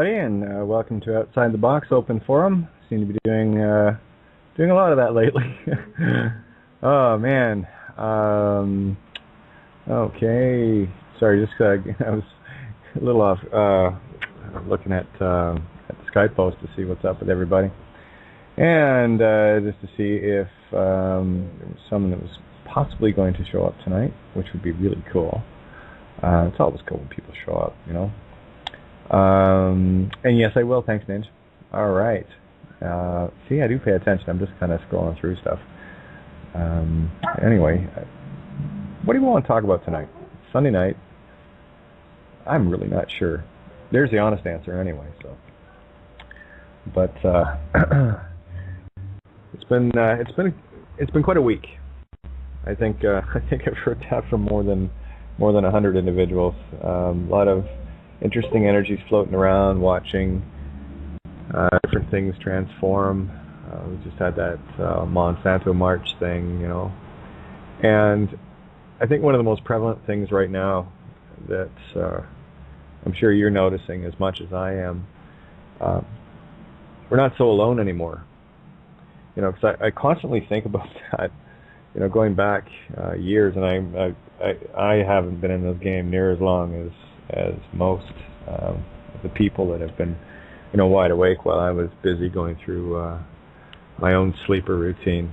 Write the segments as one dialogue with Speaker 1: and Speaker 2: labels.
Speaker 1: everybody, and welcome to Outside the Box Open Forum. Seem to be doing a lot of that lately. Oh man. Okay. Sorry, just I was a little off looking at the Skype post to see what's up with everybody, and just to see if there was someone that was possibly going to show up tonight, which would be really cool. It's always cool when people show up, you know. And yes, I will. Thanks, Ninja. All right. See, I do pay attention. I'm just kind of scrolling through stuff. Anyway, what do you want to talk about tonight? Sunday night. I'm really not sure. There's the honest answer, anyway. So, but it's been quite a week. I think I've heard that from more than 100 individuals. A lot of interesting energies floating around, watching different things transform. We just had that Monsanto March thing, you know. And I think one of the most prevalent things right now that I'm sure you're noticing as much as I am, we're not so alone anymore. You know, because I constantly think about that. You know, going back years, and I haven't been in this game near as long as most of the people that have been, you know, wide awake while I was busy going through my own sleeper routine.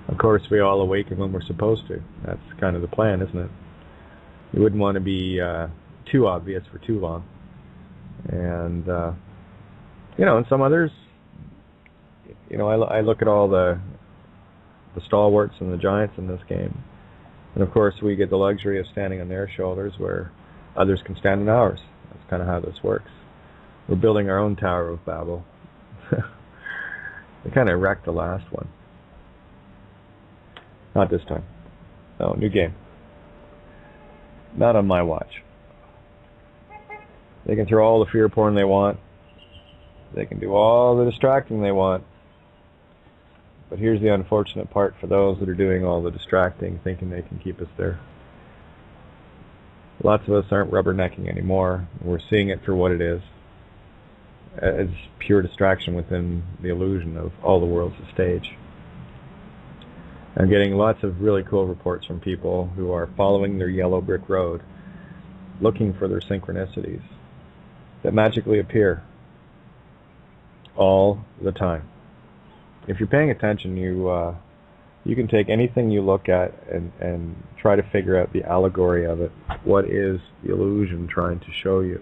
Speaker 1: Of course, we all awaken when we're supposed to. That's kind of the plan, isn't it? You wouldn't want to be too obvious for too long. And, you know, and some others, you know, I look at all the stalwarts and the giants in this game. And of course, we get the luxury of standing on their shoulders where others can stand on ours. That's kind of how this works. We're building our own Tower of Babel. We kind of wrecked the last one. Not this time. No, new game. Not on my watch. They can throw all the fear porn they want. They can do all the distracting they want. But here's the unfortunate part for those that are doing all the distracting, thinking they can keep us there. Lots of us aren't rubbernecking anymore. We're seeing it for what it is. It's pure distraction within the illusion of all the world's a stage. I'm getting lots of really cool reports from people who are following their yellow brick road, looking for their synchronicities that magically appear all the time. If you're paying attention, you can take anything you look at and try to figure out the allegory of it. What is the illusion trying to show you?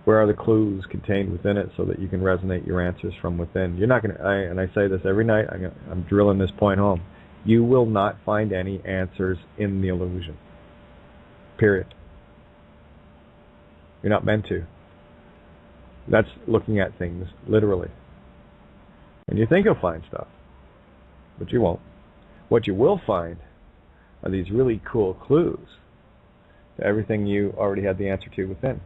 Speaker 1: Where are the clues contained within it so that you can resonate your answers from within? You're not going to, and I say this every night, I'm drilling this point home. You will not find any answers in the illusion. Period. You're not meant to. That's looking at things literally. And you think you'll find stuff, but you won't. What you will find are these really cool clues to everything you already had the answer to within.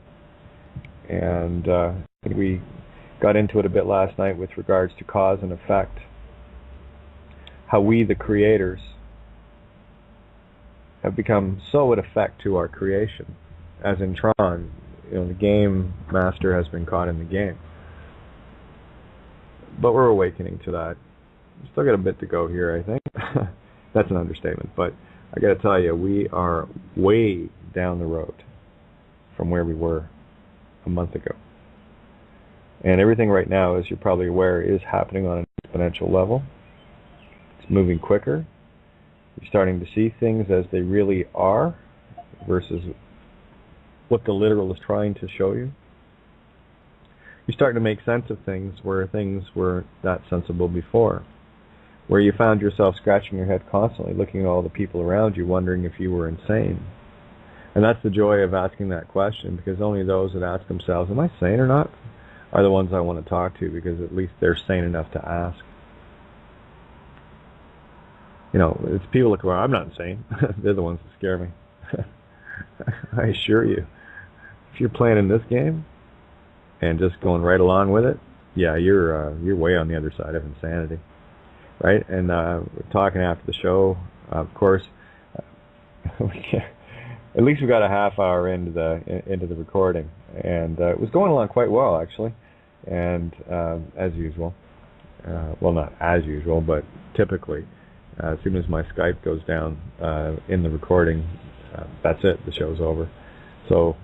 Speaker 1: And I think we got into it a bit last night with regards to cause and effect. How we, the creators, have become so at effect to our creation. As in Tron, you know, the game master has been caught in the game. But we're awakening to that. We still got a bit to go here, I think. That's an understatement. But I got to tell you, we are way down the road from where we were a month ago. And everything right now, as you're probably aware, is happening on an exponential level. It's moving quicker. You're starting to see things as they really are versus what the literal is trying to show you. You're starting to make sense of things where things weren't that sensible before. Where you found yourself scratching your head constantly, looking at all the people around you, wondering if you were insane. And that's the joy of asking that question, because only those that ask themselves, am I sane or not, are the ones I want to talk to, because at least they're sane enough to ask. You know, it's people look around, I'm not insane. They're the ones that scare me. I assure you, if you're playing in this game, and just going right along with it, yeah, you're way on the other side of insanity, right? And we're talking after the show, of course. at least we got a half hour into the recording, and it was going along quite well actually, and as usual, well, not as usual, but typically, as soon as my Skype goes down in the recording, that's it, the show's over. So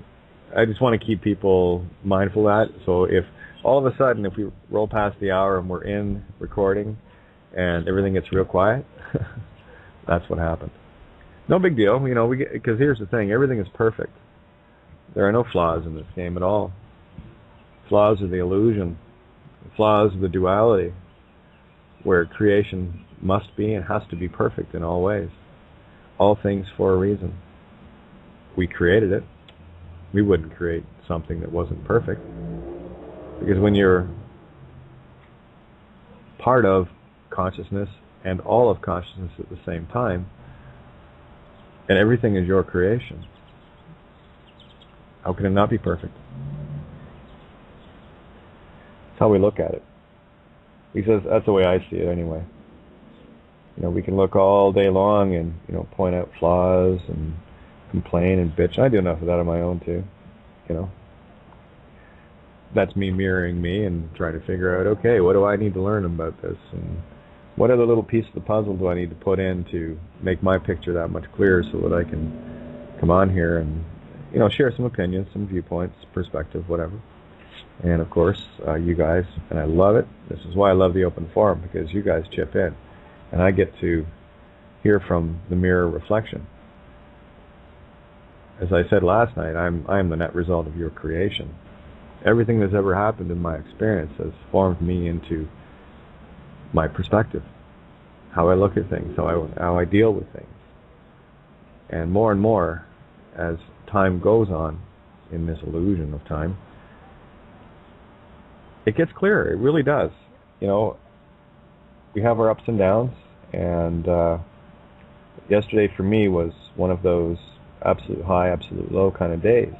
Speaker 1: I just want to keep people mindful of that. So if all of a sudden, if we roll past the hour and we're in recording and everything gets real quiet, that's what happened. No big deal, you know, because here's the thing, everything is perfect. There are no flaws in this game at all. Flaws are the illusion. Flaws are the duality, where creation must be and has to be perfect in all ways. All things for a reason. We created it. We wouldn't create something that wasn't perfect. Because when you're part of consciousness and all of consciousness at the same time, and everything is your creation, how can it not be perfect? That's how we look at it. Because that's the way I see it anyway. You know, we can look all day long and, you know, point out flaws and complain and bitch. I do enough of that on my own too, you know. That's me mirroring me and trying to figure out, okay, what do I need to learn about this? And what other little piece of the puzzle do I need to put in to make my picture that much clearer so that I can come on here and, you know, share some opinions, some viewpoints, perspective, whatever. And of course, you guys, and I love it. This is why I love the open forum, because you guys chip in. And I get to hear from the mirror reflection. As I said last night, I'm the net result of your creation. Everything that's ever happened in my experience has formed me into my perspective, how I look at things, how I deal with things. And more, as time goes on in this illusion of time, it gets clearer. It really does. You know, we have our ups and downs, and yesterday for me was one of those absolute high, absolute low kind of days,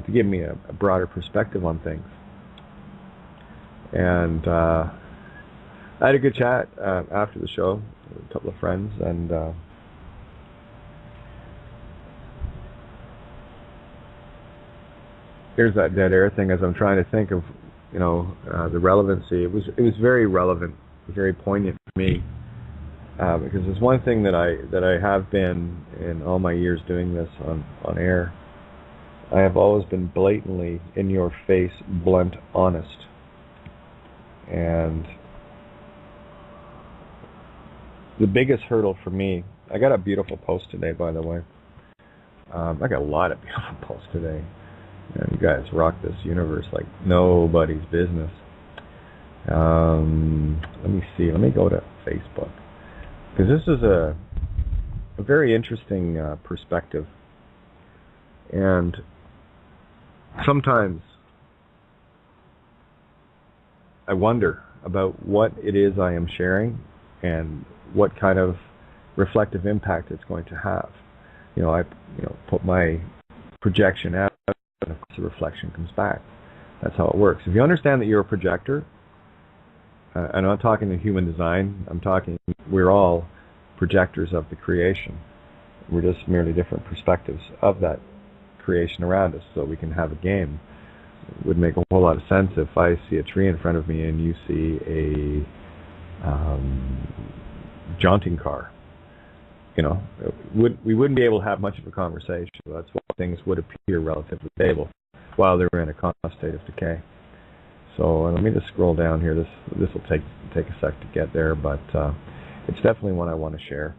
Speaker 1: to give me a broader perspective on things. And I had a good chat after the show with a couple of friends, and here's that dead air thing as I'm trying to think of, you know, the relevancy. It was very relevant, very poignant for me, because there's one thing that I have been in all my years doing this on air. I have always been blatantly in your face, blunt, honest. And the biggest hurdle for me, I got a beautiful post today, by the way. I got a lot of beautiful posts today. And you guys rock this universe like nobody's business. Let me see. Let me go to Facebook, because this is a very interesting perspective. And sometimes I wonder about what it is I am sharing and what kind of reflective impact it's going to have. You know, I put my projection out, and of course the reflection comes back. That's how it works. If you understand that you're a projector, I'm not talking to human design, I'm talking, we're all projectors of the creation. We're just merely different perspectives of that creation around us, so we can have a game. It would make a whole lot of sense if I see a tree in front of me and you see a jaunting car. You know, we wouldn't be able to have much of a conversation. That's why things would appear relatively stable while they're in a constant state of decay. So let me just scroll down here. This will take a sec to get there, but it's definitely one I want to share.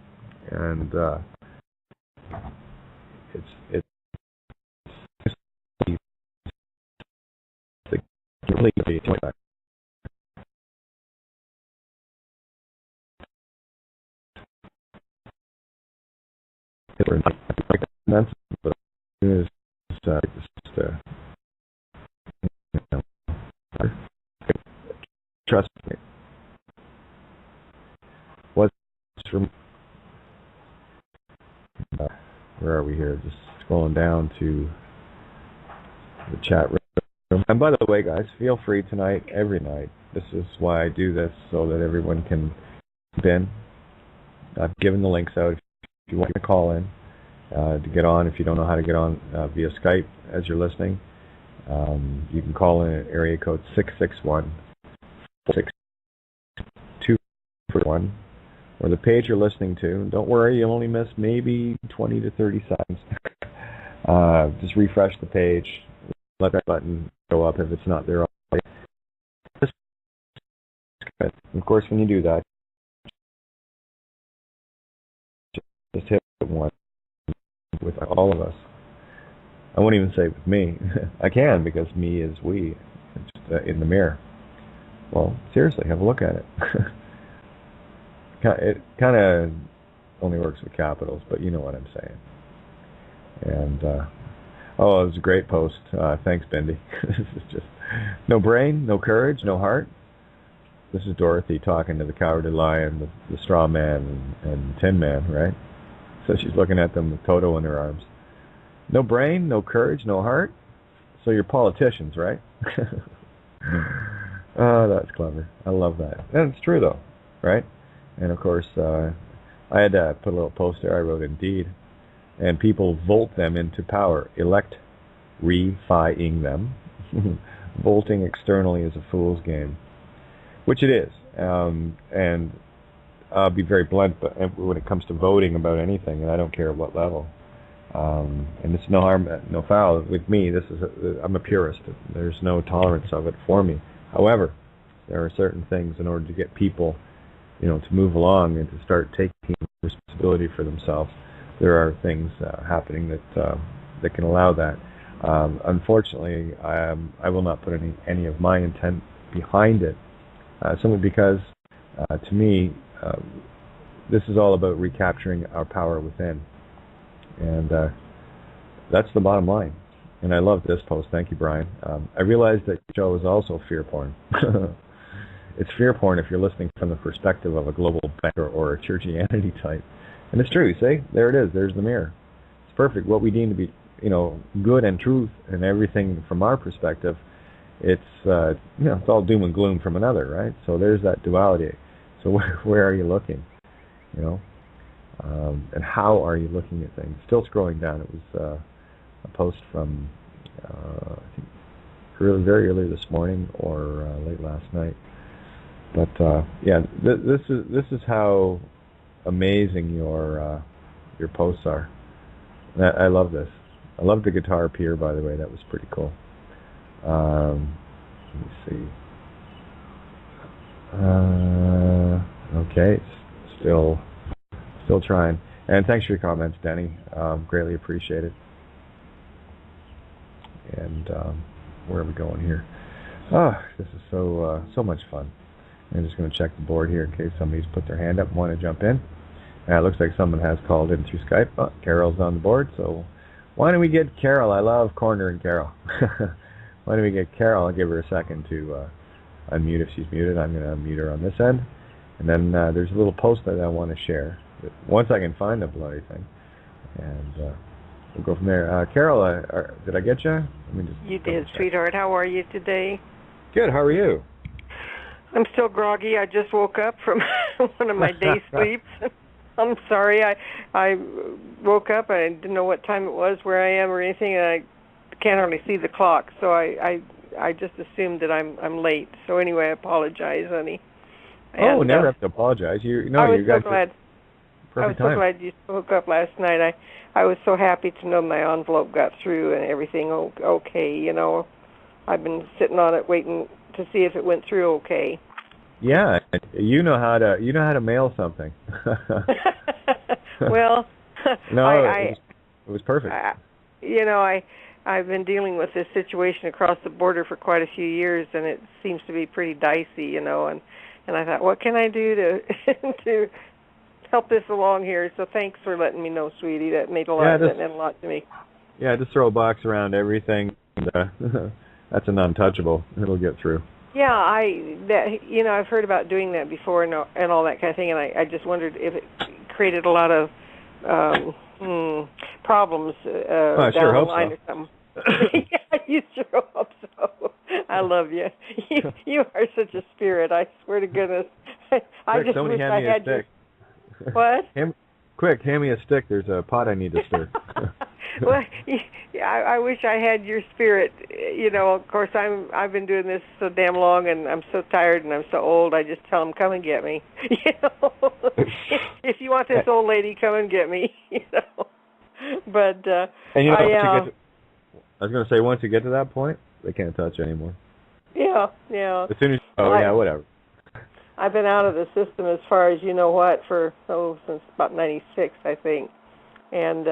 Speaker 1: And it's but trust me. What's from where are we here? Just scrolling down to the chat room. And by the way, guys, feel free tonight, every night. This is why I do this, so that everyone can jump in. I've given the links out if you want to call in. to get on. If you don't know how to get on via Skype as you're listening, you can call in area code 661-62241, or the page you're listening to. Don't worry, you'll only miss maybe 20 to 30 seconds. Just refresh the page, let that button go up if it's not there already. Of course, when you do that, just hit one with all of us. I won't even say with me. I can, because me is we. It's just, in the mirror. Well, seriously, have a look at it. It kind of only works with capitals, but you know what I'm saying. And, it was a great post. Thanks, Bendy. This is just no brain, no courage, no heart. This is Dorothy talking to the Cowardly Lion, the Straw Man, and Tin Man, right? So she's looking at them with Toto in her arms. No brain, no courage, no heart. So you're politicians, right? Oh, that's clever. I love that. And it's true, though, right? And, of course, I had to put a little post there. I wrote, indeed. And people vote them into power. Electrifying them. Voting externally is a fool's game. Which it is. And I'll be very blunt but when it comes to voting about anything, and I don't care at what level. And it's no harm, no foul. With me, I'm a purist. There's no tolerance of it for me. However, there are certain things in order to get people, to move along and to start taking responsibility for themselves. There are things happening that can allow that. Unfortunately, I will not put any of my intent behind it. Simply because, to me, this is all about recapturing our power within. And that's the bottom line. And I love this post. Thank you, Brian. I realize that Joe is also fear porn. It's fear porn if you're listening from the perspective of a global banker or a churchianity type. And it's true. See, there it is. There's the mirror. It's perfect. What we deem to be, good and truth and everything from our perspective, it's it's all doom and gloom from another, right? So there's that duality. So where are you looking? And how are you looking at things? Still scrolling down. It was a post from I think very early this morning or late last night. But this is how amazing your posts are. I love this. I love the guitar pier, by the way. That was pretty cool. Let me see. Okay, still trying. And thanks for your comments, Denny. Greatly appreciated. And where are we going here? This is so much fun. I'm just going to check the board here in case somebody's put their hand up and want to jump in. It looks like someone has called in through Skype. Carol's on the board, so why don't we get Carol? I love cornering Carol. Why don't we get Carol? I'll give her a second to unmute if she's muted. I'm going to unmute her on this end. And then there's a little post that I want to share. Once I can find the bloody thing. And we'll go from there. Carol, did I get you?
Speaker 2: You did, sweetheart. How are you today?
Speaker 1: Good. How are you?
Speaker 2: I'm still groggy. I just woke up from one of my day sleeps. I'm sorry. I woke up. I didn't know what time it was, where I am, or anything, and I can't hardly see the clock. So I just assumed that I'm late. So anyway, I apologize, honey.
Speaker 1: And, never have to apologize.
Speaker 2: I was so glad. I was so glad you spoke up last night. I was so happy to know my envelope got through and everything okay. I've been sitting on it waiting to see if it went through okay.
Speaker 1: Yeah, you know how to mail something.
Speaker 2: Well,
Speaker 1: no, it was perfect.
Speaker 2: I've been dealing with this situation across the border for quite a few years, and it seems to be pretty dicey, and I thought, what can I do to help this along here? So thanks for letting me know, sweetie. That meant a lot to me.
Speaker 1: Yeah, just throw a box around everything, and that's an untouchable. It'll get through.
Speaker 2: Yeah, I've heard about doing that before and all that kind of thing, and I just wondered if it created a lot of problems down the line or something. Yeah, you sure hope so. I love you. You are such a spirit. I swear to goodness. I just wish I had your... What?
Speaker 1: quick, hand me a stick. There's a pot I need to stir.
Speaker 2: Well, I wish I had your spirit. Of course, I've been doing this so damn long, and I'm so tired and I'm so old. I just tell them, come and get me. If you want this old lady, come and get me. But
Speaker 1: and I was going to say, once you get to that point, they can't touch you anymore.
Speaker 2: Yeah.
Speaker 1: As soon as whatever.
Speaker 2: I've been out of the system as far as you know what for since about '96, I think, and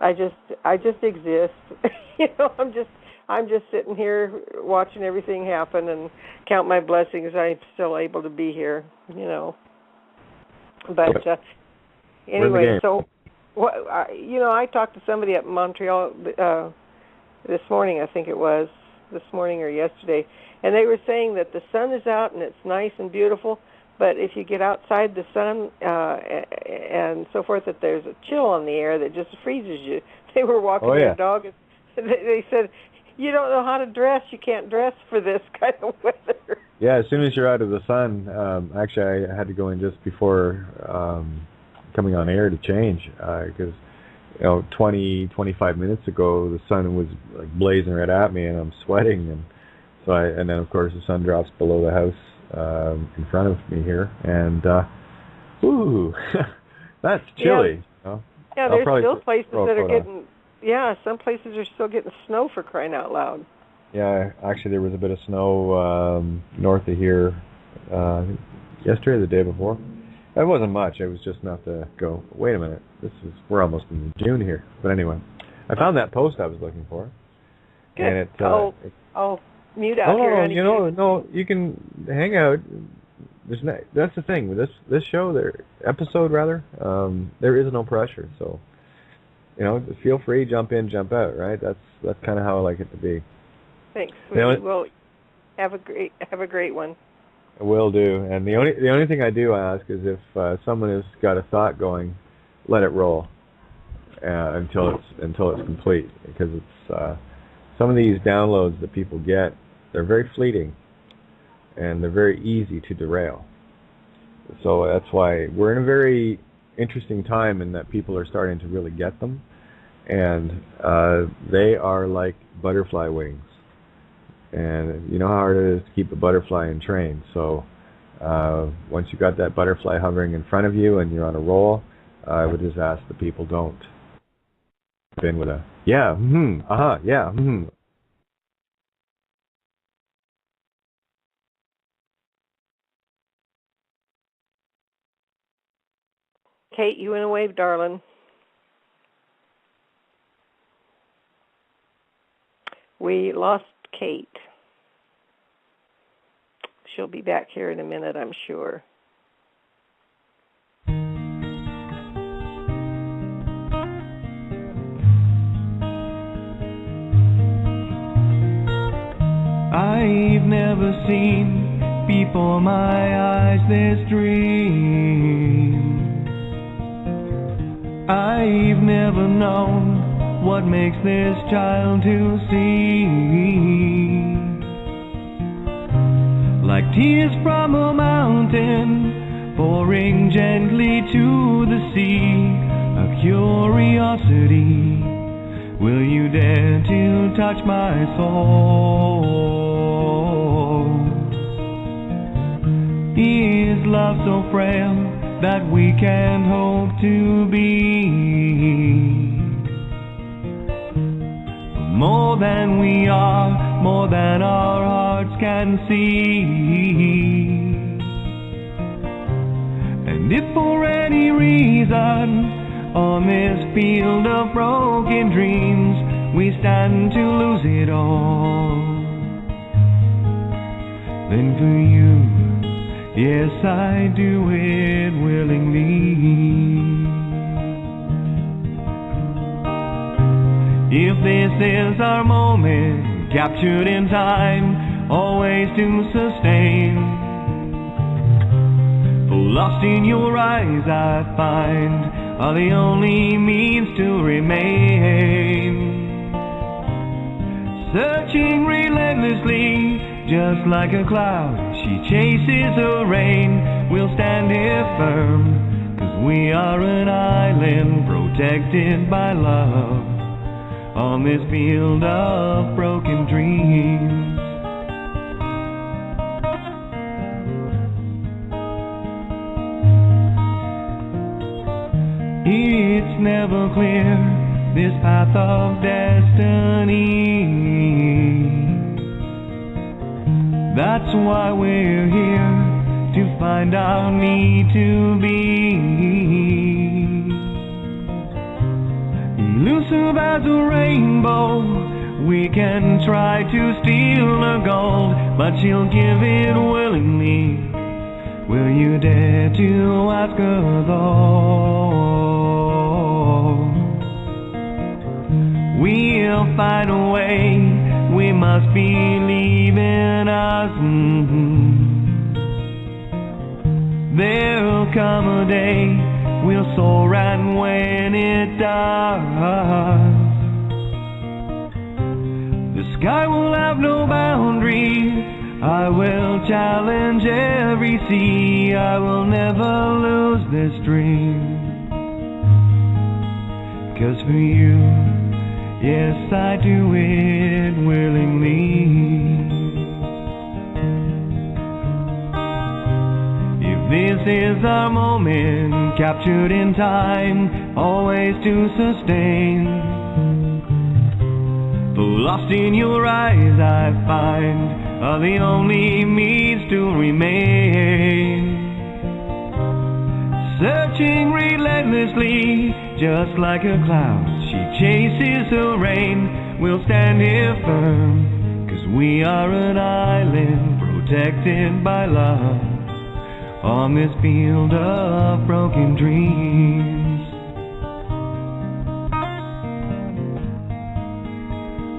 Speaker 2: I just exist. I'm just sitting here watching everything happen and count my blessings. I'm still able to be here. But anyway, so what? I talked to somebody at Montreal this morning. I think it was this morning or yesterday. And they were saying that the sun is out and it's nice and beautiful, but if you get outside the sun and so forth, that there's a chill on the air that just freezes you. They were walking their dog, and they said, you don't know how to dress. You can't dress for this kind of weather.
Speaker 1: Yeah, as soon as you're out of the sun, actually I had to go in just before coming on air to change because 25 minutes ago the sun was like blazing right at me and I'm sweating and then of course the sun drops below the house in front of me here, and that's chilly.
Speaker 2: Yeah, there's still places that are getting. Yeah, some places are still getting snow, for crying out loud.
Speaker 1: Yeah, actually there was a bit of snow north of here yesterday or the day before. It wasn't much. It was just enough to go, wait a minute, we're almost in June here. But anyway, I found that post I was looking for.
Speaker 2: Good.
Speaker 1: And
Speaker 2: I'll mute out here.
Speaker 1: No, you can hang out. That's the thing with this show, episode rather. There is no pressure, so just feel free, jump in, jump out. Right? That's kind of how I like it to be.
Speaker 2: Thanks. Well, have a great one.
Speaker 1: I will do. And the only thing I do ask is if someone has got a thought going, let it roll until it's complete, because it's some of these downloads that people get. They're very fleeting, and they're very easy to derail. So that's why we're in a very interesting time in that people are starting to really get them, and they are like butterfly wings. And you know how hard it is to keep a butterfly in train. So once you got that butterfly hovering in front of you and you're on a roll, I would just ask the people don't. Been with a yeah, yeah,
Speaker 2: Kate, you in a wave, darling. We lost Kate. She'll be back here in a minute, I'm sure.
Speaker 3: I've never seen before my eyes this dream. I've never known what makes this child to see. Like tears from a mountain pouring gently to the sea, a curiosity. Will you dare to touch my soul? Is love so frail that we can't hope to be more than we are, more than our hearts can see? And if for any reason on this field of broken dreams we stand to lose it all, then for you, yes, I do it willingly. If this is our moment, captured in time, always to sustain, for lost in your eyes I find are the only means to remain. Searching relentlessly, just like a cloud, she chases her rain. We'll stand here firm, 'cause We are an island protected by love on this field of broken dreams. It's never clear, this path of destiny. That's why we're here, to find our need to be. Elusive as a rainbow, we can try to steal the gold, but she'll give it willingly. Will you dare to ask her though? We'll find a way, we must believe in us. There'll come a day we'll soar, and when it does, the sky will have no boundaries. I will challenge every sea. I will never lose this dream. 'Cause for you, yes, I do it willingly. This is our moment, captured in time, always to sustain. For lost in your eyes I find are the only means to remain. Searching relentlessly, just like a cloud, she chases the rain. We'll stand here firm, 'cause we are an island protected by love on this field of broken dreams.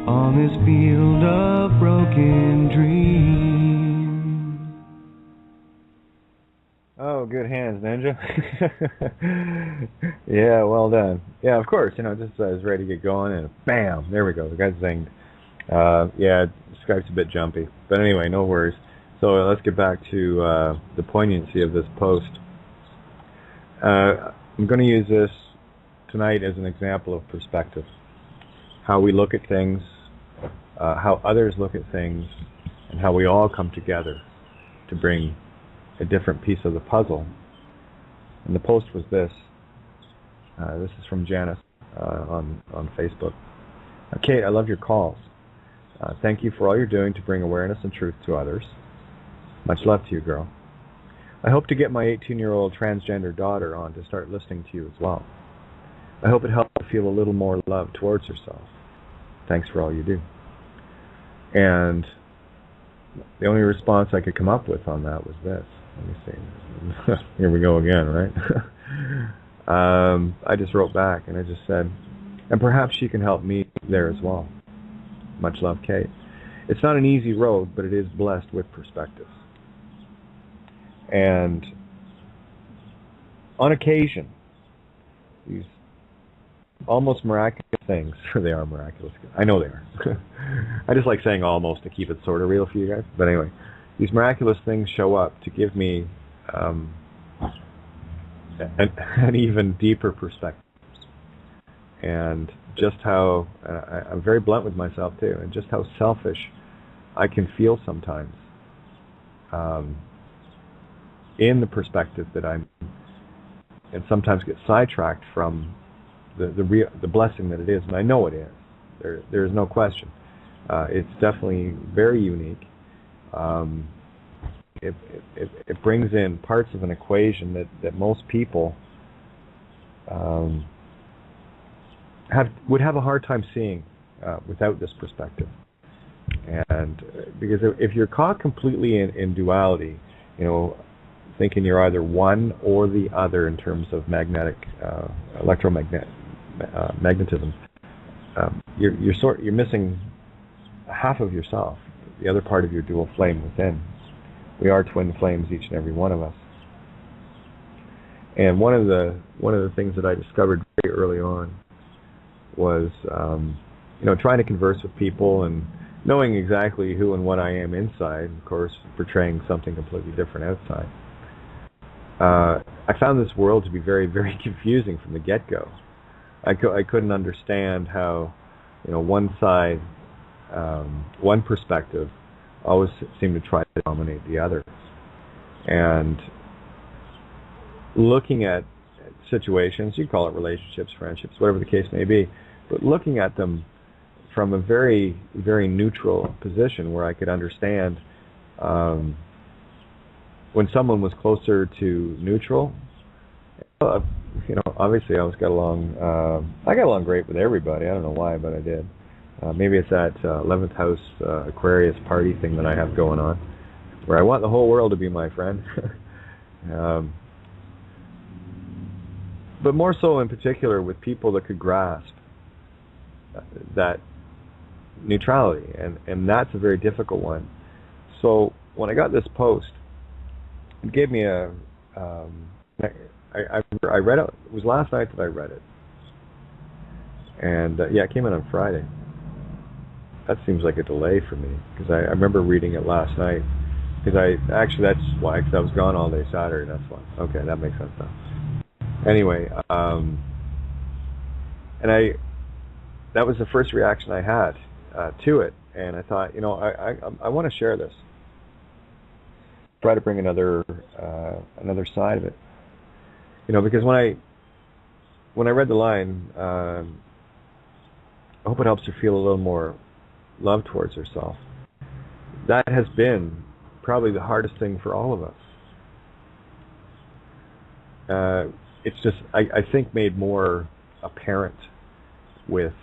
Speaker 3: On this field of broken dreams.
Speaker 1: Oh, good hands, Ninja. Yeah, well done. Yeah, of course, just I was ready to get going, and bam, there we go, the guy's zinged. Yeah, Skype's a bit jumpy, but anyway, no worries. So let's get back to the poignancy of this post. I'm going to use this tonight as an example of perspective. How we look at things, how others look at things, and how we all come together to bring a different piece of the puzzle. And the post was this. This is from Janice on Facebook. Kate, I love your calls. Thank you for all you're doing to bring awareness and truth to others. Much love to you, girl. I hope to get my 18-year-old transgender daughter on to start listening to you as well. I hope it helps her feel a little more love towards herself. Thanks for all you do. And the only response I could come up with on that was this. Let me see. Here we go again, right? I just wrote back and I just said, and perhaps she can help me there as well. Much love, Kate. It's not an easy road, but it is blessed with perspective. And on occasion, these almost miraculous things, they are miraculous, I know they are. I just like saying almost to keep it sort of real for you guys. But anyway, these miraculous things show up to give me an even deeper perspective. And just how, I'm very blunt with myself too, and just how selfish I can feel sometimes in the perspective that I'm, and sometimes get sidetracked from the blessing that it is, and I know it is. There is no question. It's definitely very unique. It brings in parts of an equation that most people would have a hard time seeing without this perspective. And because if you're caught completely in duality, thinking you're either one or the other in terms of magnetism, you're missing half of yourself, the other part of your dual flame within. We are twin flames, each and every one of us. And one of the things that I discovered very early on was trying to converse with people and knowing exactly who and what I am inside, of course, portraying something completely different outside. I found this world to be very, very confusing from the get-go. I couldn't understand how, one side, one perspective always seemed to try to dominate the other. And looking at situations, you call it relationships, friendships, whatever the case may be, but looking at them from a very, very neutral position where I could understand when someone was closer to neutral. Obviously I got along great with everybody. I don't know why, but I did. Maybe it's that 11th house Aquarius party thing that I have going on, where I want the whole world to be my friend. But more so in particular with people that could grasp that neutrality, and that's a very difficult one. So when I got this post, it gave me I read it. It was last night that I read it, and it came in on Friday. That seems like a delay for me, because I remember reading it last night. Because that's why, because I was gone all day Saturday. That's why. Okay, that makes sense now. Anyway, and that was the first reaction I had to it, and I thought, I want to share this. Try to bring another side of it. Because when I read the line, I hope it helps her feel a little more love towards herself. That has been probably the hardest thing for all of us. It's just, I think, made more apparent with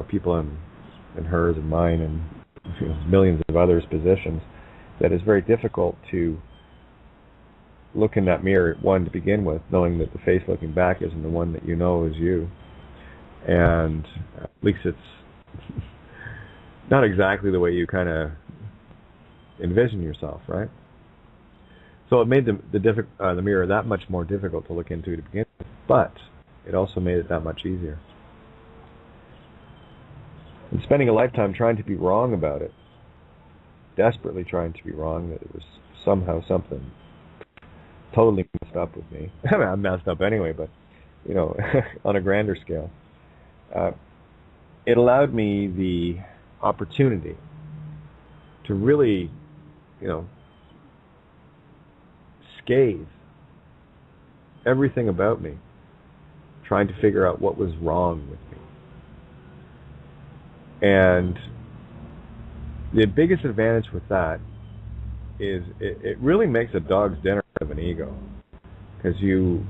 Speaker 1: people in hers and mine and millions of others' positions, that it's very difficult to look in that mirror, one, to begin with, knowing that the face looking back isn't the one that you know is you. And at least it's not exactly the way you kind of envision yourself, right? So it made the mirror that much more difficult to look into to begin with, but it also made it that much easier. And spending a lifetime trying to be wrong about it, desperately trying to be wrong, that it was somehow something totally messed up with me. I mean, I'm messed up anyway, but, on a grander scale. It allowed me the opportunity to really, scathe everything about me, trying to figure out what was wrong with me. And the biggest advantage with that is it really makes a dog's dinner out of an ego, because you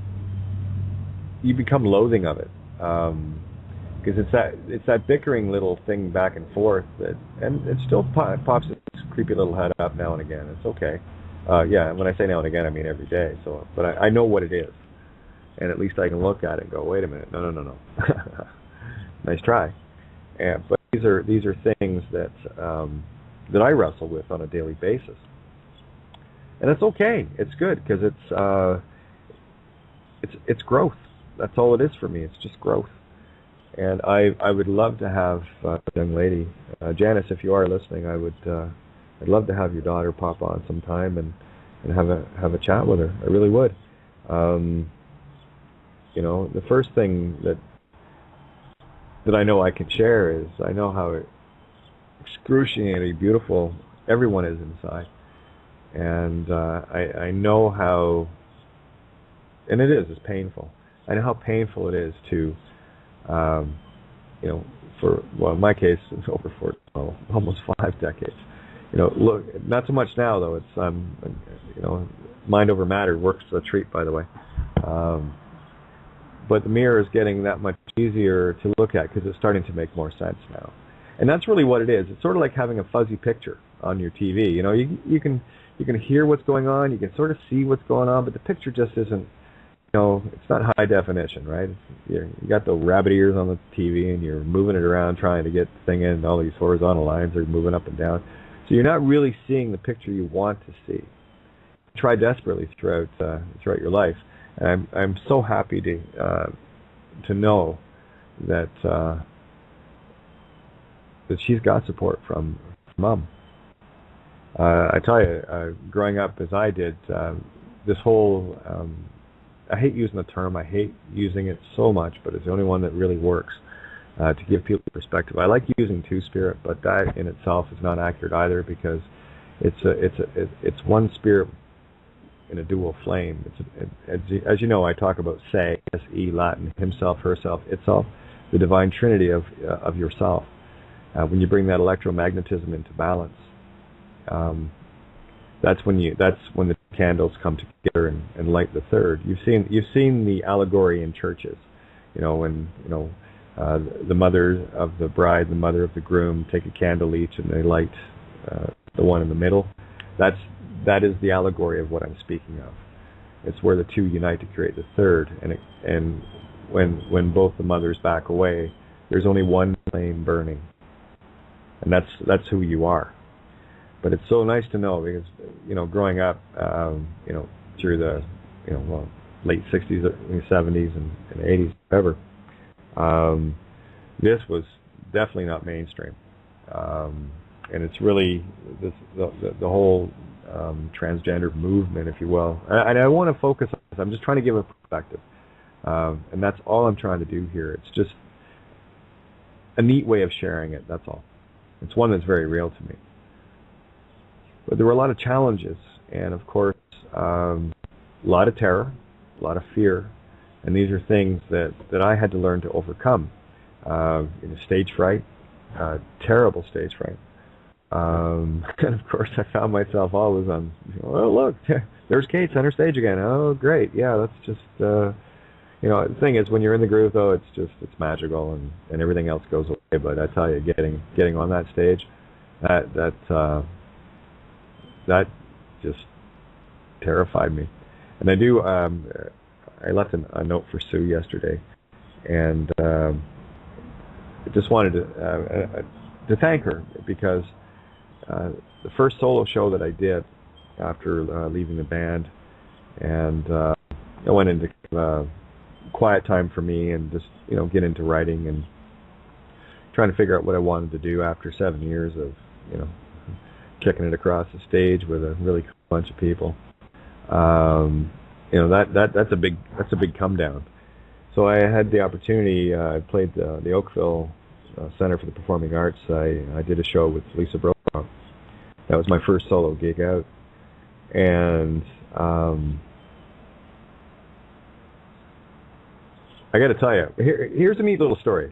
Speaker 1: become loathing of it, because it's that bickering little thing back and forth and it still pops its creepy little head up now and again. It's okay. When I say now and again, I mean every day. So, but I know what it is, and at least I can look at it and go, wait a minute, no. Nice try. But these are things that I wrestle with on a daily basis, and it's okay. It's good, because it's growth. That's all it is for me. It's just growth. And I would love to have a young lady, Janice, if you are listening, I'd love to have your daughter pop on sometime and have a chat with her. I really would. The first thing that I know I can share is I know how excruciatingly beautiful everyone is inside, and I know how, and it's painful. I know how painful it is to, in my case, it's over almost 5 decades. Look, not so much now though. It's mind over matter works a treat, by the way. But the mirror is getting that much easier to look at, because it's starting to make more sense now. And that's really what it is. It's sort of like having a fuzzy picture on your TV. You can hear what's going on, you can sort of see what's going on, but the picture just isn't. It's not high definition, right? You got the rabbit ears on the TV, and you're moving it around trying to get the thing in, and all these horizontal lines are moving up and down. So you're not really seeing the picture you want to see. Try desperately throughout your life. And I'm so happy to know that she's got support from Mom. I tell you, growing up as I did, this whole, I hate using the term, I hate using it so much, but it's the only one that really works to give people perspective. I like using two-spirit, but that in itself is not accurate either, because it's one spirit in a dual flame. As you know, I talk about Se, S-E, Latin, himself, herself, itself, the divine trinity of yourself. When you bring that electromagnetism into balance, that's when the candles come together and light the third. You've seen the allegory in churches, when the mother of the bride, the mother of the groom take a candle each and they light the one in the middle. That is the allegory of what I'm speaking of. It's where the two unite to create the third, and when both the mothers back away, there's only one flame burning, and that's who you are. But it's so nice to know, because growing up, through the late '60s, 70s, and '80s, whatever, this was definitely not mainstream, and it's really the whole transgender movement, if you will. And I want to focus on this. I'm just trying to give a perspective, and that's all I'm trying to do here. It's just a neat way of sharing it. That's all. It's one that's very real to me. But there were a lot of challenges, and of course, a lot of terror, a lot of fear, and these are things that I had to learn to overcome. Stage fright, terrible stage fright. And of course, I found myself always on, oh, look, there's Kate center stage again. Oh, great. Yeah, that's just, the thing is, when you're in the groove, though, it's magical, and everything else goes away. But I tell you, getting on that stage, that just terrified me. And I left a note for Sue yesterday, and I just wanted to thank her, because the first solo show that I did after leaving the band, and I went into quiet time for me, and just get into writing and trying to figure out what I wanted to do after 7 years of kicking it across the stage with a really cool bunch of people. That's a big come down. So I had the opportunity. I played the Oakville Center for the Performing Arts. I did a show with Lisa Brokaw. That was my first solo gig out, and I got to tell you, here's a neat little story.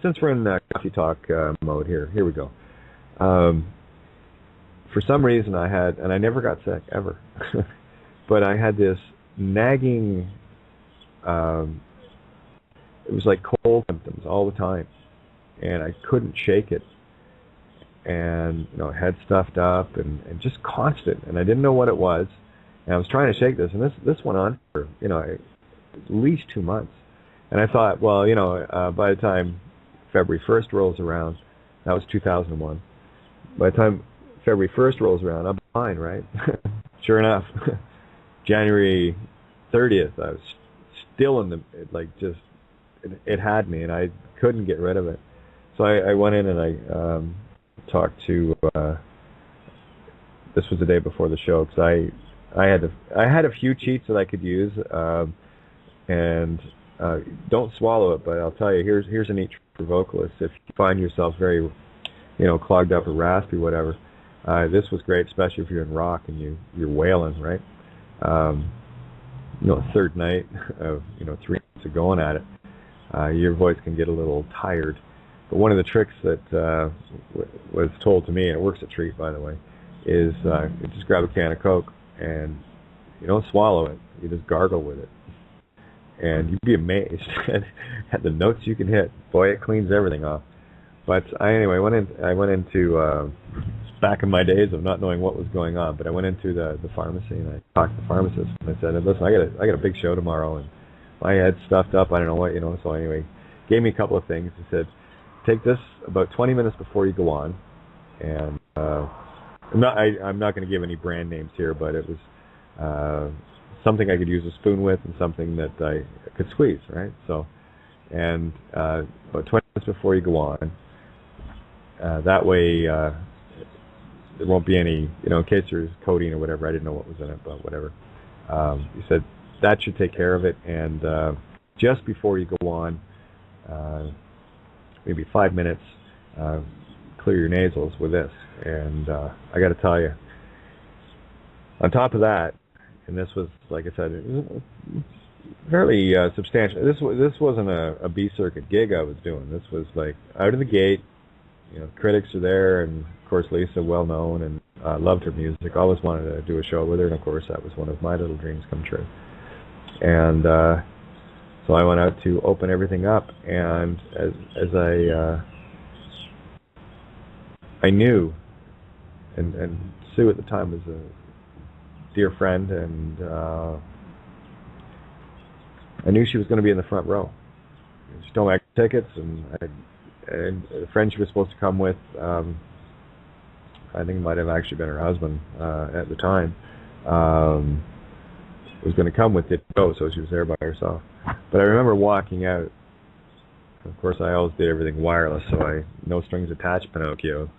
Speaker 1: Since we're in coffee talk mode here we go. For some reason I had, and I never got sick, ever, but I had this nagging, it was like cold symptoms all the time, and I couldn't shake it, and head stuffed up, and just constant, and I didn't know what it was, and I was trying to shake this, and this went on for, at least 2 months, and I thought, well, by the time February 1st rolls around, that was 2001, by the time February 1st rolls around, I'm fine, right? Sure enough, January 30th, I was still in the, it had me, and I couldn't get rid of it. So I went in and I talked to, this was the day before the show, because I had a few cheats that I could use, and don't swallow it, but I'll tell you, here's a neat trick for vocalists. If you find yourself very, clogged up or raspy, whatever, this was great, especially if you're in rock and you're wailing, right? Third night of 3 months of going at it, your voice can get a little tired. But one of the tricks that was told to me, and it works a treat, by the way, is you just grab a can of Coke and you don't swallow it, you just gargle with it, and you'd be amazed at the notes you can hit. Boy, it cleans everything off. But I went into back in my days of not knowing what was going on, but I went into the pharmacy and I talked to the pharmacist and I said, listen, I got a big show tomorrow and my head's stuffed up, I don't know what, so anyway, gave me a couple of things. He said, take this about 20 minutes before you go on, and I'm not going to give any brand names here, but it was something I could use a spoon with and something that I could squeeze, right? So, and about 20 minutes before you go on, that way there won't be any, in case there's codeine or whatever. I didn't know what was in it, but whatever. He said that should take care of it, and just before you go on, maybe 5 minutes, clear your nasals with this. And I got to tell you, on top of that, and this was, like I said, fairly substantial. This wasn't a B circuit gig I was doing. This was like out of the gate. Critics are there, and of course Lisa, well known, and loved her music. Always wanted to do a show with her, and of course that was one of my little dreams come true. And so I went out to open everything up, and as I knew, and Sue at the time was a dear friend, and I knew she was going to be in the front row. She told me I got tickets, and a friend she was supposed to come with, I think it might have actually been her husband at the time, was going to come with it, so she was there by herself. But I remember walking out. Of course, I always did everything wireless, so no strings attached, Pinocchio.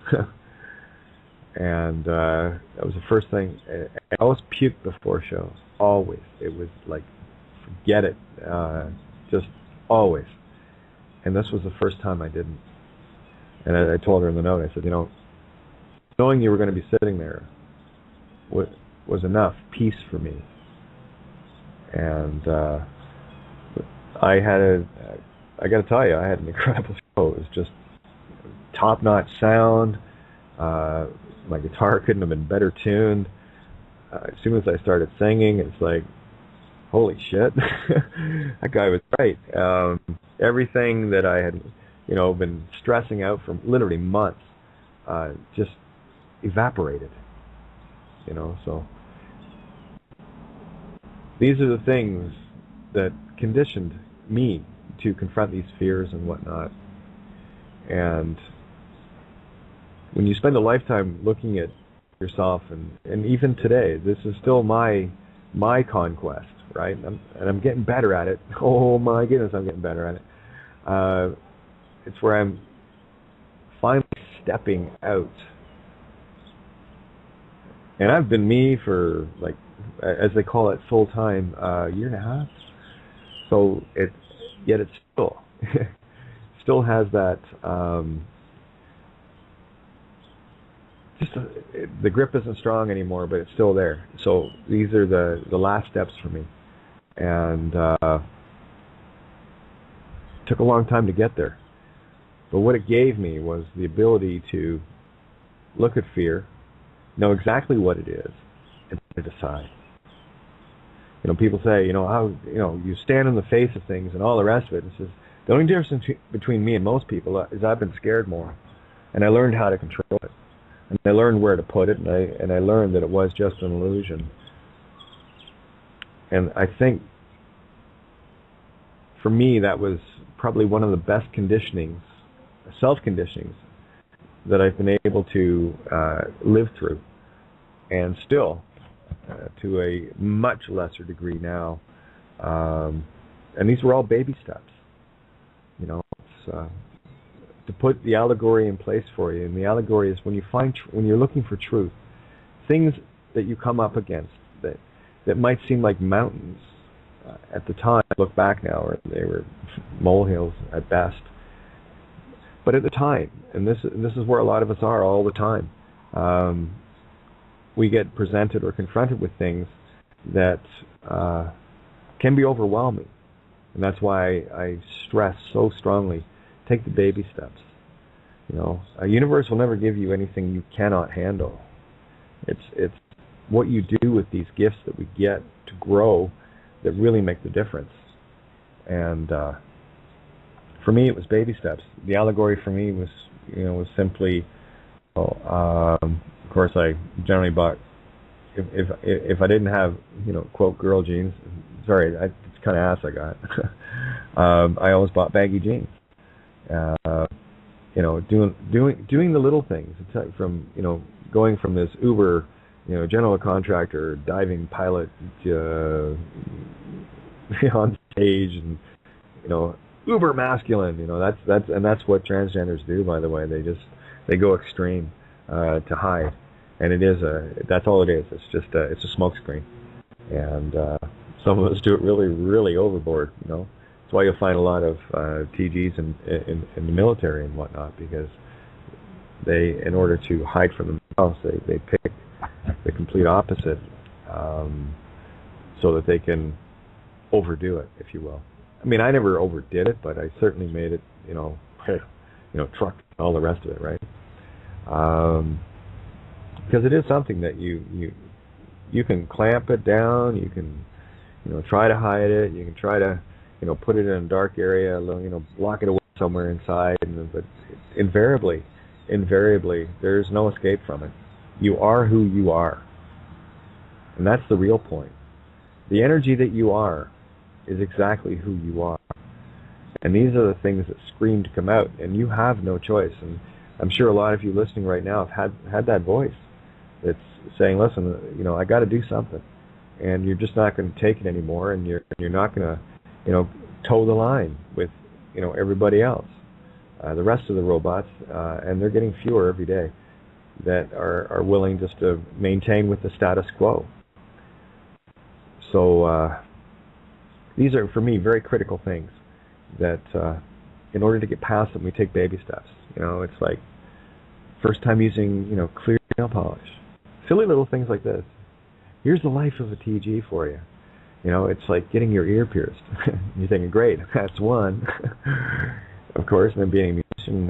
Speaker 1: And that was the first thing. I always puked before shows. Always. It was like, forget it. Just always. And this was the first time I didn't. And I told her in the note, I said, knowing you were going to be sitting there was enough peace for me. And I got to tell you, I had an incredible show. It was just top-notch sound. My guitar couldn't have been better tuned. As soon as I started singing, it's like, holy shit, that guy was right. Everything that I had, been stressing out for literally months, just evaporated. So these are the things that conditioned me to confront these fears and whatnot. And when you spend a lifetime looking at yourself, and even today, this is still my conquest, right? And I'm getting better at it. Oh my goodness, I'm getting better at it. It's where I'm finally stepping out. And I've been me for, like, as they call it, full time, year and a half. So yet it still has that. The grip isn't strong anymore, but it's still there. So these are the last steps for me, and took a long time to get there. But what it gave me was the ability to look at fear, know exactly what it is, and to decide. People say, how you stand in the face of things and all the rest of it. It says the only difference between me and most people is I've been scared more, and I learned how to control it. And I learned where to put it, and I learned that it was just an illusion. And I think, for me, that was probably one of the best conditionings, self-conditionings, that I've been able to live through, and still, to a much lesser degree now. And these were all baby steps. It's to put the allegory in place for you. And the allegory is when you're looking for truth, things that you come up against that might seem like mountains at the time. Look back now, or they were molehills at best. But at the time, and this is where a lot of us are all the time, we get presented or confronted with things that can be overwhelming. And that's why I stress so strongly, take the baby steps. A universe will never give you anything you cannot handle. It's what you do with these gifts that we get to grow that really make the difference. And for me, it was baby steps. The allegory for me was simply, of course, I generally bought, if I didn't have, quote, girl jeans, sorry, it's kind of ass I got. I always bought baggy jeans. Doing the little things. It's like from, going from this Uber, general contractor, diving pilot, on stage, and, uber masculine. That's what transgenders do, by the way. They go extreme to hide, and that's all it is. It's just it's a smoke screen, And some of us do it really, really overboard. That's why you'll find a lot of TGs in the military and whatnot, because they, in order to hide from themselves, they pick the complete opposite, so that they can overdo it, if you will. I mean, I never overdid it, but I certainly made it, truck and all the rest of it, right? Because it is something that you can clamp it down, you can, try to hide it, you can try to, put it in a dark area, block it away somewhere inside, but invariably, there's no escape from it. You are who you are. And that's the real point. The energy that you are is exactly who you are. And these are the things that scream to come out, and you have no choice. And I'm sure a lot of you listening right now have had that voice that's saying, listen, I got to do something. And you're just not going to take it anymore, and you're not going to, toe the line with, everybody else. The rest of the robots, and they're getting fewer every day, that are willing just to maintain with the status quo. So these are, for me, very critical things that in order to get past them, we take baby steps. It's like first time using, clear nail polish. Silly little things like this. Here's the life of a TG for you. It's like getting your ear pierced. You're thinking, great, that's one. Of course, and then being a musician,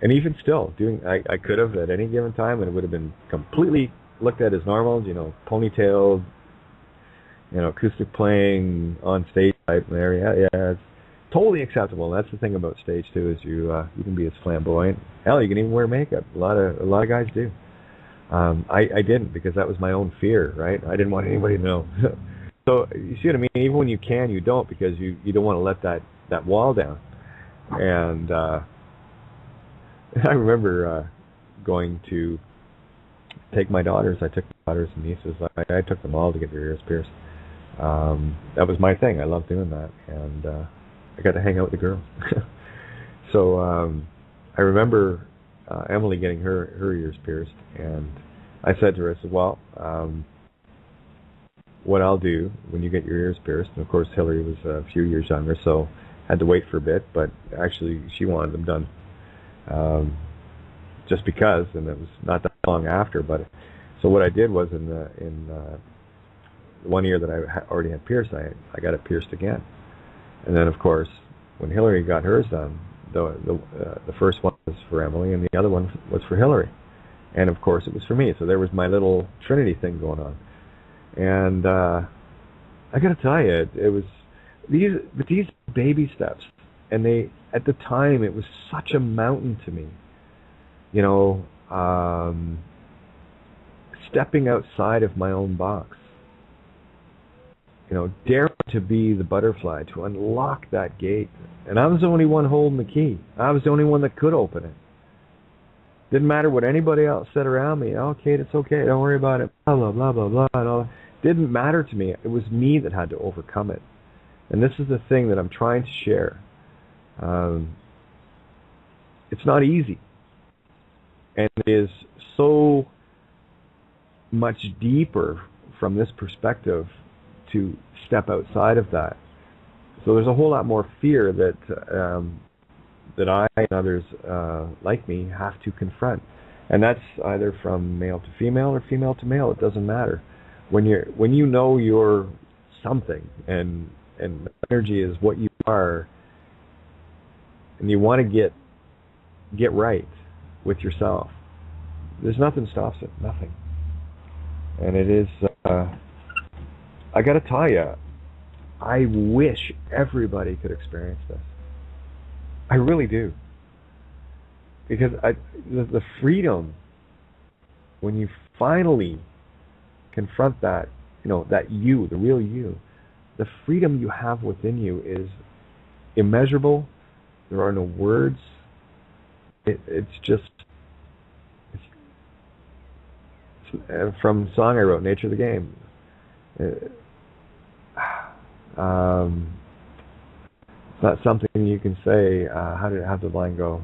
Speaker 1: and even still, I could have at any given time, and it would have been completely looked at as normal, ponytailed, acoustic playing on stage type there. Yeah, it's totally acceptable. And that's the thing about stage too, is you can be as flamboyant. Hell, you can even wear makeup. A lot of guys do. I didn't, because that was my own fear, right? I didn't want anybody to know. So you see what I mean? Even when you can, you don't, because you don't want to let that wall down. And I remember going to take my daughters. I took my daughters and nieces. I took them all to get their ears pierced. That was my thing. I loved doing that, and I got to hang out with the girls. So I remember Emily getting her ears pierced, and I said to her, I said, well, what I'll do when you get your ears pierced, and of course Hillary was a few years younger, so had to wait for a bit, but actually she wanted them done just because, and it was not that long after. But so what I did was, in the 1 year that I already had pierced, I got it pierced again. And then of course when Hillary got hers done, the first one was for Emily and the other one was for Hillary, and of course it was for me. So there was my little Trinity thing going on. And I got to tell you, it was these baby steps, and at the time it was such a mountain to me, stepping outside of my own box, daring to be the butterfly, to unlock that gate. And I was the only one holding the key. I was the only one that could open it. Didn't matter what anybody else said around me. Oh, Kate, it's okay, don't worry about it, blah, blah, blah, blah, blah, and all. Didn't matter to me. It was me that had to overcome it. And this is the thing that I'm trying to share. It's not easy. And it is so much deeper from this perspective to step outside of that. So there's a whole lot more fear that I and others like me have to confront. And that's either from male to female or female to male. It doesn't matter. When you know you're something, and energy is what you are, and you want to get right with yourself, there's nothing stops it. Nothing. And it is. I got to tell you, I wish everybody could experience this. I really do. Because the freedom, when you finally confront that, that you, the real you, the freedom you have within you is immeasurable. There are no words. It's from a song I wrote, Nature of the Game. It's not something you can say. How did the line go?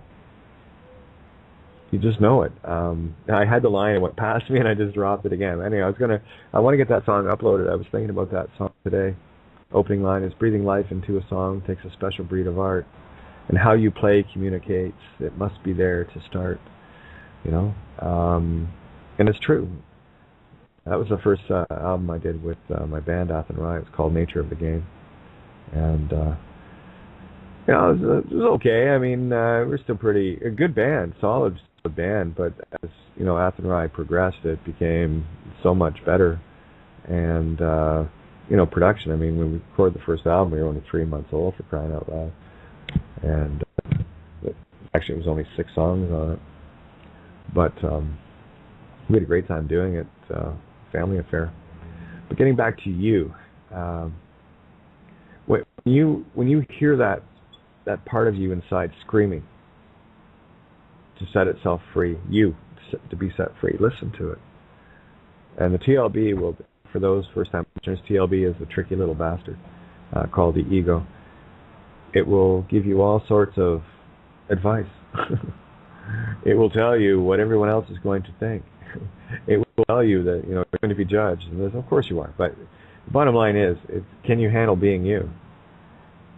Speaker 1: You just know it. I had the line, it went past me, and I just dropped it again. Anyway, I want to get that song uploaded. I was thinking about that song today. Opening line is breathing life into a song takes a special breed of art, and how you play communicates. It must be there to start. You know, and it's true. That was the first album I did with my band Ath and Rye. It was called Nature of the Game, and you know, it was okay. I mean, we're still a good band, solid band. But as you know, Ath and Rye progressed, it became so much better. And you know, production. I mean, when we recorded the first album, we were only 3 months old, for crying out loud. And actually, it was only 6 songs on it. But we had a great time doing it. Family affair. But getting back to you, when you hear that part of you inside screaming to set itself free, to be set free, listen to it. And the TLB will, for those first-time listeners, TLB is the tricky little bastard called the ego. It will give you all sorts of advice. It will tell you what everyone else is going to think. It will tell you that, you know, you're going to be judged. And of course you are. But the bottom line is, can you handle being you?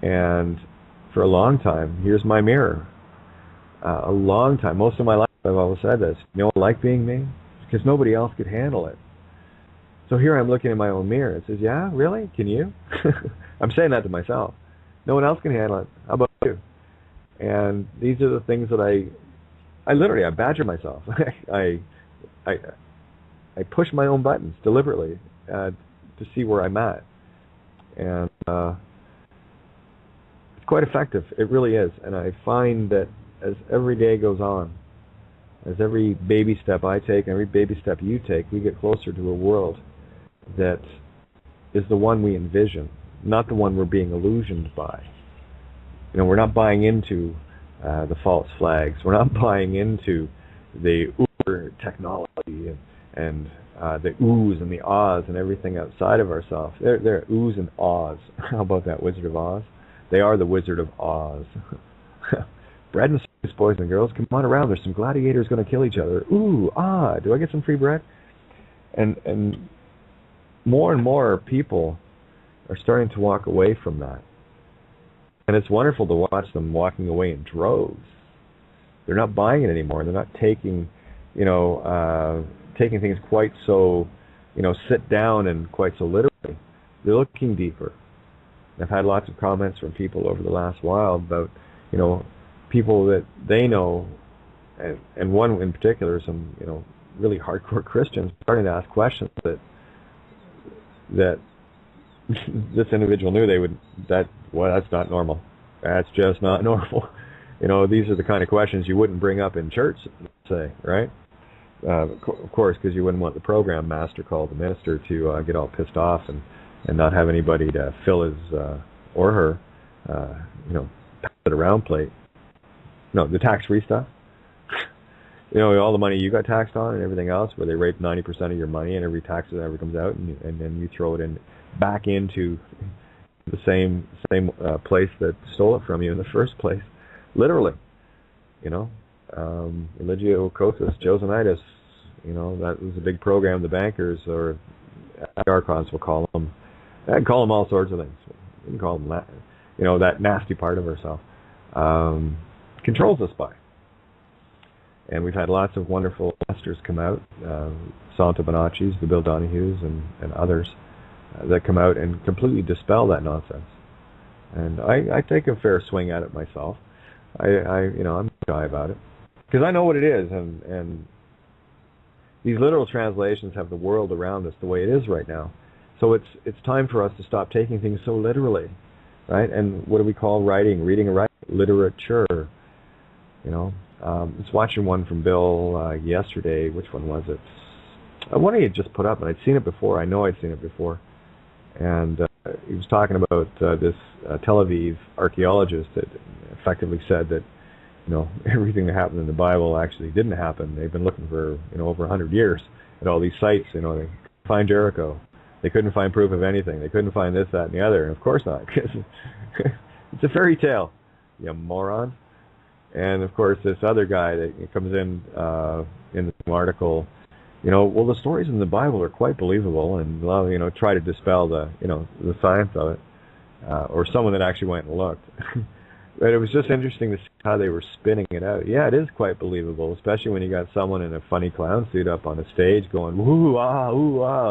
Speaker 1: And for a long time, here's my mirror. A long time, most of my life, I've always said this. You know, I like being me because nobody else could handle it. So here I'm looking in my own mirror. It says, yeah, really? Can you? I'm saying that to myself. No one else can handle it. How about you? And these are the things that I literally badger myself. I push my own buttons deliberately to see where I'm at. And it's quite effective. It really is. And I find that as every day goes on, as every baby step I take and every baby step you take, we get closer to a world that is the one we envision, not the one we're being illusioned by. You know, we're not buying into the false flags. We're not buying into the uber technology and the oohs and the ahs and everything outside of ourselves. They're oohs and ahs. How about that, Wizard of Oz? They are the Wizard of Oz. Bread and circus, boys and girls, come on around. There's some gladiators going to kill each other. Ooh, ah, do I get some free bread? And more people are starting to walk away from that. And it's wonderful to watch them walking away in droves. They're not buying it anymore. They're not taking things quite so, sit down and quite so literally. They're looking deeper. I've had lots of comments from people over the last while about, people that they know, and one in particular, some, really hardcore Christians, starting to ask questions that this individual knew that's not normal. That's just not normal. These are the kind of questions you wouldn't bring up in church, say, right? Of course, because you wouldn't want the program master called the minister to get all pissed off and not have anybody to fill his or her, pass it around plate. No, the tax-free stuff. All the money you got taxed on and everything else, where they rape 90% of your money and every tax that ever comes out, and then you throw it back into the same place that stole it from you in the first place. Literally, religio cosus josenitis, that was a big program the bankers or archons will call them. I can call them all sorts of things. You can call them that, that nasty part of ourselves. Controls us by. And we've had lots of wonderful masters come out, Santa Bonacci's, the Bill Donahues, and others that come out and completely dispel that nonsense. And I take a fair swing at it myself. I'm shy about it because I know what it is, and these literal translations have the world around us the way it is right now. So it's time for us to stop taking things so literally, right? And what do we call reading and writing? Literature. I was watching one from Bill yesterday. Which one was it? One he had just put up, and I'd seen it before. I know I'd seen it before. And he was talking about this Tel Aviv archaeologist that effectively said that, everything that happened in the Bible actually didn't happen. They've been looking for, over 100 years at all these sites. They couldn't find Jericho. They couldn't find proof of anything. They couldn't find this, that, and the other. And of course not, because it's a fairy tale, you moron. And of course, this other guy that comes in the article, well, the stories in the Bible are quite believable, and try to dispel the science of it, or someone that actually went and looked. But it was just interesting to see how they were spinning it out. Yeah, it is quite believable, especially when you got someone in a funny clown suit up on a stage going, ooh, ah,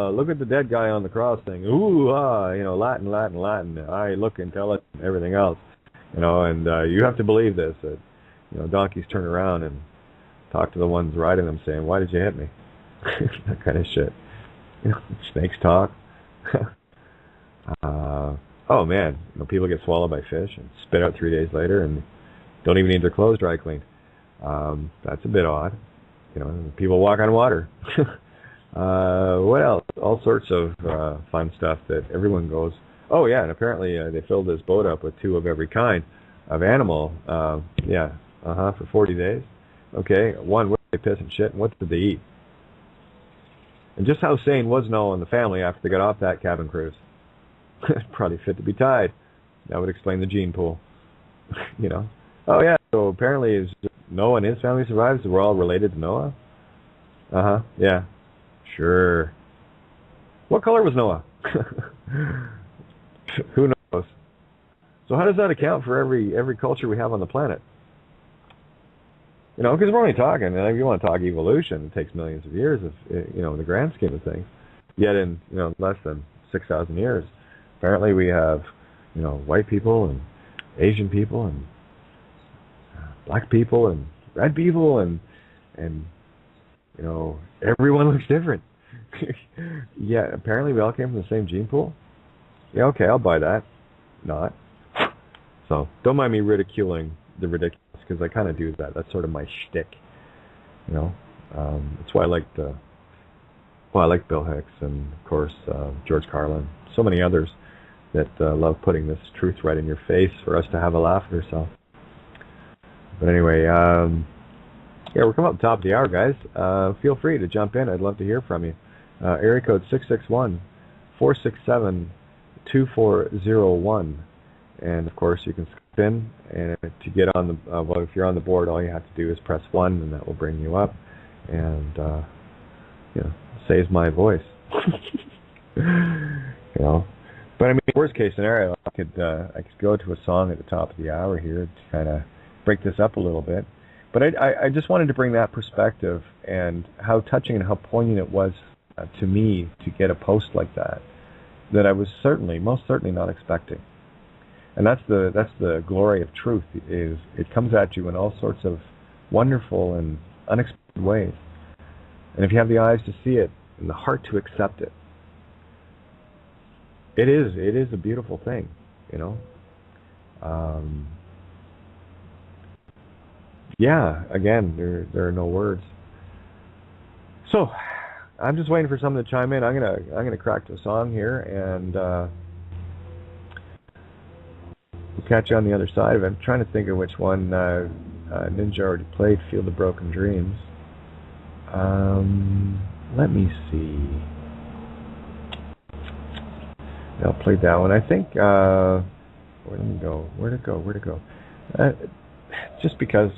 Speaker 1: look at the dead guy on the cross thing, ooh, ah, Latin, Latin, Latin, I look intelligent, everything else, and you have to believe this, that, donkeys turn around and talk to the ones riding them saying, why did you hit me? That kind of shit. Snakes talk. Oh man, people get swallowed by fish and spit out 3 days later and don't even need their clothes dry cleaned. That's a bit odd. People walk on water. What else? All sorts of fun stuff that everyone goes, oh yeah, and apparently they filled this boat up with 2 of every kind of animal. For 40 days. Okay, 1, where did they piss and shit, and what did they eat? And just how sane was Noah and the family after they got off that cabin cruise? Probably fit to be tied. That would explain the gene pool. Oh yeah, so apparently Noah and his family survived, so we're all related to Noah? Yeah. Sure. What color was Noah? Who knows? So how does that account for every culture we have on the planet? Because we're only talking, if you want to talk evolution, it takes millions of years, in the grand scheme of things. Yet in, less than 6,000 years, apparently we have, white people and Asian people and black people and red people and everyone looks different. Yeah, apparently we all came from the same gene pool. Yeah, okay, I'll buy that. Not. So don't mind me ridiculing the ridiculous, because I kind of do that. That's sort of my shtick. That's why I like Bill Hicks and of course George Carlin, so many others that love putting this truth right in your face for us to have a laugh at ourselves. But anyway, we're coming up to the top of the hour, guys. Feel free to jump in. I'd love to hear from you. Area code 661-467-2401. And of course, you can spin, and to get on the if you're on the board, all you have to do is press 1, and that will bring you up, and saves my voice. But I mean, worst case scenario, I could go to a song at the top of the hour here to kind of break this up a little bit. But I just wanted to bring that perspective and how touching and how poignant it was to me to get a post like that I was most certainly not expecting. And that's the glory of truth, is it comes at you in all sorts of wonderful and unexpected ways. And if you have the eyes to see it and the heart to accept it, it is a beautiful thing, Again, there are no words. So I'm just waiting for someone to chime in. I'm gonna crack the song here, and we'll catch you on the other side of it. I'm trying to think of which one Ninja already played. Field of Broken Dreams. Let me see. I'll play that one. I think. Where'd it go? Just because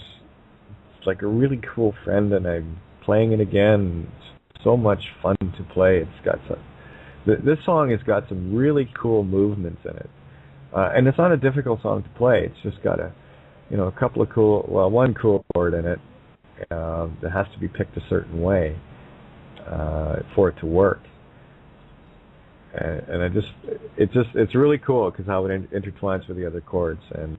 Speaker 1: it's like a really cool friend, and I'm playing it again. It's so much fun to play. It's got this song has got some really cool movements in it, and it's not a difficult song to play. It's just got a couple of one cool chord in it that has to be picked a certain way for it to work. And it's really cool because how it intertwines with the other chords. And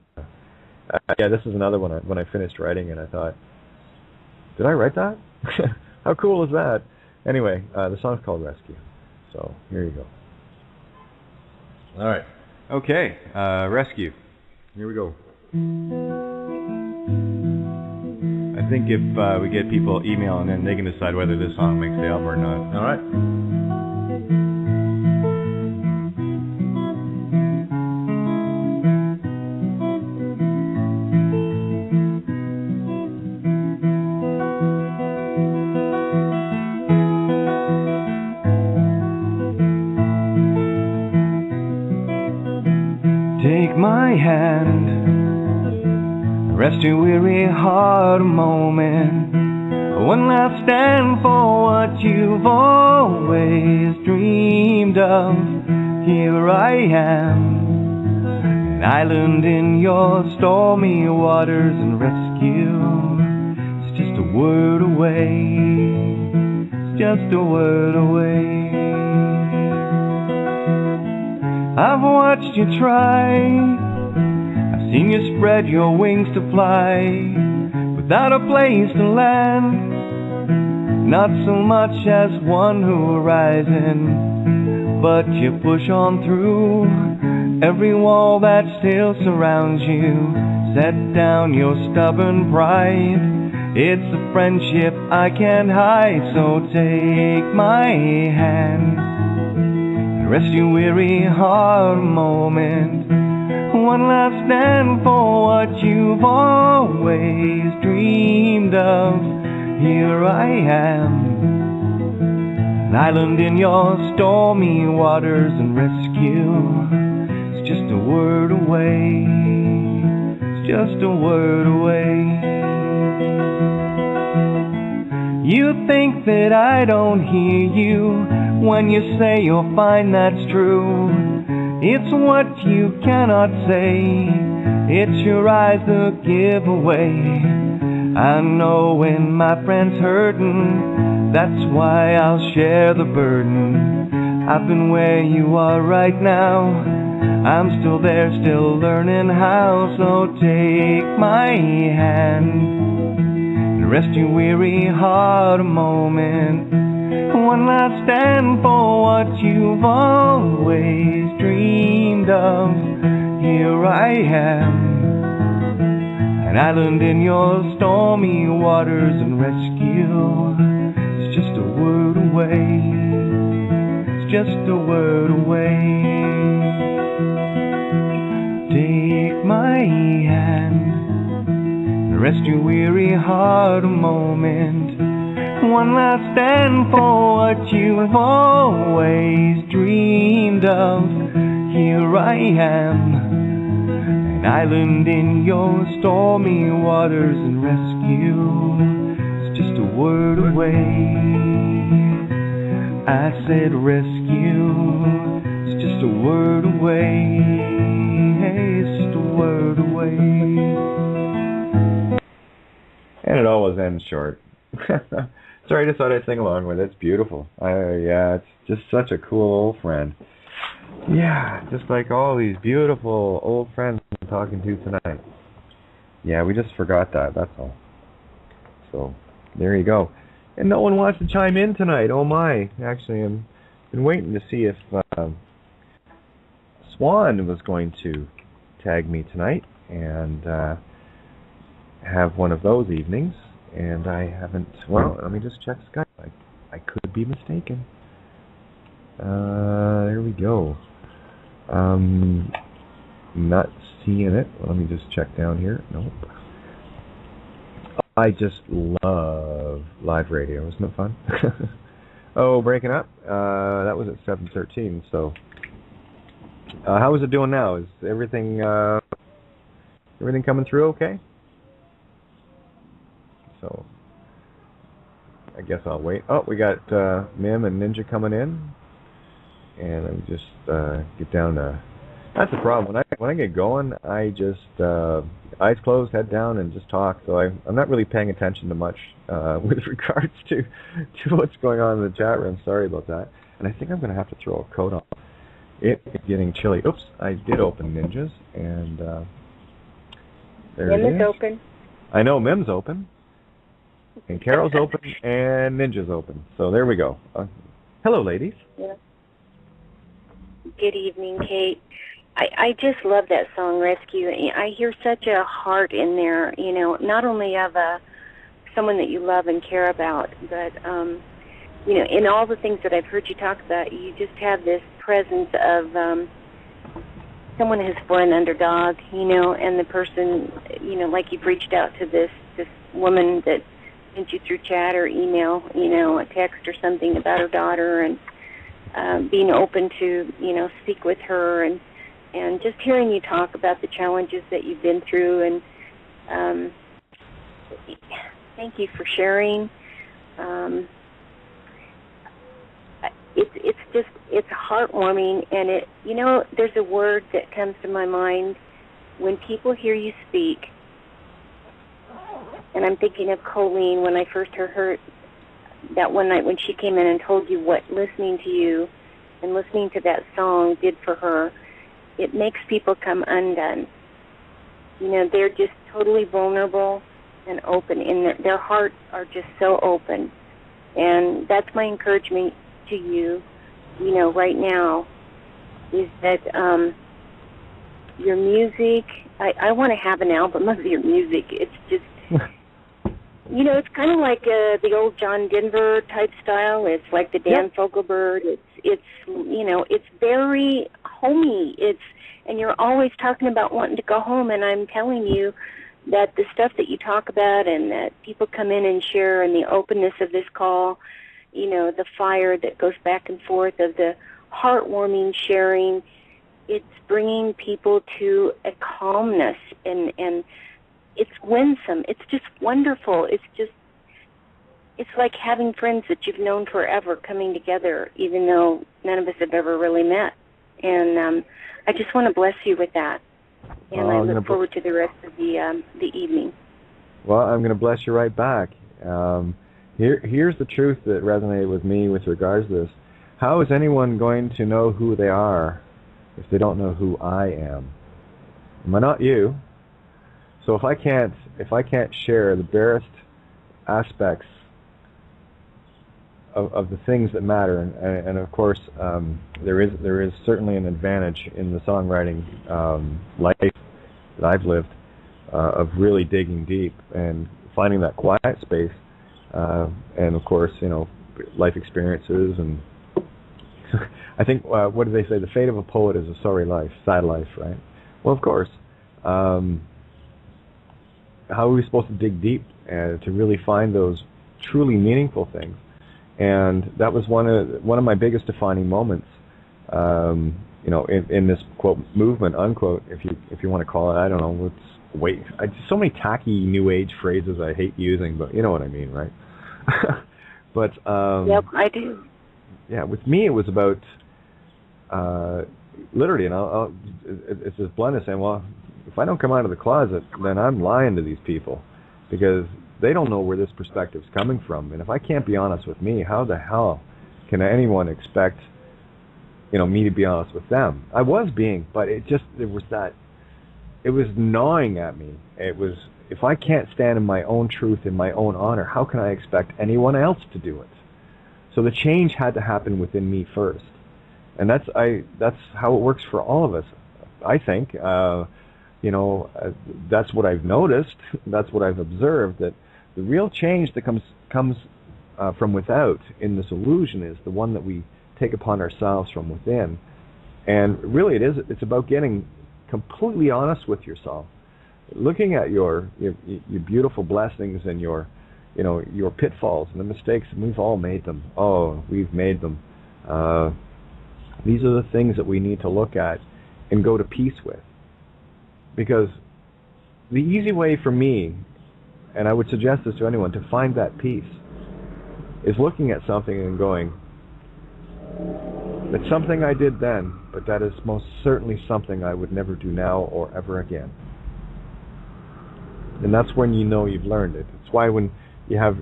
Speaker 1: this is another one. When I finished writing it, I thought, did I write that? How cool is that? Anyway, the song's called Rescue. So here you go. All right. Okay, Rescue. Here we go. I think if we get people emailing in, they can decide whether this song makes the album or not. All right.
Speaker 3: Take my hand, Rest your weary heart a moment. One last stand for what you've always dreamed of. Here I am, an island in your stormy waters, and rescue. It's just a word away. It's just a word away. I've watched you try. I've seen you spread your wings to fly without a place to land. Not so much as one horizon, but you push on through every wall that still surrounds you. Set down your stubborn pride. It's a friendship I can't hide, so take my hand. Rest your weary heart a moment. One last stand for what you've always dreamed of. Here I am, an island in your stormy waters, and rescue. It's just a word away. It's just a word away. You think that I don't hear you when you say you'll find that's true. It's what you cannot say. It's your eyes that give away. I know when my friend's hurting, that's why I'll share the burden. I've been where you are right now. I'm still there, still learning how. So take my hand. Rest your weary heart a moment. One last stand for what you've always dreamed of. Here I am, an island in your stormy waters, and rescue. It's just a word away. It's just a word away. Take my hand. Rest your weary heart a moment. One last stand for what you've always dreamed of. Here I am, an island in your stormy waters, and rescue. It's just a word away. I said rescue. It's just a word away. Hey, it's just a word away.
Speaker 1: And it always ends short. Sorry, I just thought I'd sing along with it. It's beautiful. Yeah, it's just such a cool old friend. Yeah, just like all these beautiful old friends I'm talking to tonight. Yeah, we just forgot that, that's all. So, there you go. And no one wants to chime in tonight. Oh my. Actually, I've been waiting to see if Swan was going to tag me tonight and have one of those evenings. And I haven't. Well, let me just check Skype. I could be mistaken. There we go. Not seeing it. Let me just check down here. Nope. I just love live radio. Isn't it fun? Oh, breaking up. That was at 7:13. So, how is it doing now? Is everything coming through okay? So, I guess I'll wait. Oh, we got Mim and Ninja coming in, and let me just get down to. That's the problem. When I get going, I just eyes closed, head down, and just talk. So I'm not really paying attention to much with regards to what's going on in the chat room. Sorry about that. And I think I'm going to have to throw a coat on. It's getting chilly. Oops, I did open Ninjas, and there it is.
Speaker 4: Mim is open.
Speaker 1: I know Mim's open. And Carol's open, and Ninja's open. So there we go. Hello, ladies.
Speaker 4: Yeah. Good evening, Kate. I just love that song, Rescue. I hear such a heart in there, you know, not only of someone that you love and care about, but, you know, in all the things that I've heard you talk about, you just have this presence of someone who's for an underdog, you know, and the person, you know, like you've reached out to this woman that sent you through chat or email, you know, a text or something about her daughter, and being open to, you know, speak with her, and just hearing you talk about the challenges that you've been through, and Thank you for sharing. It's heartwarming, and there's a word that comes to my mind when people hear you speak, and I'm thinking of Colleen when I first heard her that one night when she came in and told you what listening to you and listening to that song did for her. It makes people come undone. They're just totally vulnerable and open, and their hearts are just so open. And that's my encouragement to you, right now, is that your music, I want to have an album of your music. It's just, it's kind of like the old John Denver type style. It's like the Dan Fogelberg. It's very homey. And you're always talking about wanting to go home, and I'm telling you that the stuff that you talk about and that people come in and share and the openness of this call, the fire that goes back and forth of the heartwarming sharing, it's bringing people to a calmness, and it's winsome. It's just wonderful. It's like having friends that you've known forever coming together, even though none of us have ever really met. And I just want to bless you with that. And I look forward to the rest of the evening.
Speaker 1: Well, I'm going to bless you right back. Here's the truth that resonated with me with regards to this. How is anyone going to know who they are if they don't know who I am? Am I not you? So if I can't share the barest aspects of the things that matter, and of course there is certainly an advantage in the songwriting life that I've lived of really digging deep and finding that quiet space, and of course life experiences, and I think what do they say? The fate of a poet is a sorry life, sad life, right? Well, of course. How are we supposed to dig deep to really find those truly meaningful things? And that was one of my biggest defining moments, in this quote movement unquote, if you want to call it. I don't know. So many tacky new age phrases I hate using, but you know what I mean, right? But
Speaker 4: yep, I do.
Speaker 1: Yeah, with me it was about literally, and it's this blunt as saying, well, if I don't come out of the closet, then I'm lying to these people, because they don't know where this perspective's coming from. And if I can't be honest with me, how the hell can anyone expect, me to be honest with them? I was being, but it was gnawing at me. It was, if I can't stand in my own truth, in my own honor, how can I expect anyone else to do it? So the change had to happen within me first. And that's how it works for all of us, I think. That's what I've noticed. That's what I've observed, that the real change that comes from without in this illusion is the one that we take upon ourselves from within. And really it's about getting completely honest with yourself, looking at your beautiful blessings and your pitfalls and the mistakes, and we've all made them. Oh, we've made them. These are the things that we need to look at and go to peace with. Because the easy way for me, and I would suggest this to anyone, to find that peace, is looking at something and going, it's something I did then, but that is most certainly something I would never do now or ever again. And that's when you've learned it. It's why when you have,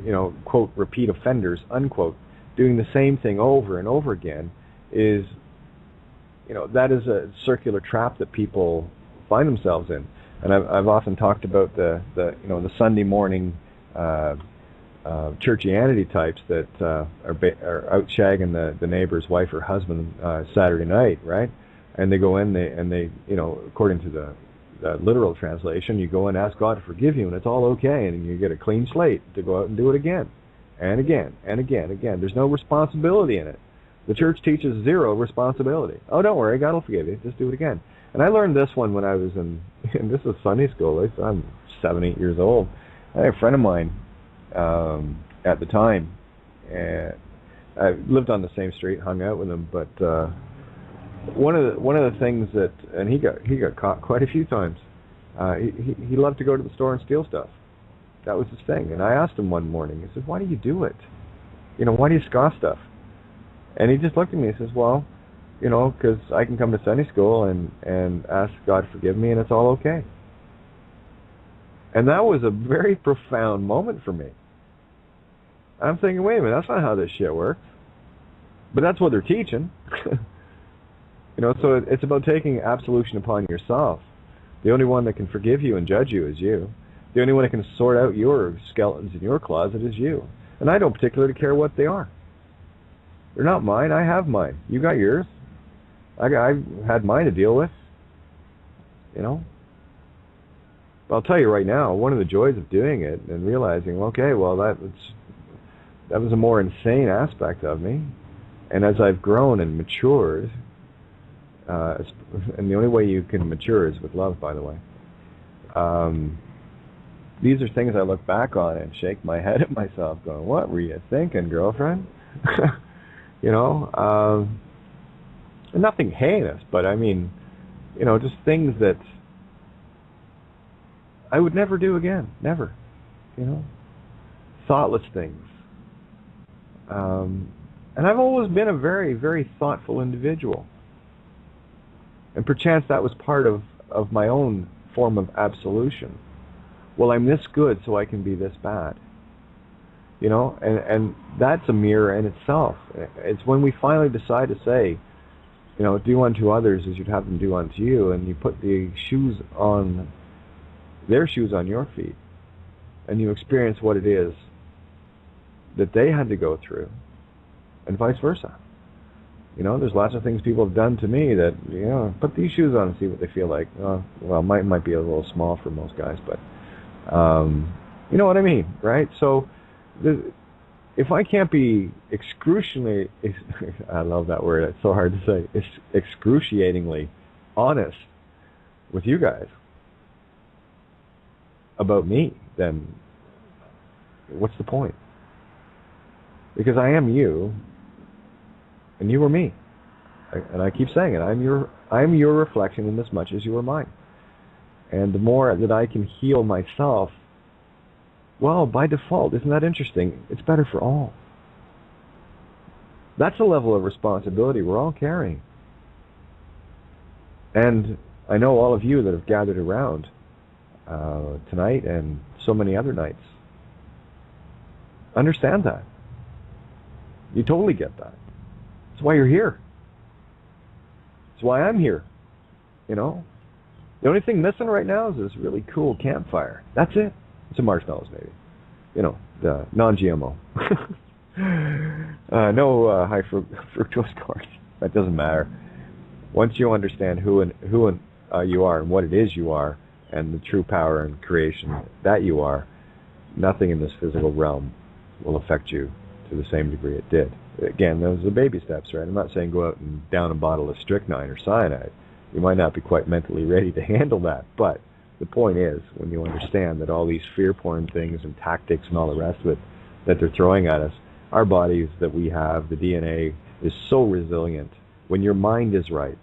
Speaker 1: quote, repeat offenders, unquote, doing the same thing over and over again, is, that is a circular trap that people find themselves in. And I've often talked about the Sunday morning churchianity types that are out shagging the neighbor's wife or husband Saturday night, right? And they go in, they according to the literal translation, you go and ask God to forgive you, and it's all okay, and you get a clean slate to go out and do it again, and again, and again, and again. There's no responsibility in it. The church teaches zero responsibility. Oh, don't worry, God will forgive you. Just do it again. And I learned this one when I was in this was Sunday school. I'm 7, 8 years old. I had a friend of mine at the time, and I lived on the same street, hung out with him. But one of the things that, and he got caught quite a few times. He loved to go to the store and steal stuff. That was his thing. And I asked him one morning, I said, why do you do it? Why do you scoff stuff? And he just looked at me and says, well, because I can come to Sunday school and ask God to forgive me and it's all okay. And that was a very profound moment for me. I'm thinking, wait a minute, that's not how this shit works. But that's what they're teaching. So it's about taking absolution upon yourself. The only one that can forgive you and judge you is you. The only one that can sort out your skeletons in your closet is you. And I don't particularly care what they are. They're not mine. I have mine. You got yours. I've had mine to deal with. But I'll tell you right now, one of the joys of doing it and realizing, okay, well, that was a more insane aspect of me. And as I've grown and matured, and the only way you can mature is with love, by the way, these are things I look back on and shake my head at myself going, what were you thinking, girlfriend? Nothing heinous, but I mean, just things that I would never do again. Never. Thoughtless things. And I've always been a very, very thoughtful individual. And perchance that was part of my own form of absolution. Well, I'm this good, so I can be this bad. And that's a mirror in itself. It's when we finally decide to say, do unto others as you'd have them do unto you, and you put their shoes on your feet, and you experience what it is that they had to go through, and vice versa. There's lots of things people have done to me that, put these shoes on and see what they feel like. Well, might be a little small for most guys, but you know what I mean, right? So if I can't be excruciatingly, I love that word, it's so hard to say, excruciatingly honest with you guys about me, then what's the point? Because I am you, and you are me. And I keep saying it, I'm your reflection in as much as you are mine. And the more that I can heal myself, well, by default, isn't that interesting? It's better for all. That's a level of responsibility we're all carrying. And I know all of you that have gathered around tonight and so many other nights understand that. You totally get that. That's why you're here. That's why I'm here. The only thing missing right now is this really cool campfire. That's it. Some marshmallows, maybe. The non-GMO. No high fructose corn. That doesn't matter. Once you understand who you are and what it is you are, and the true power and creation that you are, nothing in this physical realm will affect you to the same degree it did. Again, those are the baby steps, right? I'm not saying go out and down a bottle of strychnine or cyanide. You might not be quite mentally ready to handle that, but the point is, when you understand that all these fear porn things and tactics and all the rest of it that they're throwing at us, our bodies that we have, the DNA, is so resilient when your mind is right.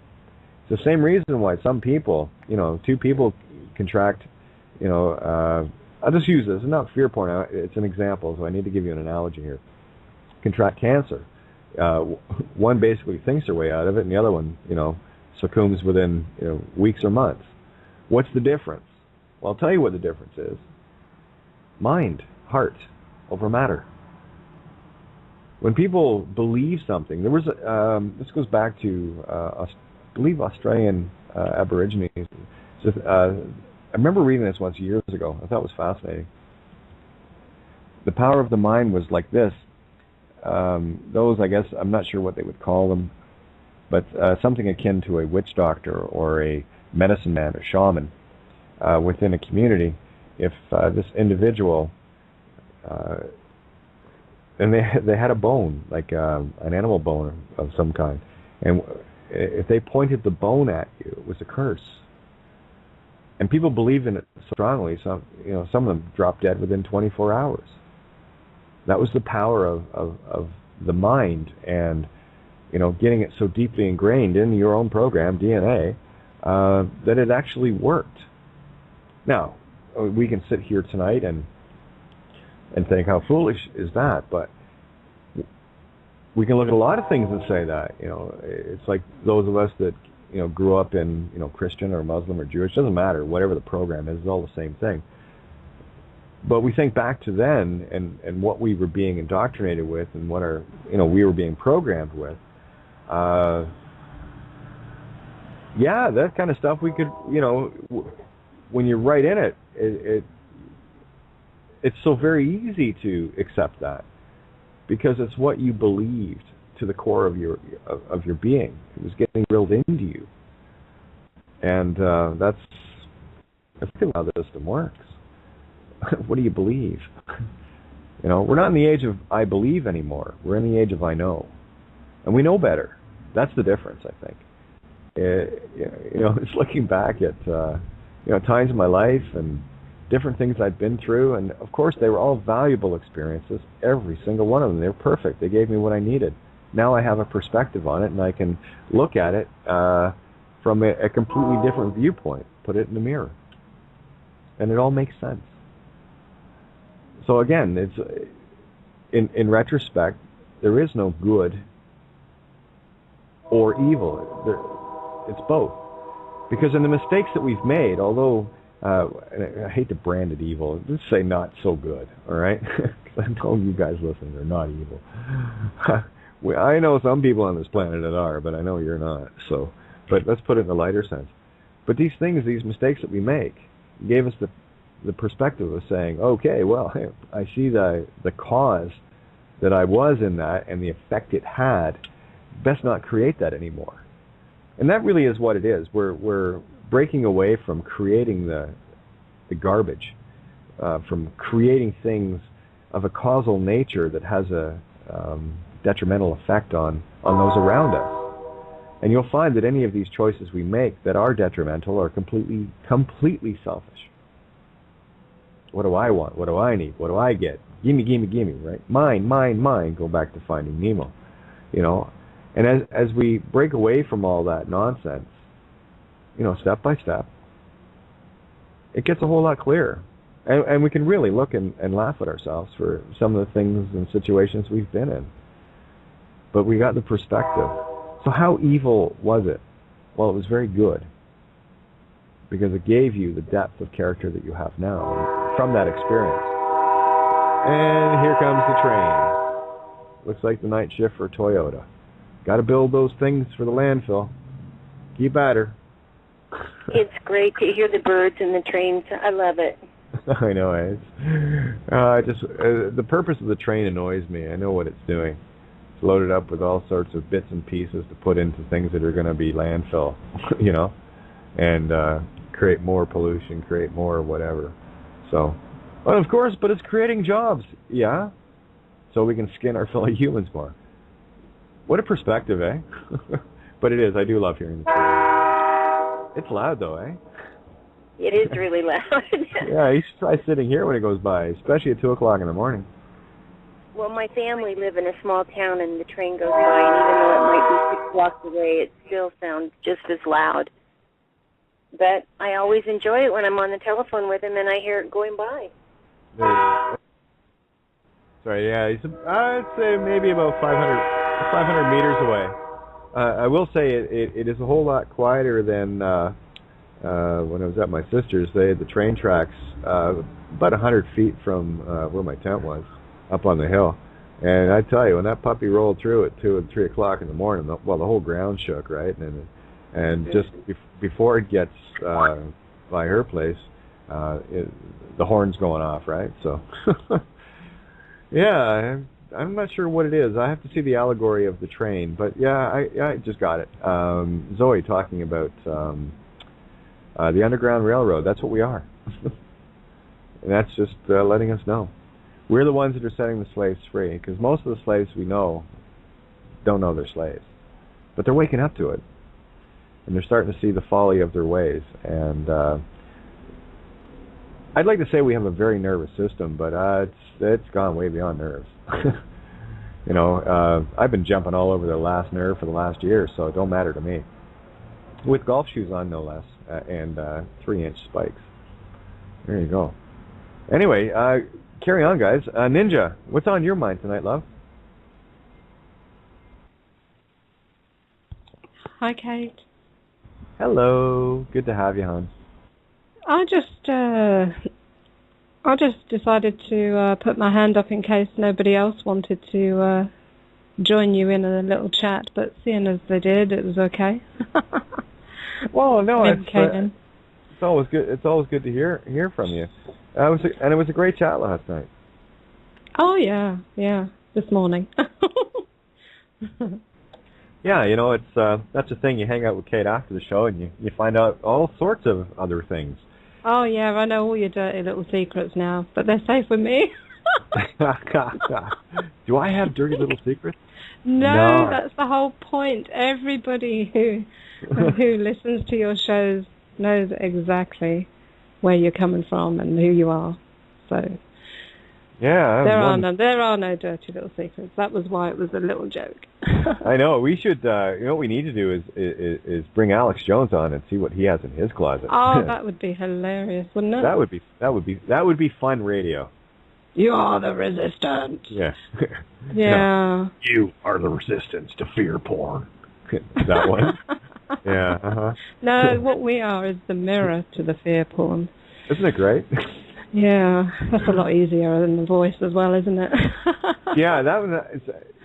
Speaker 1: It's the same reason why some people, two people contract, I'll just use this. It's not fear porn. It's an example, so I need to give you an analogy here. Contract cancer. One basically thinks their way out of it, and the other one, succumbs within weeks or months. What's the difference? Well, I'll tell you what the difference is. Mind, heart, over matter. When people believe something, there was this goes back to I believe Australian Aborigines. I remember reading this once years ago. I thought it was fascinating. The power of the mind was like this. Those, I guess, I'm not sure what they would call them, but something akin to a witch doctor or a medicine man or shaman within a community. If this individual, and they had a bone, like an animal bone of some kind, and if they pointed the bone at you, it was a curse. And people believe in it so strongly. Some of them dropped dead within 24 hours. That was the power of the mind, and getting it so deeply ingrained in your own program, DNA, that it actually worked. Now, we can sit here tonight and think, how foolish is that? But we can look at a lot of things and say that. It's like those of us that grew up in Christian or Muslim or Jewish, doesn't matter. Whatever the program is, it's all the same thing. But we think back to then and what we were being indoctrinated with and what we were being programmed with. Yeah, that kind of stuff we could, when you're right in it, it's so very easy to accept that because it's what you believed to the core of your being. It was getting drilled into you, and that's how the system works. What do you believe? We're not in the age of I believe anymore. We're in the age of I know, and we know better. That's the difference, I think. It's looking back at times in my life and different things I've been through, and of course they were all valuable experiences, every single one of them. They were perfect. They gave me what I needed. Now I have a perspective on it, and I can look at it from a completely different viewpoint, put it in the mirror, and it all makes sense. So again, it's in retrospect, there is no good or evil. It's both. Because in the mistakes that we've made, although and I hate to brand it evil, just say not so good, all right? Because I know you guys listening are not evil. I know some people on this planet that are, but I know you're not. So, but let's put it in a lighter sense. But these things, these mistakes that we make, gave us the perspective of saying, okay, well, I see the cause that I was in that and the effect it had. Best not create that anymore. And that really is what it is. We're breaking away from creating the garbage, from creating things of a causal nature that has a detrimental effect on those around us. And you'll find that any of these choices we make that are detrimental are completely selfish. What do I want? What do I need? What do I get? Gimme, gimme, gimme, right? Mine, mine, mine. Go back to Finding Nemo, And as we break away from all that nonsense, step by step, it gets a whole lot clearer. And we can really look and laugh at ourselves for some of the things and situations we've been in. But we got the perspective. So how evil was it? Well, it was very good. Because it gave you the depth of character that you have now from that experience. And here comes the train. Looks like the night shift for Toyota. Got to build those things for the landfill. Keep at her.
Speaker 4: It's great to hear the birds and the trains. I love it.
Speaker 1: I know. The purpose of the train annoys me. I know what it's doing. It's loaded up with all sorts of bits and pieces to put into things that are going to be landfill, and create more pollution, create more whatever. So, well, of course, but it's creating jobs, yeah? So we can skin our fellow humans more. What a perspective, eh? But it is. I do love hearing the train. It's loud, though, eh?
Speaker 4: It is really loud.
Speaker 1: Yeah, you should try sitting here when it goes by, especially at 2 o'clock in the morning.
Speaker 4: Well, my family live in a small town, and the train goes by, and even though it might be 6 blocks away, it still sounds just as loud. But I always enjoy it when I'm on the telephone with him and I hear it going by.
Speaker 1: Sorry, yeah, I'd say maybe about 500 meters away. I will say it is a whole lot quieter than when I was at my sister's. They had the train tracks about 100 feet from where my tent was, up on the hill. And I tell you, when that puppy rolled through at 2 and 3 o'clock in the morning, the whole ground shook, right? And just before it gets by her place, the horn's going off, right? So, yeah, I'm not sure what it is. I have to see the allegory of the train, but yeah, I just got it. Zoe talking about the Underground Railroad. That's what we are. And that's just letting us know. We're the ones that are setting the slaves free, because most of the slaves we know don't know they're slaves. But they're waking up to it. And they're starting to see the folly of their ways. And I'd like to say we have a very nervous system, but it's gone way beyond nerves. I've been jumping all over the last nerve for the last year, so it don't matter to me. With golf shoes on, no less, and 3-inch spikes. There you go. Anyway, carry on, guys. Ninja, what's on your mind tonight, love?
Speaker 5: Hi, Kate.
Speaker 1: Hello. Good to have you, hon.
Speaker 5: I just decided to put my hand up in case nobody else wanted to join you in a little chat, but seeing as they did, it was okay.
Speaker 1: Well, no, it's always good. It's always good to hear from you. It was a great chat last night.
Speaker 5: Oh yeah, this morning.
Speaker 1: Yeah, it's that's the thing. You hang out with Kate after the show, and you find out all sorts of other things.
Speaker 5: Oh yeah, I know all your dirty little secrets now, but they're safe with me.
Speaker 1: Do I have dirty little secrets?
Speaker 5: No, that's the whole point. Everybody who listens to your shows knows exactly where you're coming from and who you are. So
Speaker 1: yeah,
Speaker 5: there are no dirty little secrets. That was why it was a little joke.
Speaker 1: I know. We should. What we need to do is bring Alex Jones on and see what he has in his closet.
Speaker 5: Oh, that would be hilarious, wouldn't it?
Speaker 1: That would be fun radio.
Speaker 5: You are the resistance.
Speaker 1: Yeah.
Speaker 5: Yeah.
Speaker 1: You are the resistance to fear porn. That one. Yeah. Uh-huh.
Speaker 5: No, what we are is the mirror to the fear porn.
Speaker 1: Isn't it great?
Speaker 5: Yeah, that's a lot easier than the voice as well, isn't it?
Speaker 1: Yeah, that one.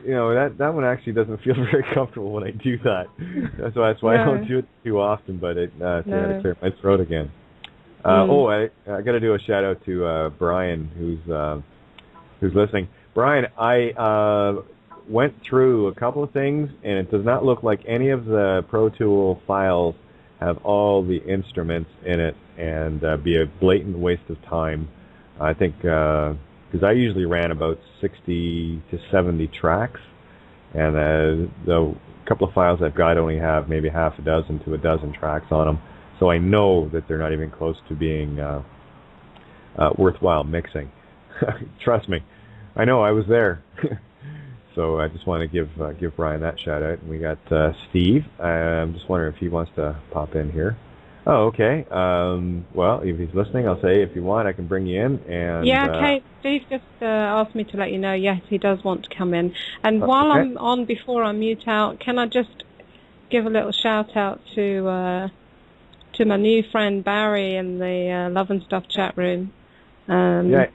Speaker 1: That one actually doesn't feel very comfortable when I do that. That's why I don't do it too often. But I got to clear my throat again. I got to do a shout out to Brian, who's listening. Brian, I went through a couple of things, and it does not look like any of the Pro Tool files have all the instruments in it, and be a blatant waste of time. I think because I usually ran about 60 to 70 tracks, and the couple of files I've got only have maybe half a dozen to a dozen tracks on them. So I know that they're not even close to being worthwhile mixing. Trust me, I know, I was there. So I just want to give Brian that shout out. And we got Steve. I'm just wondering if he wants to pop in here. Oh, okay. Well, if he's listening, I'll say if you want, I can bring you in. And
Speaker 5: yeah, Kate. Steve just asked me to let you know. Yes, he does want to come in. And while I'm on, before I mute out, can I just give a little shout out to my new friend Barry in the Love and Stuff chat room.
Speaker 1: Yeah,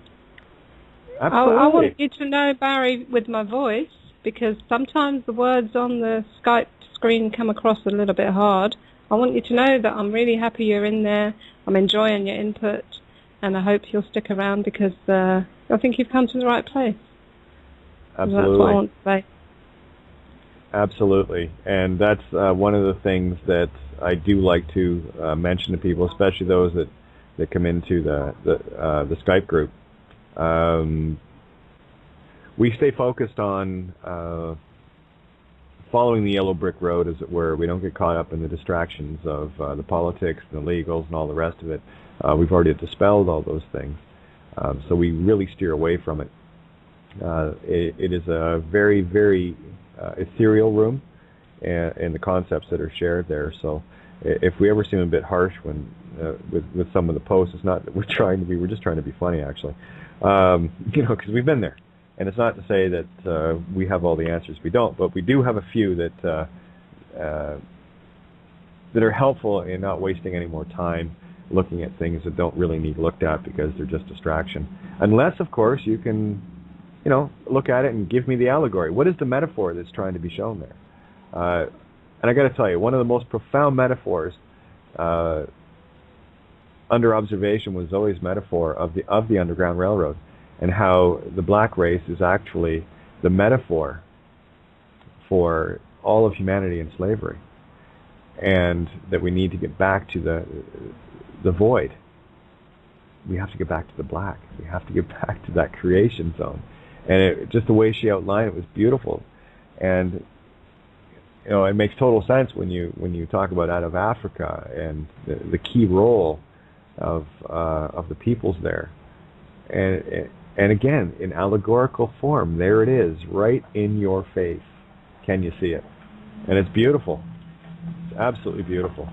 Speaker 1: absolutely.
Speaker 5: I want you to know, Barry, with my voice, because sometimes the words on the Skype screen come across a little bit hard. I want you to know that I'm really happy you're in there. I'm enjoying your input, and I hope you'll stick around because I think you've come to the right place.
Speaker 1: Absolutely.
Speaker 5: That's what I want to say.
Speaker 1: Absolutely, and that's one of the things that I do like to mention to people, especially those that come into the Skype group. We stay focused on following the yellow brick road, as it were. We don't get caught up in the distractions of the politics and the legals and all the rest of it. We've already dispelled all those things, so we really steer away from it. It is a very, very ethereal room, and the concepts that are shared there. So if we ever seem a bit harsh when with some of the posts, it's not that we're trying to be. We're just trying to be funny, actually. Because we've been there. And it's not to say that we have all the answers. We don't, but we do have a few that are helpful in not wasting any more time looking at things that don't really need looked at because they're just distraction. Unless, of course, you can, look at it and give me the allegory. What is the metaphor that's trying to be shown there? And I got to tell you, one of the most profound metaphors under observation was Zoe's metaphor of the Underground Railroad, and how the black race is actually the metaphor for all of humanity in slavery, and that we need to get back to the void. We have to get back to the black. We have to get back to that creation zone. And just the way she outlined it was beautiful. And it makes total sense when you talk about out of Africa and the key role of the peoples there. And again, in allegorical form, there it is, right in your face. Can you see it? And it's beautiful. It's absolutely beautiful.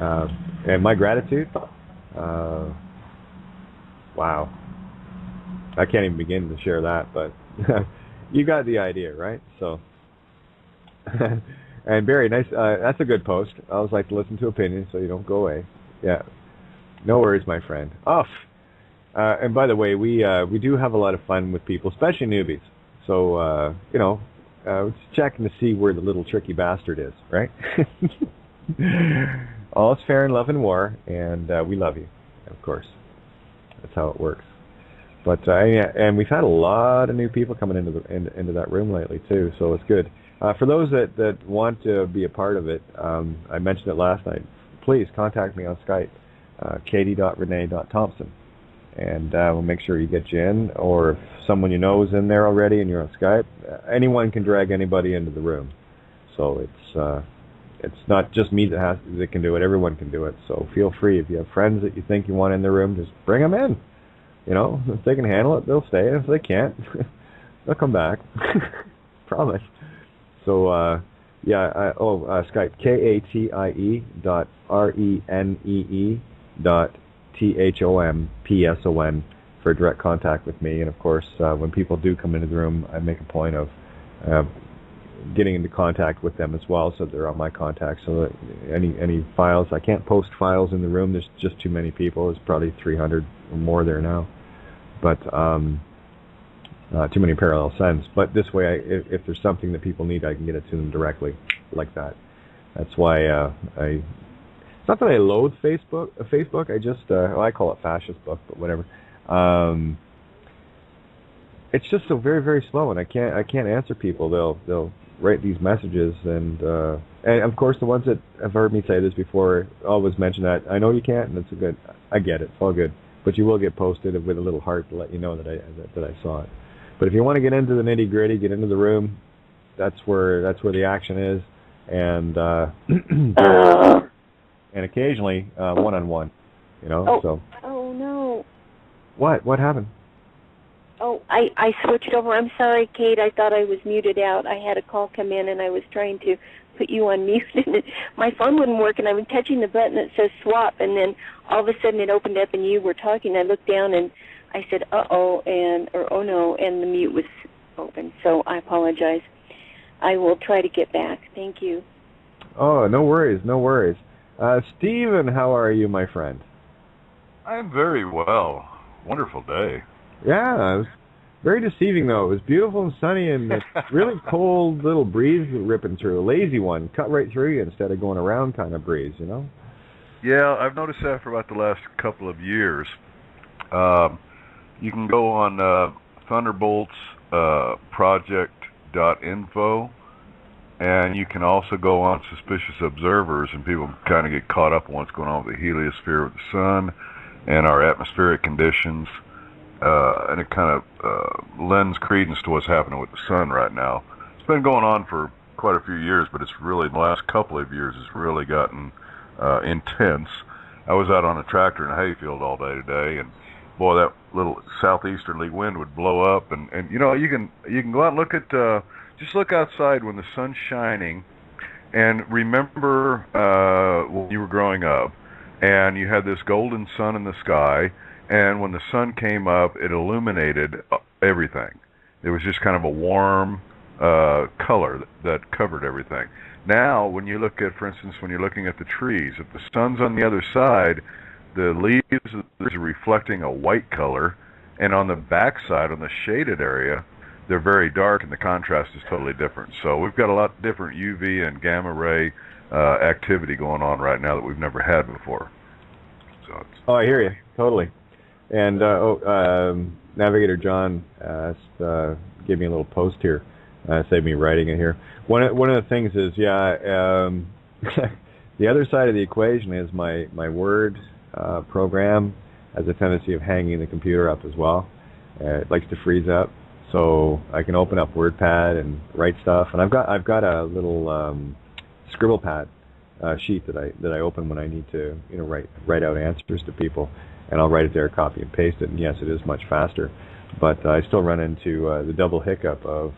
Speaker 1: And my gratitude Wow. I can't even begin to share that, but you got the idea, right? So, and Barry, nice. That's a good post. I always like to listen to opinions so you don't go away. Yeah. No worries, my friend. And by the way, we do have a lot of fun with people, especially newbies. So, just checking to see where the little tricky bastard is, right? All is fair in love and war, and we love you, of course. That's how it works. But and we've had a lot of new people coming into that room lately too, so it's good. For those that want to be a part of it, I mentioned it last night. Please contact me on Skype, katie.renee.thompson, and we'll make sure you get you in. Or if someone you know is in there already and you're on Skype, anyone can drag anybody into the room. So it's not just me that can do it. Everyone can do it. So feel free. If you have friends that you think you want in the room, just bring them in. If they can handle it, they'll stay. If they can't, they'll come back. Promise. So, Skype, KATIE.RENEE.THOMPSON for direct contact with me. And, of course, when people do come into the room, I make a point of getting into contact with them as well, so they're on my contacts. So that any files, I can't post files in the room. There's just too many people. There's probably 300 or more there now. But too many parallel sends. But this way, if there's something that people need, I can get it to them directly, like that. That's why it's not that I loathe Facebook. I just I call it fascist book, but whatever. It's just so very, very slow, and I can't answer people. They'll write these messages, and of course the ones that have heard me say this before always mention that I know you can't, and I get it. It's all good. But you will get posted with a little heart to let you know that I saw it. But if you want to get into the nitty gritty, get into the room, that's where the action is, and and occasionally one-on-one, So.
Speaker 4: Oh no.
Speaker 1: What happened?
Speaker 4: Oh, I switched over. I'm sorry, Kate. I thought I was muted out. I had a call come in, and I was trying to put you on mute, and my phone wouldn't work, and I was touching the button that says swap, and then all of a sudden it opened up, and you were talking. I looked down, and I said, uh-oh, or oh, no, and the mute was open, so I apologize. I will try to get back. Thank you.
Speaker 1: Oh, no worries, no worries. Stephen, how are you, my friend?
Speaker 6: I'm very well. Wonderful day.
Speaker 1: Yeah, it was very deceiving, though. It was beautiful and sunny, and a really cold little breeze ripping through. A lazy one, cut right through you instead of going around kind of breeze,
Speaker 6: Yeah, I've noticed that for about the last couple of years. You can go on thunderboltsproject.info, and you can also go on Suspicious Observers, and people kind of get caught up on what's going on with the heliosphere of the sun and our atmospheric conditions. And it kind of lends credence to what's happening with the sun right now. It's been going on for quite a few years, but it's really, the last couple of years, it's really gotten intense. I was out on a tractor in a hayfield all day today, and boy, that little southeasterly wind would blow up, and you can go out and look at, just look outside when the sun's shining, and remember when you were growing up, and you had this golden sun in the sky, and when the sun came up, it illuminated everything. It was just kind of a warm color that covered everything. Now, when you look at, for instance, when you're looking at the trees, if the sun's on the other side, the leaves are reflecting a white color, and on the backside, on the shaded area, they're very dark, and the contrast is totally different. So we've got a lot of different UV and gamma ray activity going on right now that we've never had before. So
Speaker 1: I hear you, totally. And Navigator John gave me a little post here, saved me writing it here. One of the things is, the other side of the equation is my Word program has a tendency of hanging the computer up as well. It likes to freeze up, so I can open up WordPad and write stuff. And I've got a little scribble pad sheet that I open when I need to write out answers to people. And I'll write it there, copy and paste it, and yes, it is much faster. But I still run into the double hiccup of,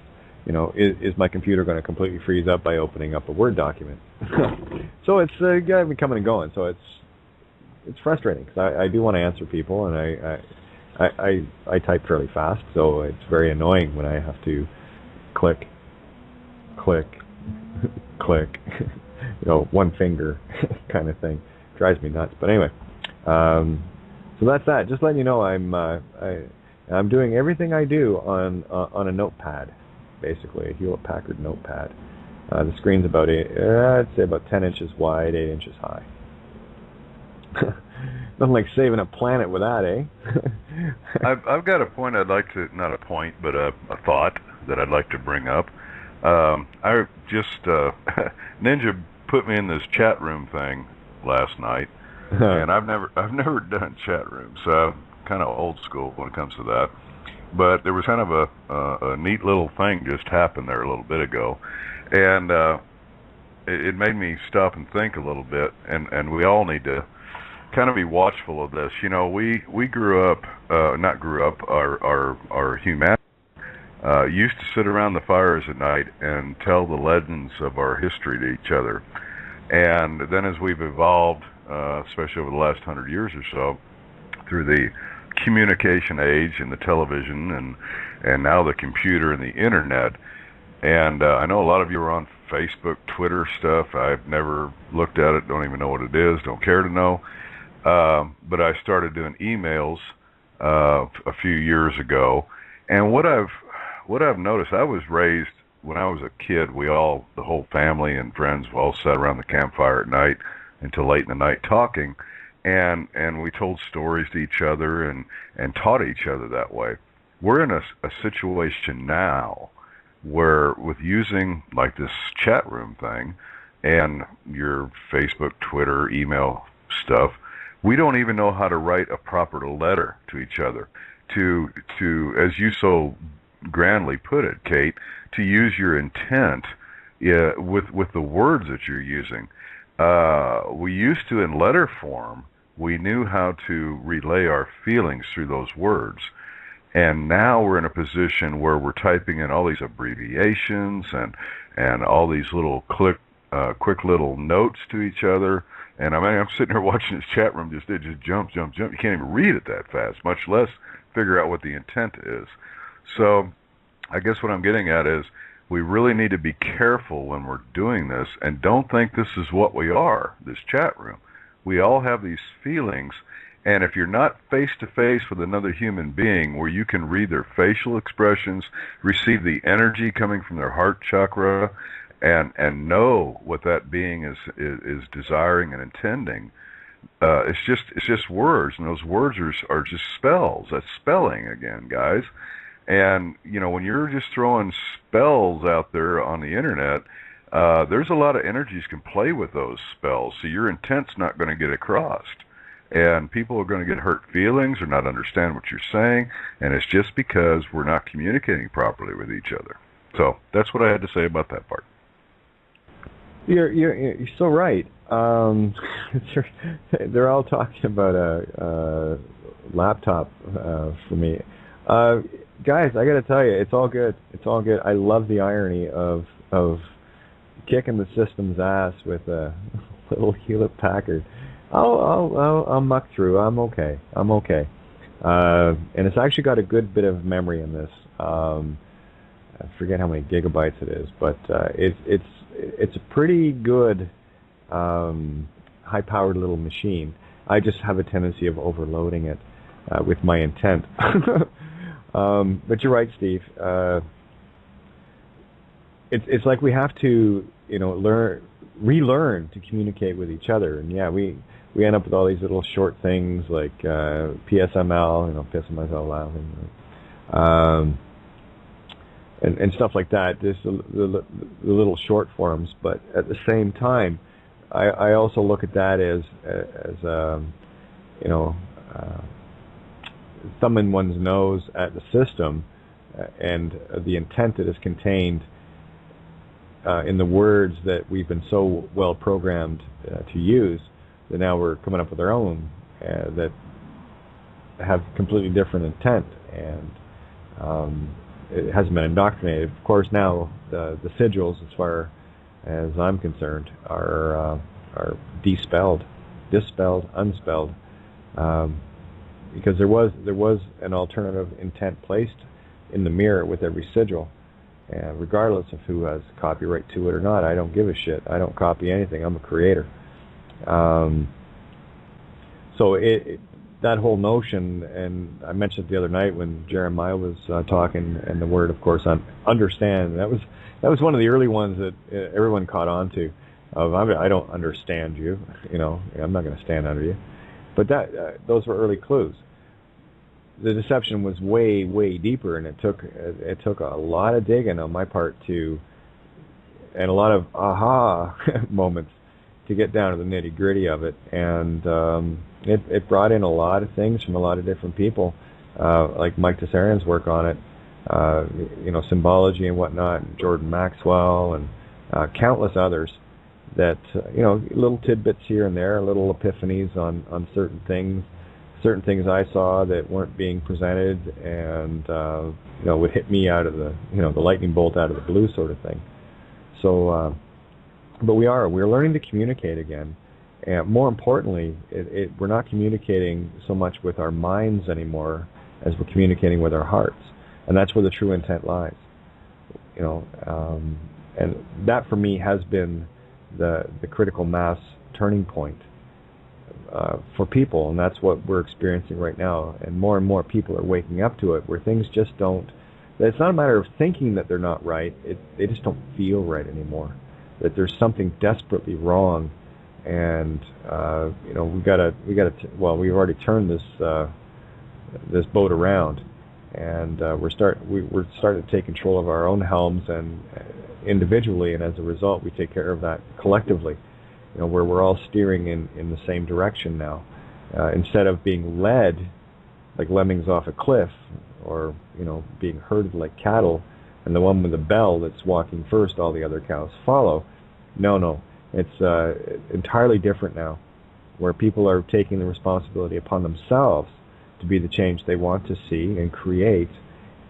Speaker 1: is my computer going to completely freeze up by opening up a Word document? So it's got me coming and going. So it's frustrating because I do want to answer people, and I type fairly fast, so it's very annoying when I have to click, click, click, one finger kind of thing. Drives me nuts. But anyway, so that's that. Just letting you know, I'm doing everything I do on a notepad, basically a Hewlett-Packard notepad. The screen's about I'd say about 10 inches wide, 8 inches high. Nothing like saving a planet with that, eh?
Speaker 6: I've got a point I'd like to, not a point, but a thought that I'd like to bring up. I just Ninja put me in this chat room thing last night, and I've never done chat rooms, so I'm kind of old school when it comes to that. But there was kind of a neat little thing just happened there a little bit ago, and it made me stop and think a little bit, and we all need to kind of be watchful of this. We grew up, our humanity used to sit around the fires at night and tell the legends of our history to each other. And then as we've evolved, especially over the last 100 years or so, through the communication age and the television and now the computer and the internet, and I know a lot of you are on Facebook, Twitter stuff. I've never looked at it, don't even know what it is, don't care to know. But I started doing emails a few years ago, and what I've noticed, I was raised when I was a kid. The whole family and friends, we all sat around the campfire at night until late in the night talking, and we told stories to each other and taught each other that way. We're in a situation now where, with using like this chat room thing and your Facebook, Twitter, email stuff, we don't even know how to write a proper letter to each other. To as you so grandly put it, Kate, to use your intent with the words that you're using. We used to, in letter form, we knew how to relay our feelings through those words. And now we're in a position where we're typing in all these abbreviations and all these little quick little notes to each other. And I'm sitting here watching this chat room just jump. You can't even read it that fast, much less figure out what the intent is. So I guess what I'm getting at is we really need to be careful when we're doing this, and don't think this is what we are, this chat room. We all have these feelings, and if you're not face-to-face with another human being where you can read their facial expressions, receive the energy coming from their heart chakra, and know what that being is desiring and intending, it's just words, and those words are just spells. That's spelling again, guys. And when you're just throwing spells out there on the internet, there's a lot of energies can play with those spells, so your intent's not going to get across. And people are going to get hurt feelings or not understand what you're saying, and it's just because we're not communicating properly with each other. So that's what I had to say about that part.
Speaker 1: You're so right. They're all talking about a laptop for me. Guys, I got to tell you, it's all good. It's all good. I love the irony of kicking the system's ass with a little Hewlett-Packard. I'll muck through. I'm okay. And it's actually got a good bit of memory in this. I forget how many gigabytes it is, but it's a pretty good high-powered little machine. I just have a tendency of overloading it with my intent. But you're right, Steve. It's like we have to, relearn to communicate with each other, and yeah, we end up with all these little short things like PSML, PSML, and stuff like that. Just the little short forms, but at the same time, I also look at that as thumbing one's nose at the system and the intent that is contained in the words that we've been so well programmed to use, that now we're coming up with our own that have completely different intent, and it hasn't been indoctrinated. Of course, now the sigils, as far as I'm concerned, are dispelled, unspelled. because there was an alternative intent placed in the mirror with every sigil, and regardless of who has copyright to it or not, I don't give a shit. I don't copy anything. I'm a creator. So that whole notion, and I mentioned it the other night when Jeremiah was talking, and the word, of course, understand. That was one of the early ones that everyone caught on to. Of I don't understand you. I'm not going to stand under you. But those were early clues. The deception was way, way deeper, and it took a lot of digging on my part and a lot of aha moments to get down to the nitty gritty of it. And it brought in a lot of things from a lot of different people, like Mike Tessarian's work on it, symbology and whatnot, and Jordan Maxwell, and countless others. That little tidbits here and there, little epiphanies on certain things I saw that weren't being presented, and would hit me out of the the lightning bolt out of the blue sort of thing. So, but we're learning to communicate again, and more importantly, we're not communicating so much with our minds anymore as we're communicating with our hearts, and that's where the true intent lies. And that for me has been the critical mass turning point for people, and that's what we're experiencing right now. And more people are waking up to it, where things just don't. It's not a matter of thinking that they're not right; they just don't feel right anymore. That there's something desperately wrong, and we've already turned this boat around, and we're starting to take control of our own helms and individually, and as a result, we take care of that collectively. Where we're all steering in the same direction now, instead of being led like lemmings off a cliff, or being herded like cattle, and the one with the bell that's walking first, all the other cows follow. No, it's entirely different now, where people are taking the responsibility upon themselves to be the change they want to see and create,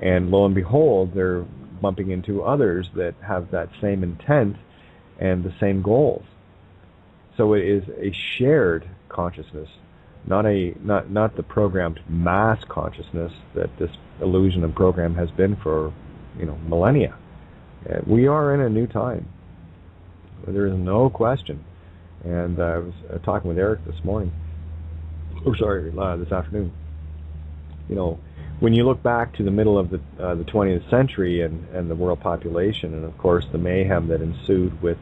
Speaker 1: and lo and behold, they're bumping into others that have that same intent and the same goals. So it is a shared consciousness, not the programmed mass consciousness that this illusion of program has been for millennia. We are in a new time. There is no question. And I was talking with Eric this morning. This afternoon. When you look back to the middle of the 20th century and the world population, and of course the mayhem that ensued with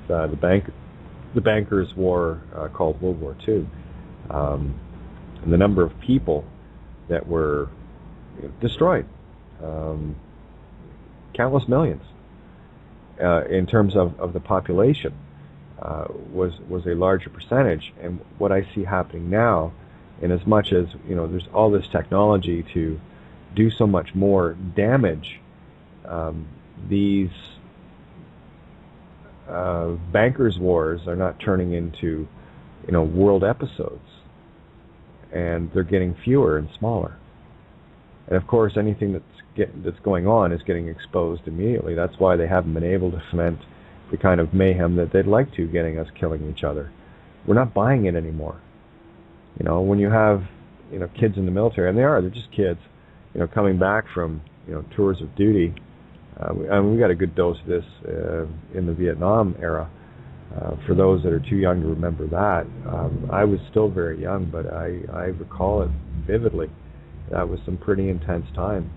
Speaker 1: the bankers' war called World War II, and the number of people that were destroyed, countless millions, in terms of the population, was a larger percentage. And what I see happening now, in as much as there's all this technology to do so much more damage, these bankers' wars are not turning into world episodes, and they're getting fewer and smaller. And of course, anything that's going on is getting exposed immediately. That's why they haven't been able to foment the kind of mayhem that they'd like to, getting us killing each other. We're not buying it anymore. When you have kids in the military, and they're just kids, coming back from tours of duty. We got a good dose of this in the Vietnam era. For those that are too young to remember that, I was still very young, but I recall it vividly. That was some pretty intense time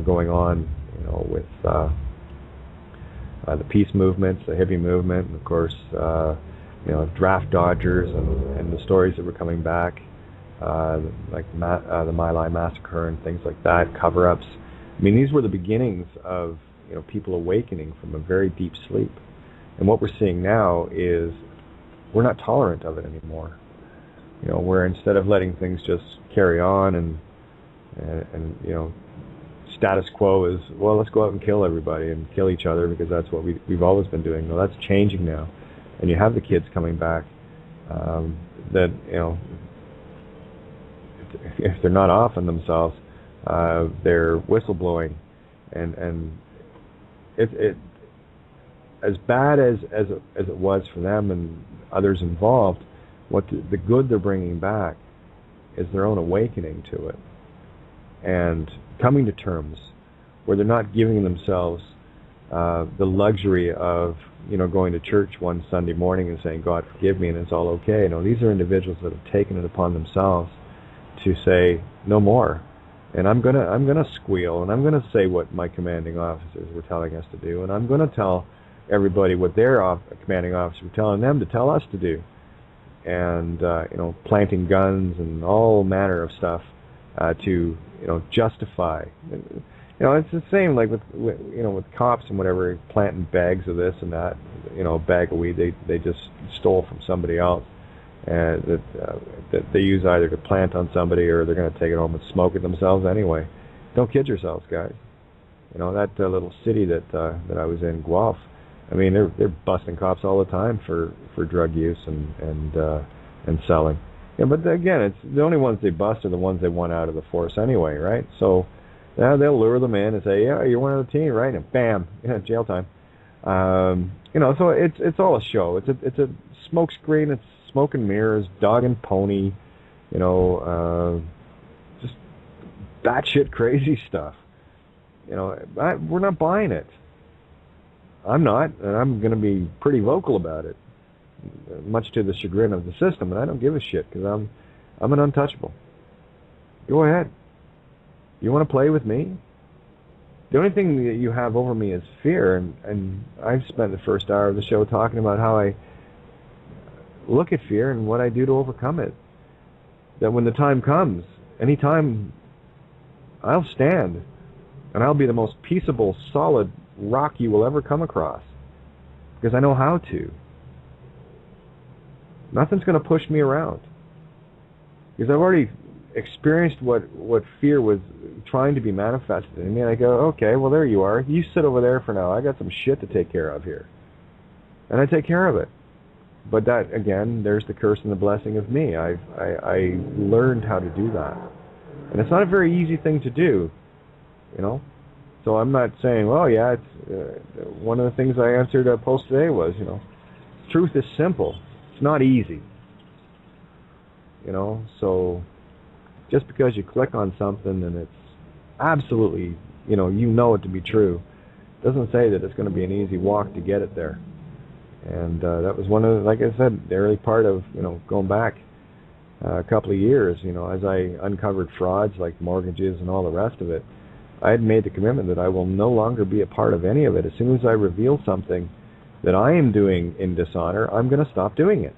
Speaker 1: going on, with the peace movements, the hippie movement, and of course, draft dodgers and the stories that were coming back, like the My Lai massacre and things like that, cover-ups. I mean, these were the beginnings of people awakening from a very deep sleep. And what we're seeing now is we're not tolerant of it anymore. Where instead of letting things just carry on and status quo is, well, let's go out and kill everybody and kill each other because that's what we've always been doing. No, that's changing now. And you have the kids coming back that, if they're not off on themselves, they're whistleblowing, and it as bad as it was for them and others involved, what the good they're bringing back is their own awakening to it and coming to terms where they're not giving themselves the luxury of, going to church one Sunday morning and saying, God forgive me, and it's all okay. No, these are individuals that have taken it upon themselves to say, no more. And I'm gonna squeal, and I'm gonna say what my commanding officers were telling us to do, and I'm gonna tell everybody what their commanding officers were telling them to tell us to do. And planting guns and all manner of stuff to justify. It's the same like with cops and whatever, planting bags of this and that. A bag of weed they just stole from somebody else, and that they use either to plant on somebody or they're going to take it home and smoke it themselves anyway. Don't kid yourselves, guys. That little city that I was in, Guelph. I mean, they're busting cops all the time for drug use and selling. Yeah, but again, it's the only ones they bust are the ones they want out of the force anyway, right? So they'll lure them in and say, yeah, you're one of the team, right? And bam, jail time. So it's all a show. It's a smoke screen. It's smoke and mirrors, dog and pony. Just batshit crazy stuff. We're not buying it. I'm not, and I'm going to be pretty vocal about it, much to the chagrin of the system, and I don't give a shit because I'm an untouchable. Go ahead. You want to play with me? The only thing that you have over me is fear, and I've spent the first hour of the show talking about how I look at fear and what I do to overcome it. That when the time comes, any time, I'll stand, and I'll be the most peaceable, solid rock you will ever come across, because I know how to. Nothing's going to push me around, because I've already experienced what fear was trying to be manifested in me, and I go, okay, well, there you are. You sit over there for now. I got some shit to take care of here, and I take care of it. But that, again, there's the curse and the blessing of me. I learned how to do that, and it's not a very easy thing to do, So I'm not saying, well, yeah, it's one of the things I answered a post today was, truth is simple. It's not easy. So just because you click on something and it's absolutely, you know it to be true, doesn't say that it's going to be an easy walk to get it there. And that was one of, like I said, the early part of, going back a couple of years, as I uncovered frauds like mortgages and all the rest of it. I had made the commitment that I will no longer be a part of any of it. As soon as I reveal something that I am doing in dishonor, I'm going to stop doing it.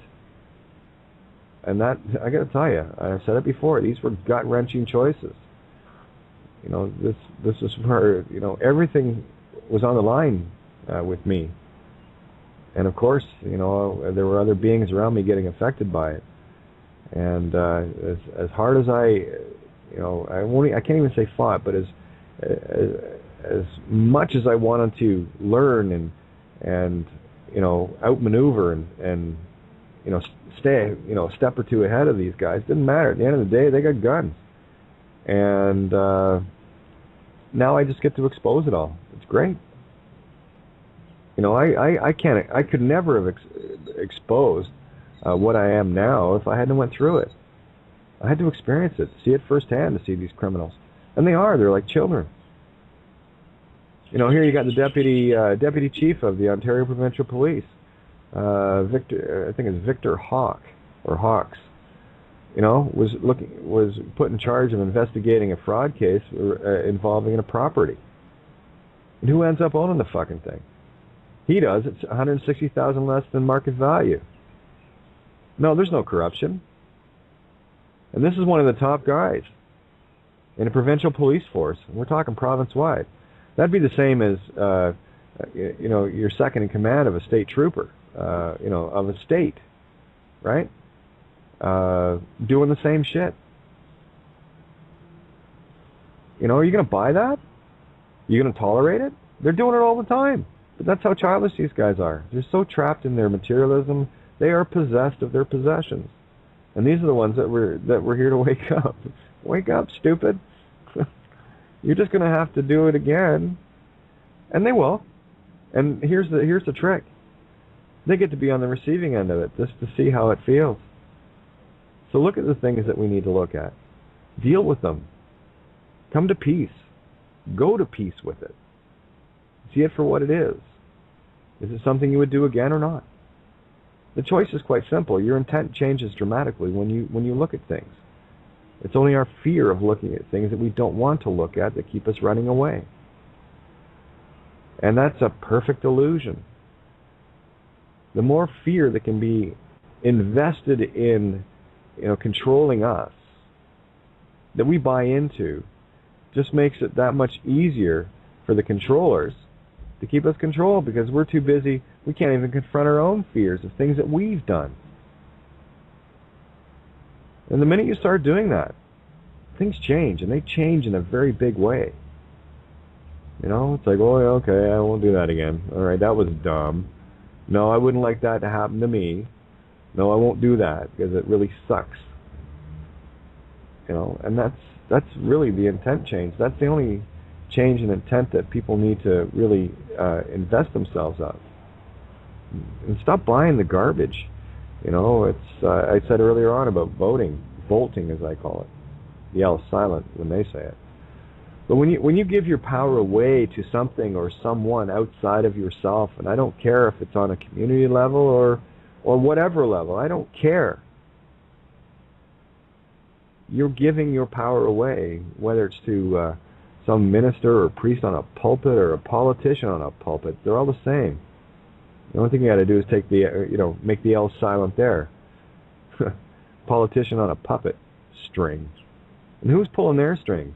Speaker 1: And that, I got to tell you, I've said it before, these were gut-wrenching choices. This is where, everything was on the line with me. And of course, there were other beings around me getting affected by it. And as hard as I can't even say fought, but as much as I wanted to learn and outmaneuver and stay a step or two ahead of these guys, didn't matter. At the end of the day, they got guns, and now I just get to expose it all. It's great. I could never have exposed what I am now if I hadn't went through it. I had to experience it, see it firsthand, to see these criminals. And they're like children. Here you got the deputy chief of the Ontario Provincial Police, Victor, I think it's Victor Hawk, or Hawks, was put in charge of investigating a fraud case involving a property. And who ends up owning the fucking thing? He does. It's $160,000 less than market value. No, there's no corruption. And this is one of the top guys in a provincial police force. We're talking province-wide. That'd be the same as, you're second in command of a state trooper, of a state, right? Doing the same shit. Are you going to buy that? Are you going to tolerate it? They're doing it all the time. But that's how childish these guys are. They're so trapped in their materialism, they are possessed of their possessions. And these are the ones that we're here to wake up. Wake up, stupid. You're just going to have to do it again. And they will. And here's the trick. They get to be on the receiving end of it, just to see how it feels. So look at the things that we need to look at. Deal with them. Come to peace. Go to peace with it. See it for what it is. Is it something you would do again or not? The choice is quite simple. Your intent changes dramatically when you look at things. It's only our fear of looking at things that we don't want to look at that keep us running away. And that's a perfect illusion. The more fear that can be invested in, controlling us, that we buy into, just makes it that much easier for the controllers to keep us controlled, because we're too busy. We can't even confront our own fears of things that we've done. And the minute you start doing that, things change, and they change in a very big way. It's like, oh, okay, I won't do that again. All right, that was dumb. No, I wouldn't like that to happen to me. No, I won't do that because it really sucks. And that's really the intent change. That's the only change in intent that people need to really invest themselves of. And stop buying the garbage. I said earlier on about bolting as I call it. The L is silent when they say it. But when you give your power away to something or someone outside of yourself, and I don't care if it's on a community level or whatever level, I don't care. You're giving your power away, whether it's to some minister or priest on a pulpit or a politician on a pulpit. They're all the same. The only thing you got to do is take make the L silent there. Politician on a puppet string. And who's pulling their strings?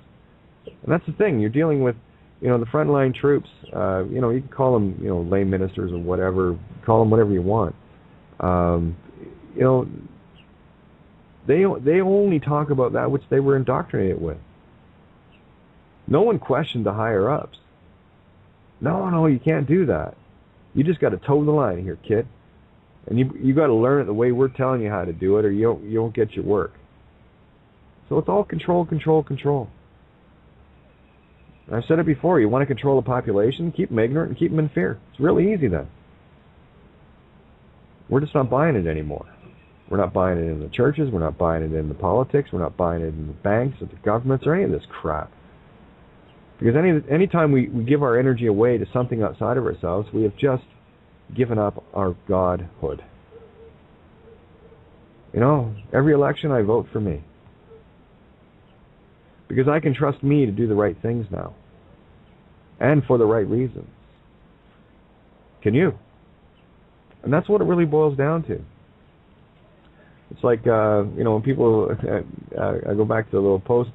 Speaker 1: And that's the thing. You're dealing with, the frontline troops. You can call them, lay ministers or whatever. Call them whatever you want. They only talk about that which they were indoctrinated with. No one questioned the higher ups. No, you can't do that. You just got to toe the line here, kid. And you got to learn it the way we're telling you how to do it, or you won't get your work. So it's all control, control, control. And I've said it before. You want to control the population, keep them ignorant and keep them in fear. It's really easy then. We're just not buying it anymore. We're not buying it in the churches. We're not buying it in the politics. We're not buying it in the banks or the governments or any of this crap. Because any time we give our energy away to something outside of ourselves, we have just given up our godhood. Every election I vote for me. Because I can trust me to do the right things now. And for the right reasons. Can you? And that's what it really boils down to. It's like, when people, I go back to the little post,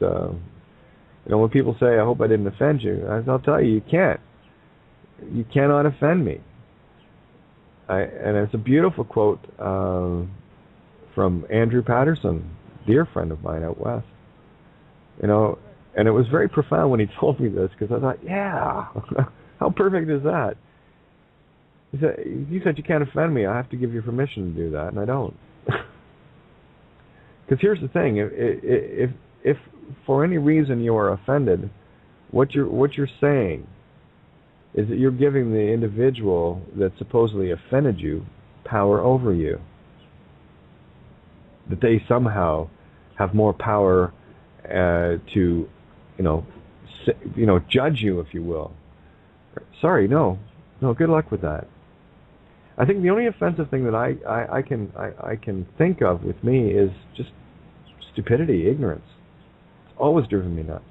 Speaker 1: when people say, I hope I didn't offend you, I'll tell you, you can't. You cannot offend me. And it's a beautiful quote from Andrew Patterson, dear friend of mine out west. And it was very profound when he told me this, because I thought, yeah, how perfect is that? He said, you said you can't offend me. I have to give you permission to do that, and I don't. Because here's the thing: if for any reason you are offended, what you're saying is that you're giving the individual that supposedly offended you power over you. That they somehow have more power to, judge you, if you will. Sorry, no. Good luck with that. I think the only offensive thing that I can think of with me is just stupidity, ignorance. It's always driven me nuts.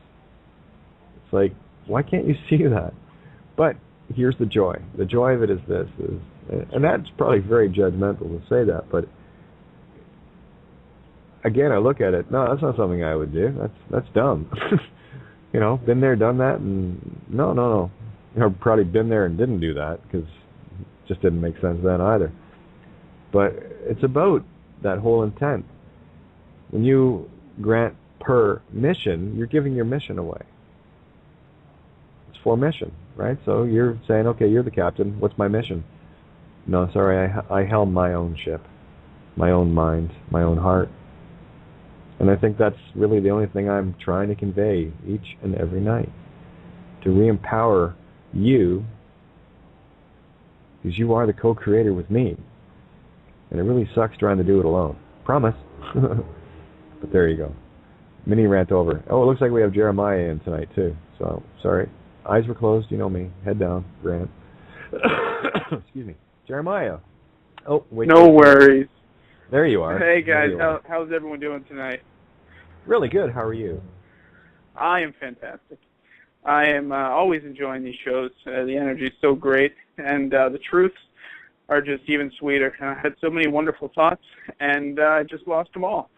Speaker 1: It's like, why can't you see that? But here's the joy. The joy of it is this, and that's probably very judgmental to say that, but again, I look at it, no, that's not something I would do. That's dumb. Been there, done that, and no. I've probably been there and didn't do that, because it just didn't make sense then either. But it's about that whole intent. When you grant permission, you're giving your mission away. It's for mission, right? So you're saying, okay, you're the captain. What's my mission? No, sorry, I helm my own ship, my own mind, my own heart. And I think that's really the only thing I'm trying to convey each and every night. To re-empower you, because you are the co-creator with me. And it really sucks trying to do it alone. Promise. But there you go. Mini rant over. Oh, it looks like we have Jeremiah in tonight, too. So, sorry. Eyes were closed, you know me. Head down, rant. Excuse me. Jeremiah. Oh, wait.
Speaker 7: No worries.
Speaker 1: There you are.
Speaker 7: Hey, guys. How's everyone doing tonight?
Speaker 1: Really good. How are you?
Speaker 7: I am fantastic. I am always enjoying these shows. The energy is so great, and the truths are just even sweeter. I had so many wonderful thoughts, and I just lost them all.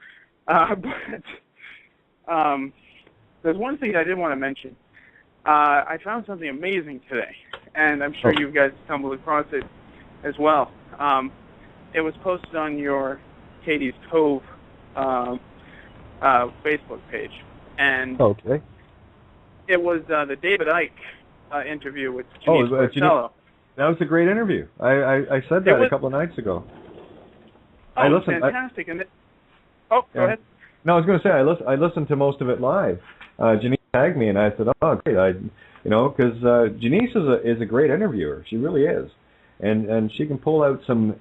Speaker 7: But there's one thing I did want to mention. I found something amazing today, and I'm sure you guys stumbled across it as well. It was posted on your Katie's Cove Facebook page, and it was the David Icke interview with Janice Porcello.
Speaker 1: That was a great interview. I said that a couple of nights ago.
Speaker 7: I listened. Fantastic! Go ahead.
Speaker 1: No, I was going to say I listened to most of it live. Janice tagged me, and I said, "Oh, great!" Because Janice is a great interviewer. She really is, and she can pull out some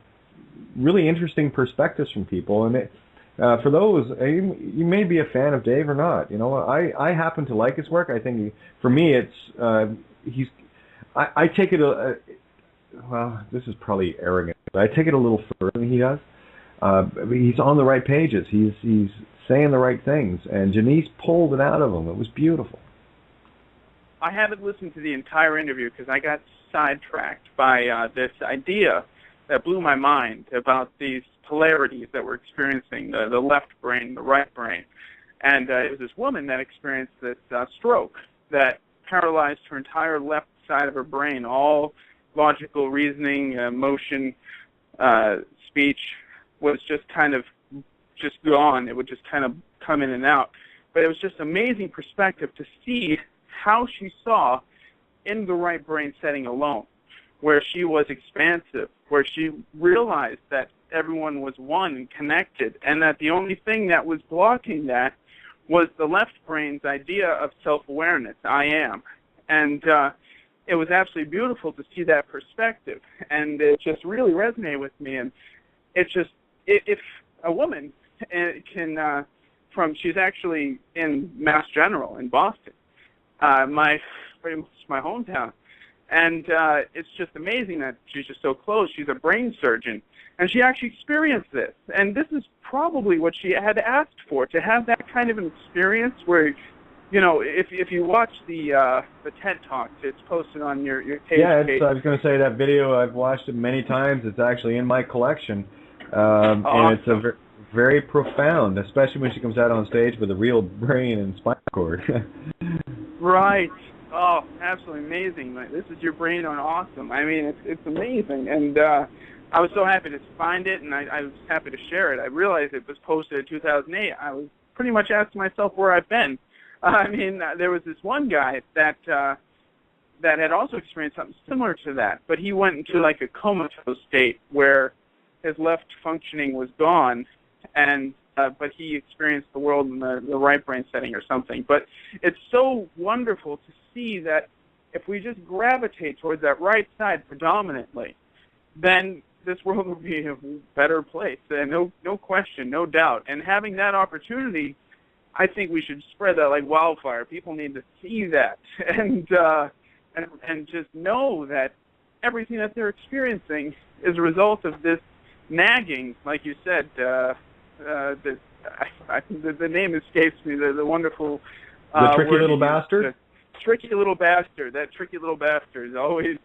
Speaker 1: really interesting perspectives from people. And for those, you may be a fan of Dave or not. I happen to like his work. I think for me, it's I take it well. This is probably arrogant, but I take it a little further than he does. He's on the right pages. He's saying the right things, and Janice pulled it out of him. It was beautiful.
Speaker 7: I haven't listened to the entire interview because I got sidetracked by this idea that blew my mind about these polarities that we're experiencing, the left brain, the right brain. And it was this woman that experienced this stroke that paralyzed her entire left side of her brain, all logical reasoning, emotion, speech was just kind of just gone. It would just kind of come in and out. But it was just amazing perspective to see how she saw in the right brain setting alone, where she was expansive, where she realized that everyone was one and connected, and that the only thing that was blocking that was the left brain's idea of self-awareness, I am. And it was absolutely beautiful to see that perspective, and it just really resonated with me. And it's just, if a woman can, she's actually in Mass General in Boston, pretty much my hometown, and it's just amazing that she's just so close. She's a brain surgeon, and she actually experienced this, and this is probably what she had asked for, to have that kind of an experience where, if you watch the TED Talks, it's posted on your page.
Speaker 1: Yeah, I was going to say that video, I've watched it many times. It's actually in my collection, awesome. And it's very profound, especially when she comes out on stage with a real brain and spinal cord.
Speaker 7: Right. Oh, absolutely amazing. This is your brain on awesome. I mean, it's amazing. And I was so happy to find it, and I was happy to share it. I realized it was posted in 2008. I was pretty much asking myself where I've been. I mean, there was this one guy that had also experienced something similar to that, but he went into like a comatose state where his left functioning was gone, and but he experienced the world in the right brain setting or something. But it's so wonderful to see that if we just gravitate towards that right side predominantly, then this world will be a better place. And no question, no doubt. And having that opportunity, I think we should spread that like wildfire. People need to see that and just know that everything that they're experiencing is a result of this nagging, like you said. The name escapes me. The wonderful.
Speaker 1: The tricky little bastard.
Speaker 7: Tricky little bastard. That tricky little bastard is always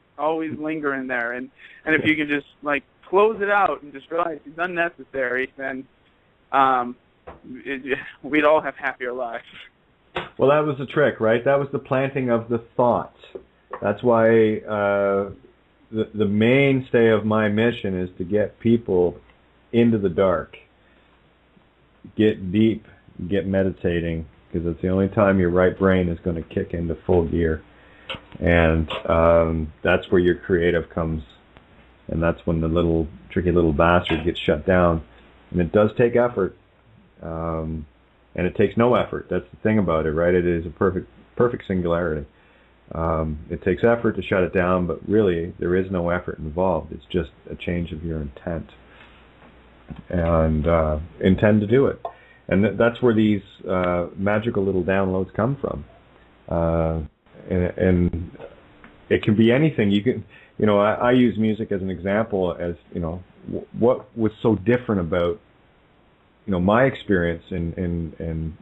Speaker 7: lingering there. And if you could just like close it out and just realize it's unnecessary, then we'd all have happier lives.
Speaker 1: Well, that was the trick, right? That was the planting of the thoughts. That's why the mainstay of my mission is to get people into the dark. Get deep, get meditating, because it's the only time your right brain is going to kick into full gear. And that's where your creative comes, and that's when the tricky little bastard gets shut down. And it does take effort, and it takes no effort. That's the thing about it, right? It is a perfect singularity. It takes effort to shut it down, but really there is no effort involved. It's just a change of your intent. And intend to do it. And that's where these magical little downloads come from. And it can be anything. You can, I use music as an example as, what was so different about, my experience in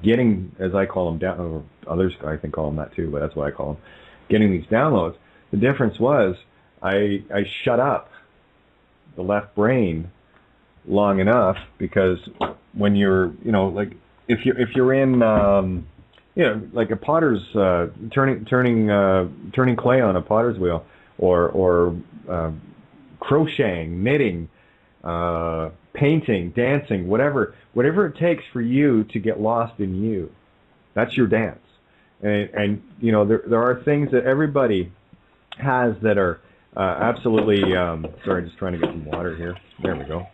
Speaker 1: getting, as I call them, down, or others I think call them that too, but that's what I call them, getting these downloads. The difference was I shut up the left brain long enough, because when you're, like if you're in, like a potter's turning clay on a potter's wheel, or crocheting, knitting, painting, dancing, whatever it takes for you to get lost in you. That's your dance. And there are things that everybody has that are absolutely. Sorry, just trying to get some water here. There we go.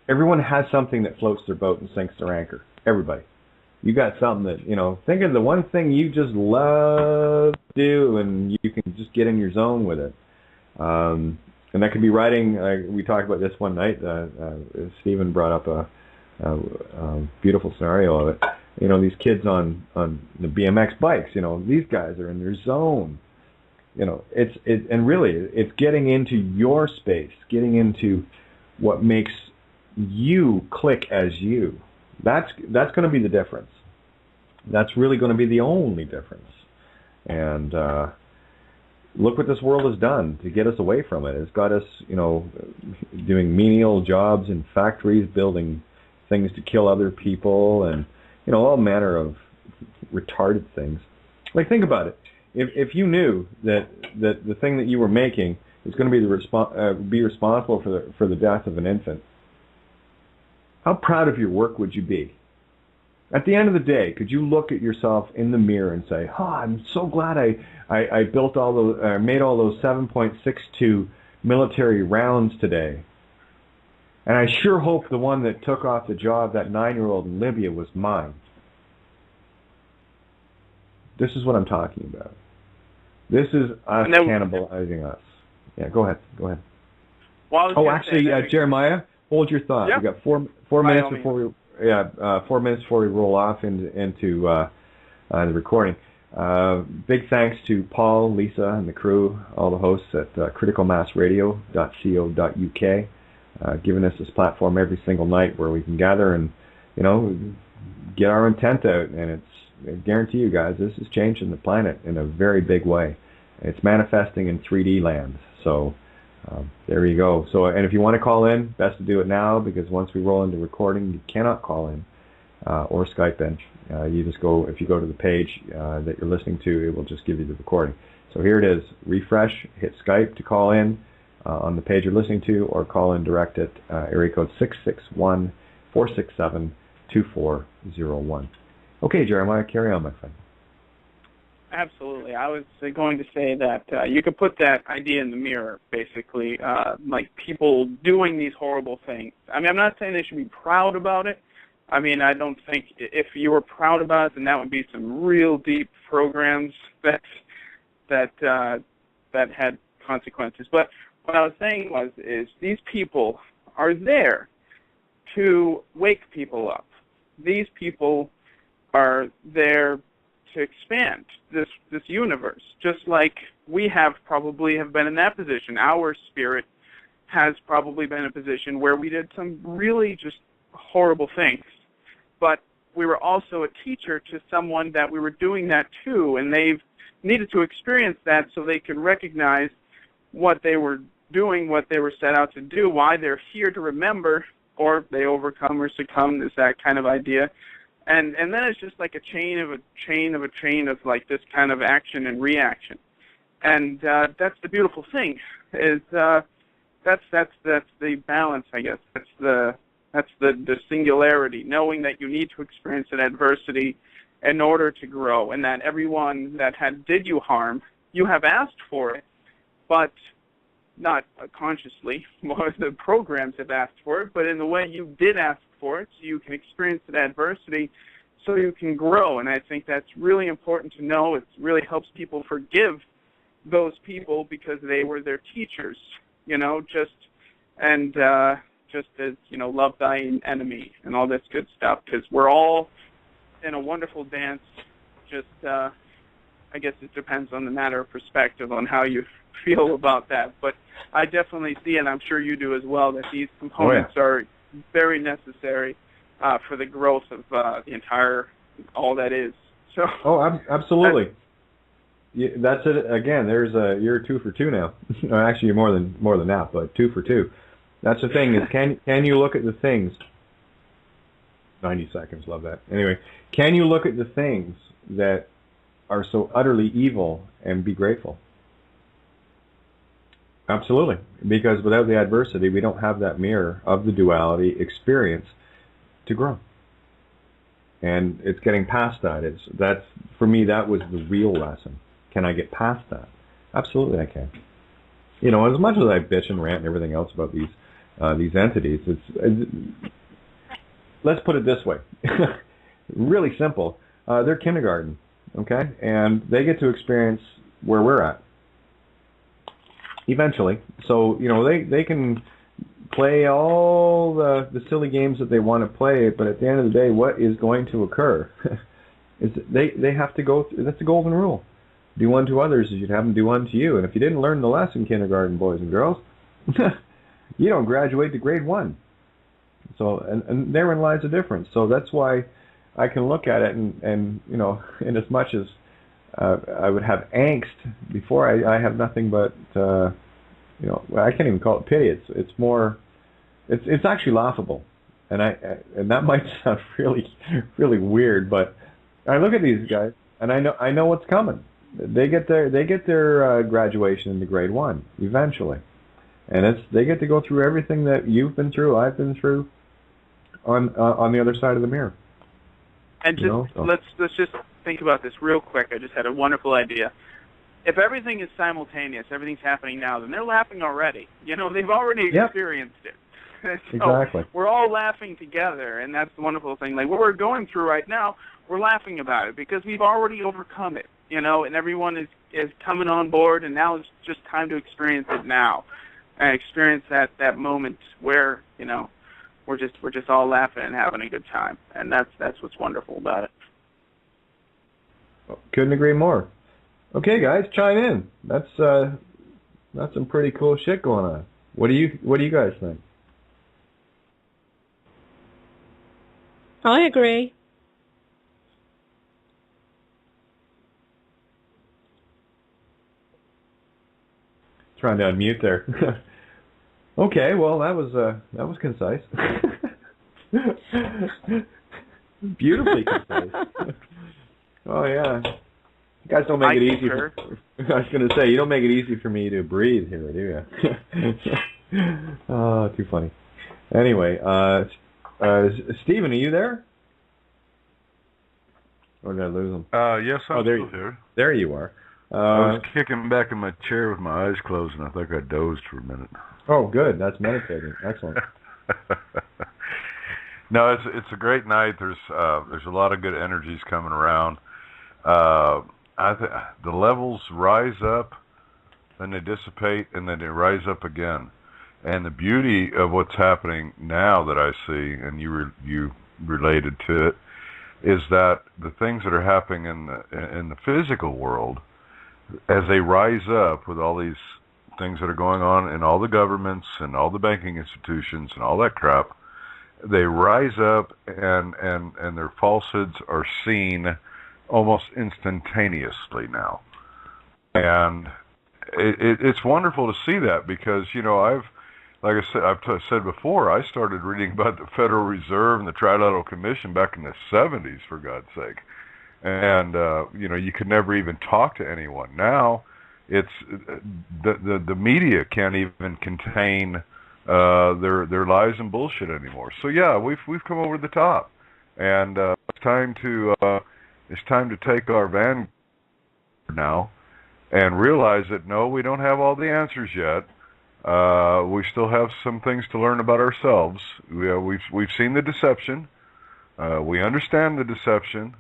Speaker 1: Everyone has something that floats their boat and sinks their anchor. Everybody. You got something that, think of the one thing you just love to do, and you can just get in your zone with it. And that could be writing. We talked about this one night. Stephen brought up a beautiful scenario of it. These kids on the BMX bikes, these guys are in their zone. And really, it's getting into your space, getting into what makes you click as you. That's going to be the difference. That's really going to be the only difference. And look what this world has done to get us away from it. It's got us, doing menial jobs in factories, building things to kill other people, and all manner of retarded things. Like, think about it. If you knew that the thing that you were making is going to be responsible for the death of an infant, how proud of your work would you be? At the end of the day, could you look at yourself in the mirror and say, "Oh, I'm so glad I built all those, made all those 7.62 military rounds today, and I sure hope the one that took off the job, that 9-year-old in Libya, was mine." This is what I'm talking about. This is us cannibalizing us. Yeah, go ahead.
Speaker 7: Well,
Speaker 1: actually, Jeremiah, hold your thought.
Speaker 7: Yeah.
Speaker 1: We got four minutes before we roll off into the recording. Big thanks to Paul, Lisa, and the crew, all the hosts at criticalmassradio.co.uk, giving us this platform every single night where we can gather and get our intent out. And I guarantee you guys, this is changing the planet in a very big way. It's manifesting in 3D land. So there you go. So, and if you want to call in, best to do it now, because once we roll into recording, you cannot call in or Skype in. You just go, if you go to the page that you're listening to, it will just give you the recording. So here it is. Refresh, hit Skype to call in on the page you're listening to, or call in direct at area code 661-467-2401. Okay, Jeremiah, carry on, my friend.
Speaker 7: Absolutely. I was going to say that you could put that idea in the mirror, basically, like people doing these horrible things. I mean, I'm not saying they should be proud about it. I mean, I don't think if you were proud about it, then that would be some real deep programs that had consequences. But what I was saying is these people are there to wake people up. These people are there to expand this universe, just like we have been in that position. Our spirit has probably been in a position where we did some really just horrible things, but we were also a teacher to someone that we were doing that to, and they've needed to experience that so they can recognize what they were doing, what they were set out to do, why they're here to remember, or they overcome or succumb, is that kind of idea. And then it's just like a chain of like this kind of action and reaction. And that's the beautiful thing, is that's the balance, I guess. That's the singularity, knowing that you need to experience an adversity in order to grow, and that everyone that did you harm, you have asked for it, but not consciously. More the programs have asked for it, but in the way you did ask for it, so you can experience that adversity, so you can grow. And I think that's really important to know. It really helps people forgive those people because they were their teachers, just as, love thy enemy and all this good stuff, because we're all in a wonderful dance. Just, I guess it depends on the matter of perspective on how you feel about that. But I definitely see, and I'm sure you do as well, that these components are very necessary for the growth of the entire, all that is. So. Oh,
Speaker 1: absolutely. That's it. Again, you're 2 for 2 now. Actually, you're more than that, but 2 for 2. That's the thing is, can you look at the things? 90 seconds, love that. Anyway, can you look at the things that are so utterly evil and be grateful? Absolutely, because without the adversity, we don't have that mirror of the duality experience to grow. And it's getting past that. That's for me. That was the real lesson. Can I get past that? Absolutely, I can. As much as I bitch and rant and everything else about these entities, let's put it this way. Really simple. They're kindergarten, okay, and they get to experience where we're at eventually. So they can play all the silly games that they want to play, but at the end of the day, what is going to occur is they have to go through. That's the golden rule. Do unto others as you'd have them do unto you. And if you didn't learn the lesson, kindergarten boys and girls, you don't graduate to grade 1. So, and therein lies the difference. So that's why I can look at it and in as much as I would have angst before, I have nothing but I can't even call it pity. It's more, it's actually laughable, and that might sound really really weird, but I look at these guys and I know what's coming. They get their graduation into grade 1 eventually, and they get to go through everything that you've been through, I've been through, on the other side of the mirror.
Speaker 7: And let's just think about this real quick. I just had a wonderful idea. If everything is simultaneous, everything's happening now, then they're laughing already. They've already experienced it. So
Speaker 1: exactly.
Speaker 7: We're all laughing together, and that's the wonderful thing. Like what we're going through right now, we're laughing about it because we've already overcome it. And everyone is coming on board, and now it's just time to experience it now, and experience that moment where we're just all laughing and having a good time, and that's what's wonderful about it.
Speaker 1: Couldn't agree more. Okay, guys, chime in. That's some pretty cool shit going on. What do you guys think?
Speaker 5: I agree.
Speaker 1: Trying to unmute there. Okay, well that was concise. Beautifully concise. Oh yeah. You guys don't make it easy. I was going to say, you don't make it easy for me to breathe here, do you? Oh, too funny. Anyway, Stephen, are you there? Or did I lose him?
Speaker 6: Yes, I'm still here.
Speaker 1: There you are.
Speaker 6: I was kicking back in my chair with my eyes closed, and I think I dozed for a minute.
Speaker 1: Oh, good. That's meditating. Excellent.
Speaker 6: No, it's a great night. There's a lot of good energies coming around. The levels rise up, then they dissipate, and then they rise up again. And the beauty of what's happening now that I see, and you related to it, is that the things that are happening in the physical world, as they rise up with all these things that are going on in all the governments and all the banking institutions and all that crap, they rise up and their falsehoods are seen almost instantaneously now. And it's wonderful to see that because, I've said before, I started reading about the Federal Reserve and the Trilateral Commission back in the 70s, for God's sake. And, you could never even talk to anyone. Now, it's the media can't even contain their lies and bullshit anymore. So, yeah, we've come over the top. And it's time to take our vanguard now and realize that, no, we don't have all the answers yet. We still have some things to learn about ourselves. We've seen the deception. We understand the deception.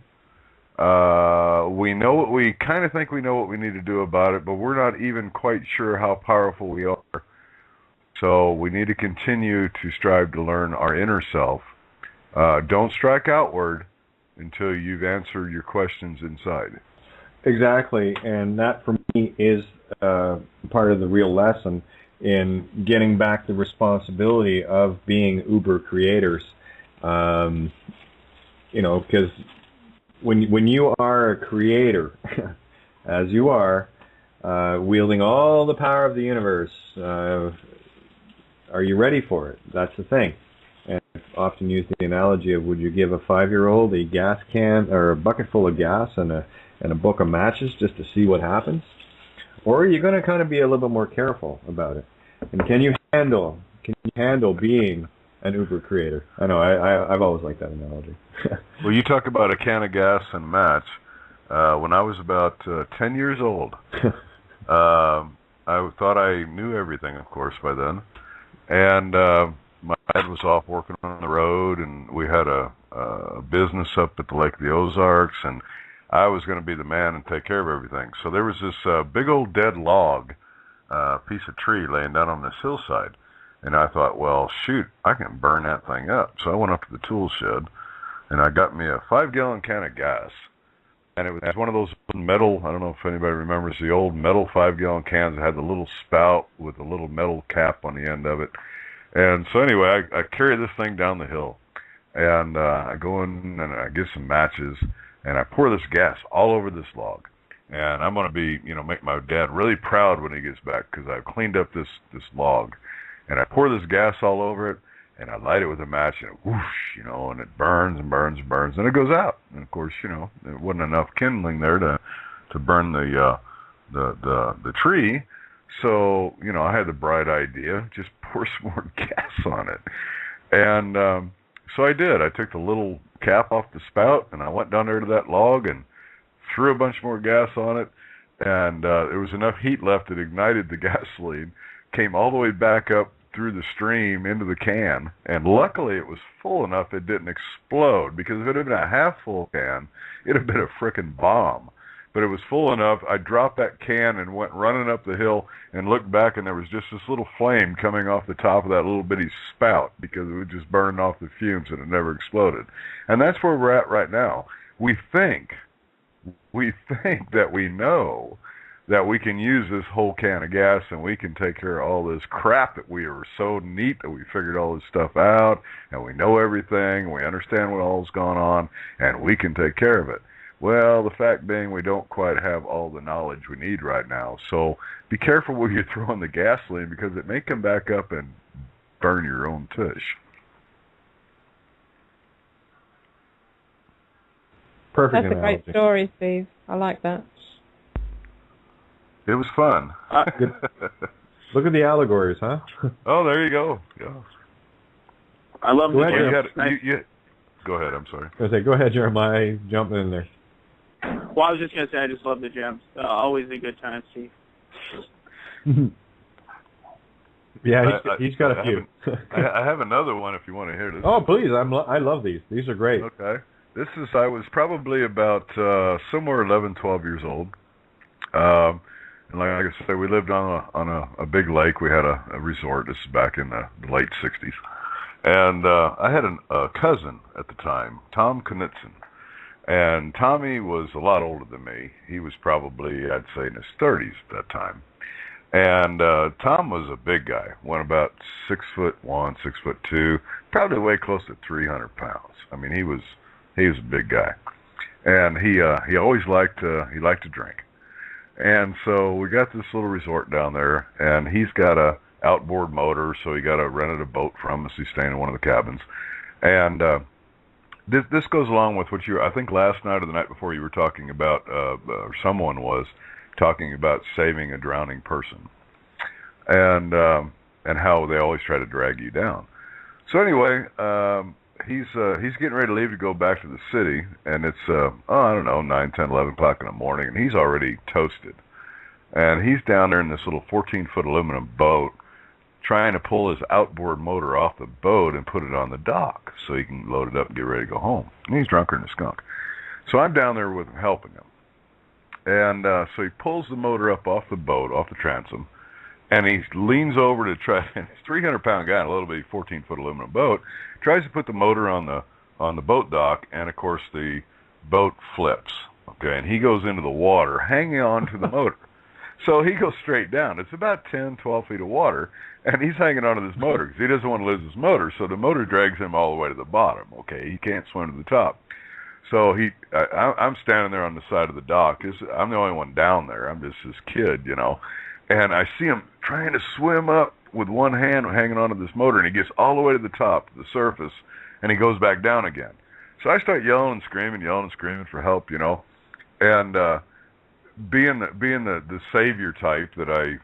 Speaker 6: We kind of think we know what we need to do about it, but we're not even quite sure how powerful we are. So we need to continue to strive to learn our inner self. Don't strike outward until you've answered your questions inside.
Speaker 1: Exactly, and that for me is part of the real lesson in getting back the responsibility of being Uber creators. Because when you are a creator, as you are, wielding all the power of the universe, are you ready for it? That's the thing. And I often use the analogy of, would you give a 5-year-old a gas can or a bucket full of gas and a book of matches just to see what happens? Or are you going to kind of be a little bit more careful about it? And can you handle being an Uber creator? I know I've always liked that analogy.
Speaker 6: Well, you talk about a can of gas and a match. When I was about 10 years old, I thought I knew everything, of course, by then. And my dad was off working on the road, and we had a business up at the Lake of the Ozarks, and I was going to be the man and take care of everything. So there was this big old dead log, piece of tree laying down on this hillside. And I thought, well, shoot, I can burn that thing up. So I went up to the tool shed, and I got me a 5-gallon can of gas. And it was one of those metal, I don't know if anybody remembers the old metal 5-gallon cans that had the little spout with a little metal cap on the end of it. And so anyway, I carry this thing down the hill. And I go in and I get some matches, and I pour this gas all over this log. And I'm going to make my dad really proud when he gets back, because I've cleaned up this log. And I pour this gas all over it, and I light it with a match, and it whoosh, and it burns and burns and burns, and it goes out. And of course, there wasn't enough kindling there to burn the tree. So, I had the bright idea, just pour some more gas on it. And so I did. I took the little cap off the spout, and I went down there to that log and threw a bunch more gas on it. And there was enough heat left that ignited the gasoline, came all the way back up through the stream into the can, and luckily it was full enough it didn't explode, because if it had been a half-full can, it'd have been a frickin' bomb. But it was full enough, I dropped that can and went running up the hill and looked back, and there was just this little flame coming off the top of that little bitty spout, because it was just burning off the fumes and it never exploded. And that's where we're at right now. We think that we know that we can use this whole can of gas and we can take care of all this crap, that we are so neat that we figured all this stuff out and we know everything and we understand what all's going on and we can take care of it. Well, the fact being, we don't quite have all the knowledge we need right now. So be careful where you throw in the gasoline, because it may come back up and burn your own tush.
Speaker 1: Perfect
Speaker 5: That's
Speaker 1: analogy.
Speaker 5: a great story, Steve. I like that.
Speaker 6: It was fun.
Speaker 1: Good. Look at the allegories, huh?
Speaker 6: Oh, there you go. Yeah.
Speaker 7: I love
Speaker 1: Go
Speaker 7: the
Speaker 1: ahead,
Speaker 7: gems.
Speaker 6: Go ahead, I'm sorry.
Speaker 1: I was say, go ahead, Jeremiah, jump in there.
Speaker 7: Well, I was just going to say I just love the gems. Always a good time, Steve.
Speaker 1: Yeah, he's got a few.
Speaker 6: I have another one if you want to hear this.
Speaker 1: Oh, please! I love these. These are great.
Speaker 6: Okay. I was probably about somewhere 11, 12 years old. And like I said, we lived on a big lake. We had a resort. This is back in the late 60s. And I had a cousin at the time, Tom Knudsen. And Tommy was a lot older than me. He was probably, I'd say, in his 30s at that time. And Tom was a big guy, went about 6'1", 6'2", probably weighed close to 300 pounds. I mean, he was a big guy, and he always liked to drink. And so we got this little resort down there, and he's got a outboard motor, so he rented a boat from us. He's staying in one of the cabins, and this goes along with what I think last night or the night before you were talking about, or someone was talking about saving a drowning person, and how they always try to drag you down. So anyway, he's getting ready to leave to go back to the city, and it's I don't know, 9, 10, 11 o'clock in the morning, and he's already toasted, and he's down there in this little 14-foot aluminum boat trying to pull his outboard motor off the boat and put it on the dock so he can load it up and get ready to go home. And he's drunker than a skunk. So I'm down there with him, helping him. And so he pulls the motor up off the boat, off the transom, and he leans over to try. And he's a 300-pound guy in a little bitty 14-foot aluminum boat. Tries to put the motor on the boat dock, and of course the boat flips. Okay, and he goes into the water, hanging on to the motor. So he goes straight down. It's about 10, 12 feet of water, and he's hanging onto this motor because he doesn't want to lose his motor. So the motor drags him all the way to the bottom. Okay, he can't swim to the top. So I'm standing there on the side of the dock. I'm the only one down there. I'm just this kid, you know. And I see him trying to swim up with one hand hanging onto this motor, and he gets all the way to the top, the surface, and he goes back down again. So I start yelling and screaming for help, you know. And being the savior type that I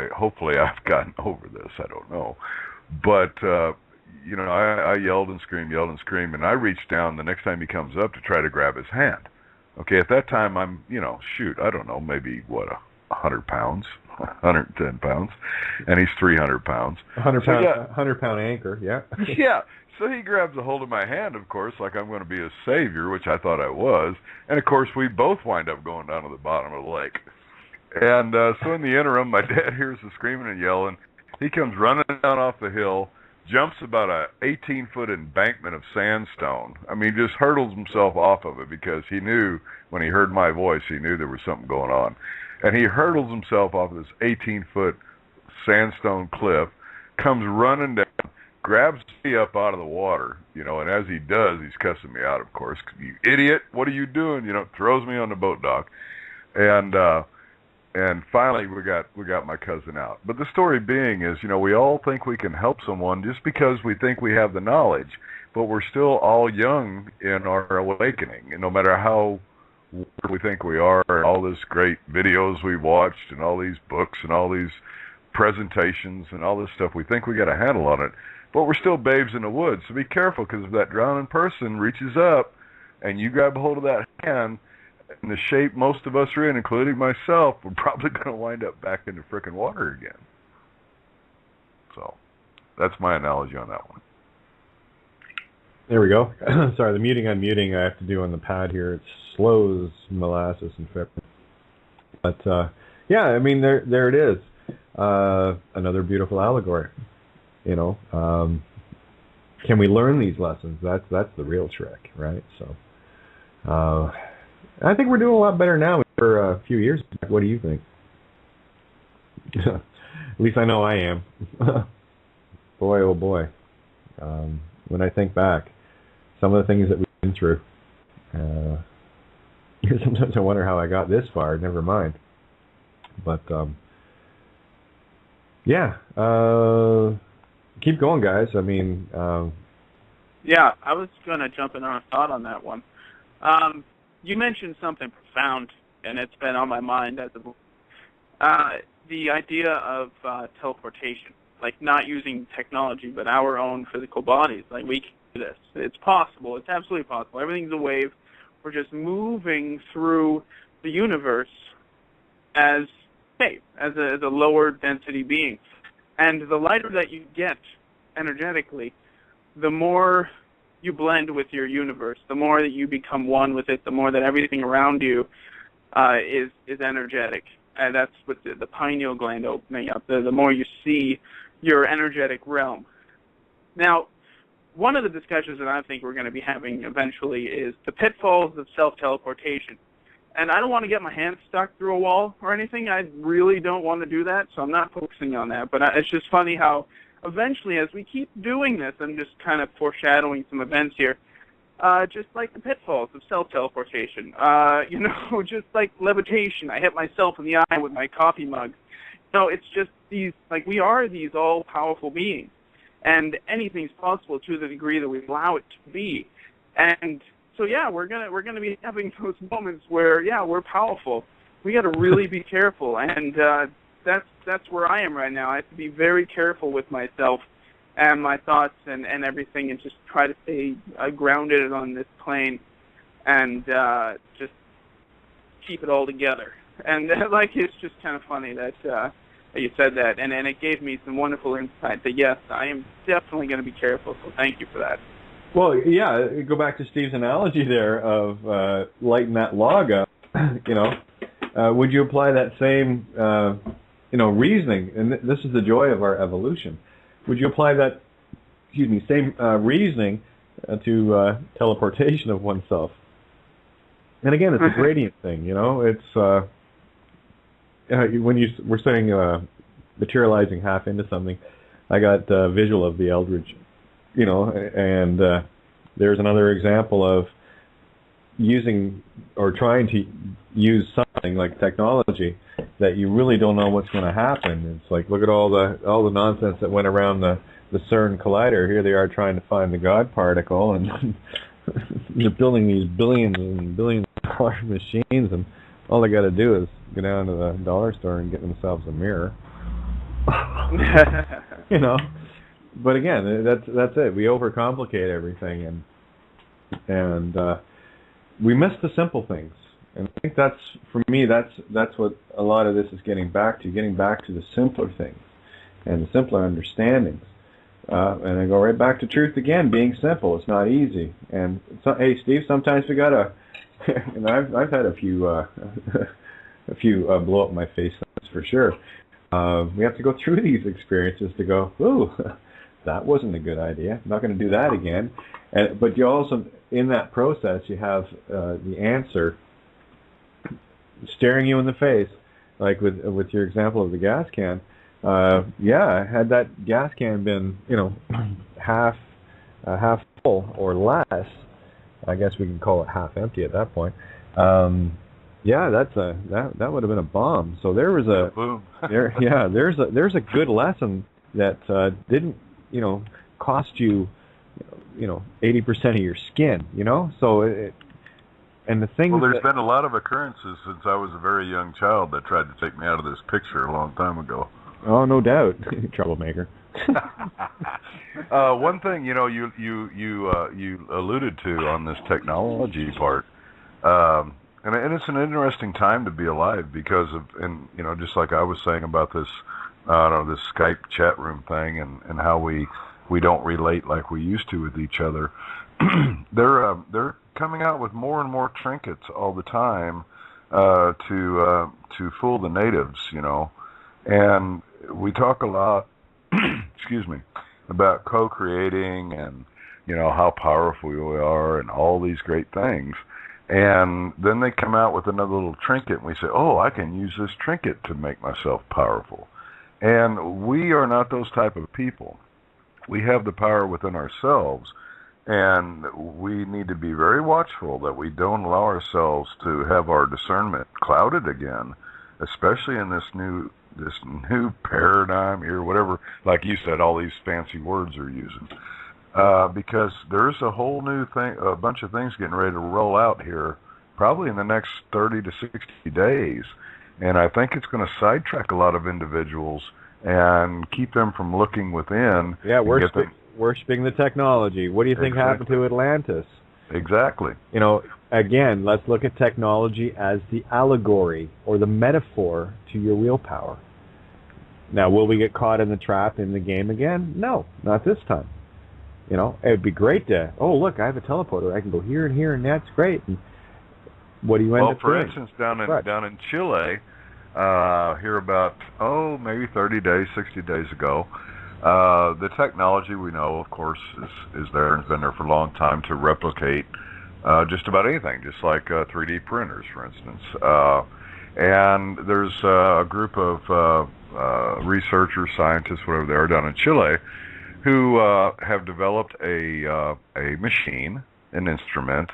Speaker 6: hopefully I've gotten over this. I don't know, but you know, I yelled and screamed, and I reached down the next time he comes up to try to grab his hand. Okay, at that time I'm, you know, I don't know, maybe 100 pounds, 110 pounds, and he's 300 pounds.
Speaker 1: 100-pound anchor, yeah.
Speaker 6: Yeah. So he grabs a hold of my hand, of course, like I'm going to be a savior, which I thought I was. And, of course, we both wind up going down to the bottom of the lake. And so in the interim, my dad hears the screaming and yelling. He comes running down off the hill, jumps about a 18-foot embankment of sandstone. I mean, just hurdles himself off of it because he knew when he heard my voice, he knew there was something going on. And he hurdles himself off of this 18-foot sandstone cliff, comes running down, grabs me up out of the water, you know, and as he does, he's cussing me out, of course. You idiot, what are you doing? You know, throws me on the boat dock. And finally we got my cousin out. But the story being is, you know, we all think we can help someone just because we think we have the knowledge, but we're still all young in our awakening. And no matter how we think we are, and all this great videos we watched and all these books and all these presentations and all this stuff, we think we got a handle on it. But we're still babes in the woods, so be careful, because if that drowning person reaches up and you grab a hold of that hand, in the shape most of us are in, including myself, we're probably going to wind up back in the frickin' water again. So that's my analogy on that one.
Speaker 1: There we go. Sorry, the unmuting I have to do on the pad here. It slows molasses and fip. But, yeah, I mean, there it is. Another beautiful allegory. You know, can we learn these lessons? That's the real trick, right? So, I think we're doing a lot better now than for a few years back. What do you think? At least I know I am. Boy, oh boy. When I think back, some of the things that we've been through, sometimes I wonder how I got this far. Never mind. But, yeah. Keep going, guys. I mean...
Speaker 7: Yeah, I was going to jump in on a thought on that one. You mentioned something profound, and it's been on my mind as the idea of teleportation, like not using technology, but our own physical bodies. Like, we can do this. It's possible. It's absolutely possible. Everything's a wave. We're just moving through the universe as space, as a lower density being. And the lighter that you get energetically, the more you blend with your universe, the more that you become one with it, the more that everything around you is energetic. And that's with the pineal gland opening up, the more you see your energetic realm. Now, one of the discussions that I think we're going to be having eventually is the pitfalls of self-teleportation. And I don't want to get my hand stuck through a wall or anything. I really don't want to do that, so I'm not focusing on that. But it's just funny how eventually, as we keep doing this, I'm just kind of foreshadowing some events here, just like the pitfalls of self-teleportation. You know, just like levitation. I hit myself in the eye with my coffee mug. So it's just these, like, we are these all-powerful beings. And anything's possible to the degree that we allow it to be. And so yeah, we're gonna be having those moments where we're powerful. We got to really be careful, and that's where I am right now. I have to be very careful with myself and my thoughts and everything, and just try to stay grounded on this plane, and just keep it all together. And like, it's just kind of funny that you said that, and it gave me some wonderful insight that yes, I am definitely going to be careful. So thank you for that.
Speaker 1: Well, yeah, go back to Steve's analogy there of lighting that log up. You know, would you apply that same reasoning, and this is the joy of our evolution. Would you apply that, same reasoning to teleportation of oneself? And again, it's a gradient thing, It's when you were saying materializing half into something, I got a visual of the Eldridge, and there's another example of using or trying to use something like technology that you really don't know what's going to happen. It's like, look at all the nonsense that went around the CERN collider. Here they are trying to find the God particle, and they're building these billions and billions of dollar machines, and all they got to do is go down to the dollar store and get themselves a mirror. But again, that's it. We overcomplicate everything, and we miss the simple things. And I think for me, that's what a lot of this is getting back to the simpler things and the simpler understandings. And I go right back to truth again, being simple. It's not easy. And so, hey, Steve, sometimes we gotta. And I've had a few blow up my face, that's for sure. We have to go through these experiences to go, ooh, that wasn't a good idea. I'm not going to do that again. But you also, in that process, you have the answer staring you in the face, like with your example of the gas can. Had that gas can been, half full or less, I guess we can call it half empty at that point. That would have been a bomb. So there was
Speaker 6: boom.
Speaker 1: there's a good lesson that didn't, cost you, 80% of your skin, So and the thing.
Speaker 6: Well, there's been a lot of occurrences since I was a very young child that tried to take me out of this picture a long time ago.
Speaker 1: Oh, no doubt, troublemaker.
Speaker 6: One thing, you alluded to on this technology part, and it's an interesting time to be alive because of, and just like I was saying about this, this Skype chat room thing, and how we don't relate like we used to with each other. They're coming out with more and more trinkets all the time to fool the natives, and we talk a lot, excuse me, about co-creating and how powerful we are and all these great things, and then they come out with another little trinket and we say, oh, I can use this trinket to make myself powerful. And we are not those type of people. We have the power within ourselves, and we need to be very watchful that we don't allow ourselves to have our discernment clouded again, especially in this new paradigm here, whatever, like you said, all these fancy words are using. Because there's a whole new thing, a bunch of things getting ready to roll out here, probably in the next 30 to 60 days. And I think it's going to sidetrack a lot of individuals and keep them from looking within.
Speaker 1: Yeah, worshiping the technology. What do you think happened to Atlantis?
Speaker 6: Exactly.
Speaker 1: Again, let's look at technology as the allegory or the metaphor to your willpower. Now, will we get caught in the trap in the game again? No, not this time. It would be great to, look, I have a teleporter. I can go here and here, and that's great. And what do you end up doing?
Speaker 6: Well, for instance, down in Chile, here about, maybe 30 days, 60 days ago, the technology we know, of course, is there and has been there for a long time to replicate just about anything, just like 3D printers, for instance. And there's a group of researchers, scientists, whatever they are, down in Chile, who have developed a machine, an instrument,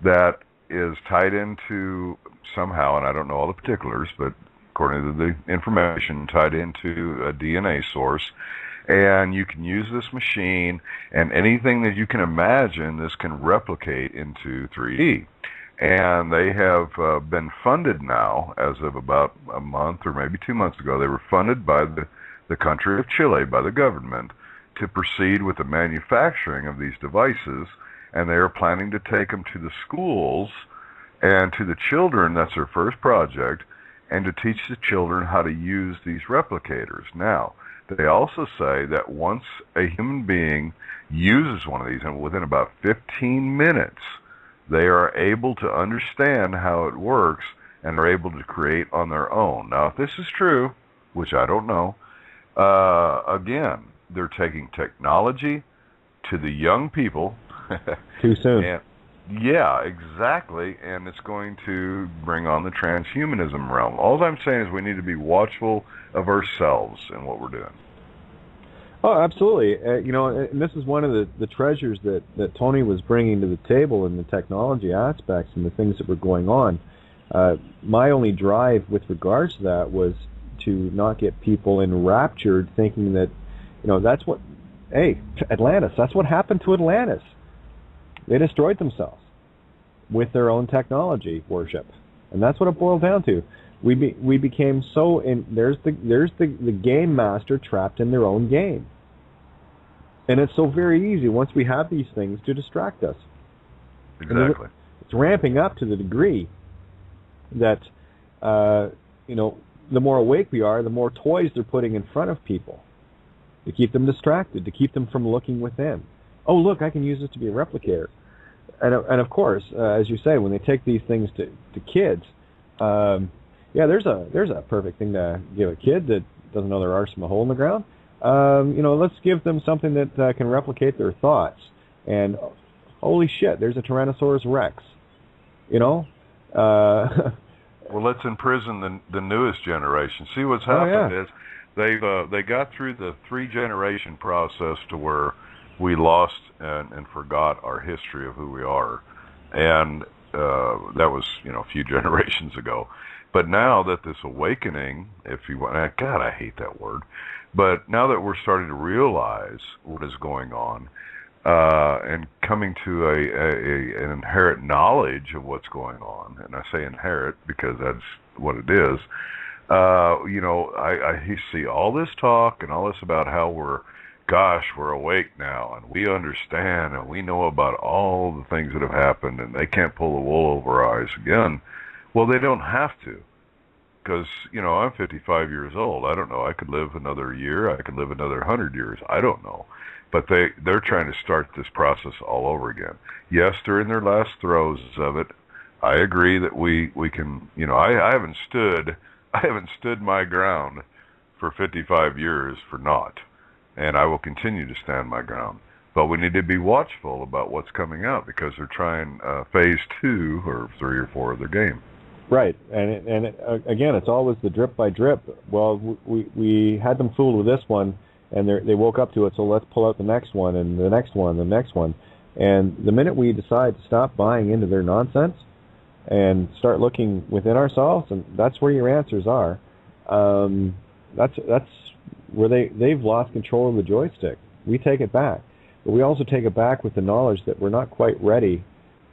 Speaker 6: that is tied into somehow, and I don't know all the particulars, but according to the information, tied into a DNA source. And you can use this machine, and anything that you can imagine, this can replicate into 3D. And they have been funded now, as of about a month or maybe 2 months ago. They were funded by the country of Chile, by the government, to proceed with the manufacturing of these devices. And they are planning to take them to the schools and to the children. That's their first project, and to teach the children how to use these replicators. Now, they also say that once a human being uses one of these, and within about 15 minutes, they are able to understand how it works and are able to create on their own. Now, if this is true, which I don't know. Again, they're taking technology to the young people.
Speaker 1: Too soon.
Speaker 6: And, yeah, exactly. And it's going to bring on the transhumanism realm. All I'm saying is we need to be watchful of ourselves and what we're doing.
Speaker 1: Oh, absolutely. And this is one of the treasures that Tony was bringing to the table in the technology aspects and the things that were going on. My only drive with regards to that was to not get people enraptured thinking that, that's what, hey, Atlantis, that's what happened to Atlantis. They destroyed themselves with their own technology worship. And that's what it boiled down to. We became so there's the game master trapped in their own game. And it's so very easy once we have these things to distract us.
Speaker 6: Exactly.
Speaker 1: It's ramping up to the degree that the more awake we are, the more toys they're putting in front of people to keep them distracted, to keep them from looking within. Oh, look, I can use this to be a replicator. And of course, as you say, when they take these things to kids, there's a perfect thing to give a kid that doesn't know their arse from a hole in the ground. Let's give them something that can replicate their thoughts. And holy shit, there's a Tyrannosaurus Rex.
Speaker 6: Well, let's imprison the newest generation. See what's happened is they got through the 3-generation process to where we lost and forgot our history of who we are, and that was a few generations ago. But now that this awakening, if you want, God, I hate that word, but now that we're starting to realize what is going on, and coming to an inherent knowledge of what's going on, and I say inherent because that's what it is. I see all this talk and all this about how we're awake now and we understand and we know about all the things that have happened and they can't pull the wool over our eyes again. Well, they don't have to, because I'm 55 years old. I don't know. I could live another year. I could live another 100 years. I don't know. But they're trying to start this process all over again. Yes, they're in their last throes of it. I agree that we can. I haven't stood my ground for 55 years for naught, and I will continue to stand my ground. But we need to be watchful about what's coming out because they're trying phase 2 or 3 or 4 of their game.
Speaker 1: Right, and again, it's always the drip by drip. Well, we had them fooled with this one, and they woke up to it, so let's pull out the next one, and the next one, and the next one. And the minute we decide to stop buying into their nonsense and start looking within ourselves, and that's where your answers are, that's where they've lost control of the joystick. We take it back. But we also take it back with the knowledge that we're not quite ready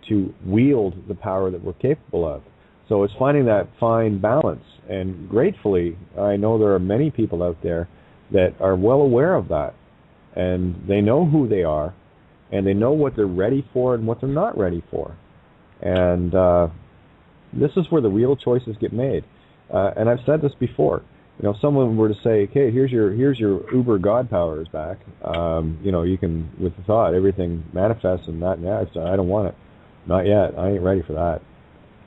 Speaker 1: to wield the power that we're capable of. So it's finding that fine balance. And gratefully, I know there are many people out there that are well aware of that. And they know who they are, and they know what they're ready for and what they're not ready for. And this is where the real choices get made. And I've said this before. If someone were to say, "Okay, here's your uber God powers back. You can, with the thought, everything manifests and that and that." I don't want it. Not yet. I ain't ready for that.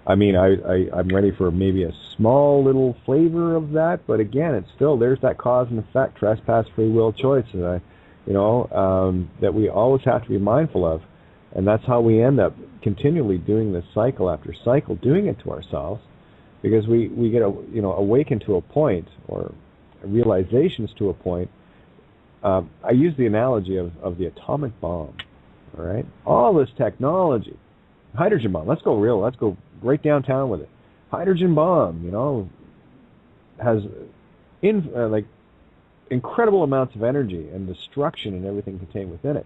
Speaker 1: I mean, I'm ready for maybe a small little flavor of that, but again, it's still, there's that cause and effect, trespass, free will, choice, that we always have to be mindful of, and that's how we end up continually doing this cycle after cycle, doing it to ourselves, because we get awakened to a point, or realizations to a point. I use the analogy of the atomic bomb. All right, all this technology, hydrogen bomb. Let's go real. Let's go right downtown with it. Hydrogen bomb, has incredible amounts of energy and destruction and everything contained within it.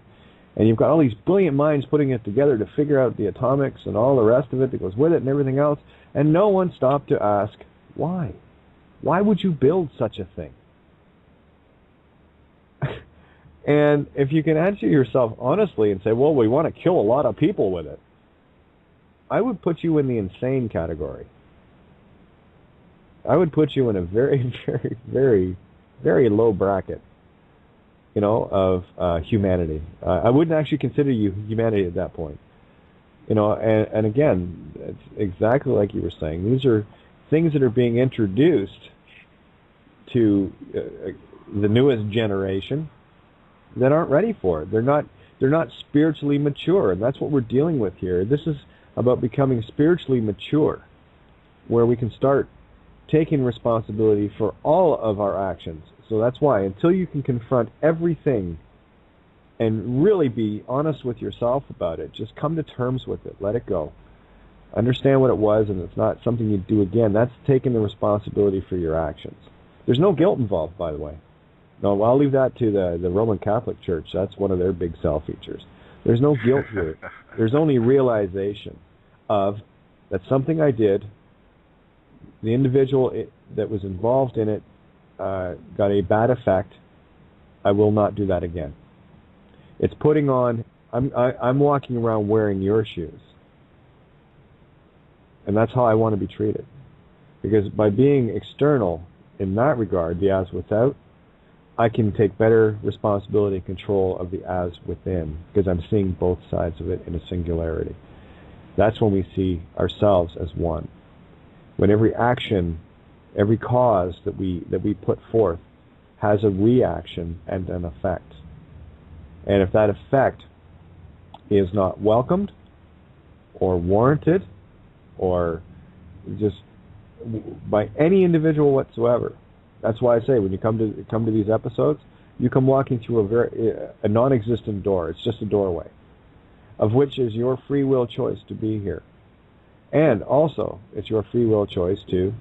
Speaker 1: And you've got all these brilliant minds putting it together to figure out the atomics and all the rest of it that goes with it and everything else. And no one stopped to ask, why? Why would you build such a thing? And if you can answer yourself honestly and say, well, we want to kill a lot of people with it, I would put you in the insane category. I would put you in a very, very, very, very low bracket, of humanity. I wouldn't actually consider you humanity at that point. And again, it's exactly like you were saying. These are things that are being introduced to the newest generation that aren't ready for it. They're not spiritually mature, and that's what we're dealing with here. This is about becoming spiritually mature, where we can start taking responsibility for all of our actions. So that's why, until you can confront everything and really be honest with yourself about it, just come to terms with it, let it go. Understand what it was, and it's not something you do again. That's taking the responsibility for your actions. There's no guilt involved, by the way. No, I'll leave that to the Roman Catholic Church. That's one of their big sell features. There's no guilt here. There's only realization of that something I did, the individual that was involved in it got a bad effect. I will not do that again. It's putting on, I'm walking around wearing your shoes. And that's how I want to be treated. Because by being external in that regard, the as without, I can take better responsibility and control of the as within, because I'm seeing both sides of it in a singularity. That's when we see ourselves as one. When every action, every cause that we put forth has a reaction and an effect. And if that effect is not welcomed or warranted or just by any individual whatsoever, that's why I say when you come to these episodes, you come walking through a non-existent door. It's just a doorway, of which is your free will choice to be here. And also, it's your free will choice to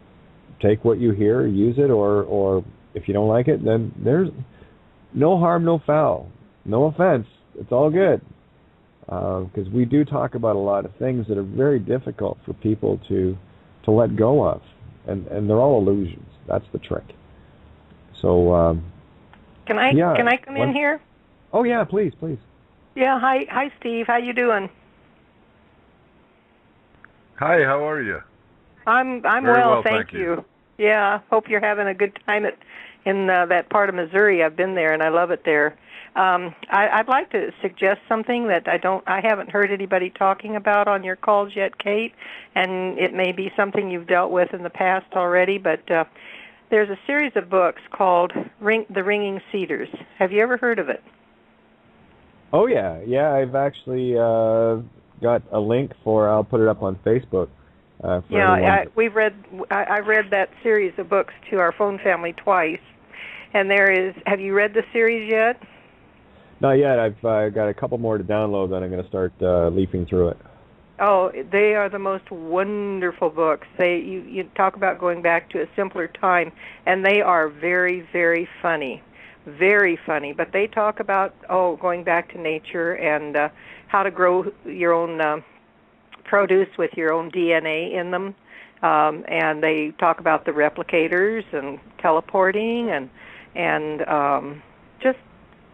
Speaker 1: take what you hear, use it, or if you don't like it, then there's no harm, no foul. No offense. It's all good. Because we do talk about a lot of things that are very difficult for people to let go of. And they're all illusions. That's the trick. So,
Speaker 2: Can I come in here?
Speaker 1: Oh, yeah, please.
Speaker 2: Yeah, hi, Steve. How you doing?
Speaker 6: Hi, how are you?
Speaker 2: I'm
Speaker 6: Very well,
Speaker 2: thank you. Yeah, hope you're having a good time in that part of Missouri. I've been there and I love it there. I'd like to suggest something that I haven't heard anybody talking about on your calls yet, Kate, and it may be something you've dealt with in the past already, but there's a series of books called The Ringing Cedars. Have you ever heard of it?
Speaker 1: Oh, yeah. Yeah, I've actually got a link I'll put it up on Facebook.
Speaker 2: I read that series of books to our phone family twice, and have you read the series yet?
Speaker 1: Not yet. I've got a couple more to download, then I'm going to start leafing through it.
Speaker 2: Oh, they are the most wonderful books. You talk about going back to a simpler time, and they are very, very funny. Very funny. But they talk about, going back to nature and how to grow your own produce with your own DNA in them. And they talk about the replicators and teleporting and just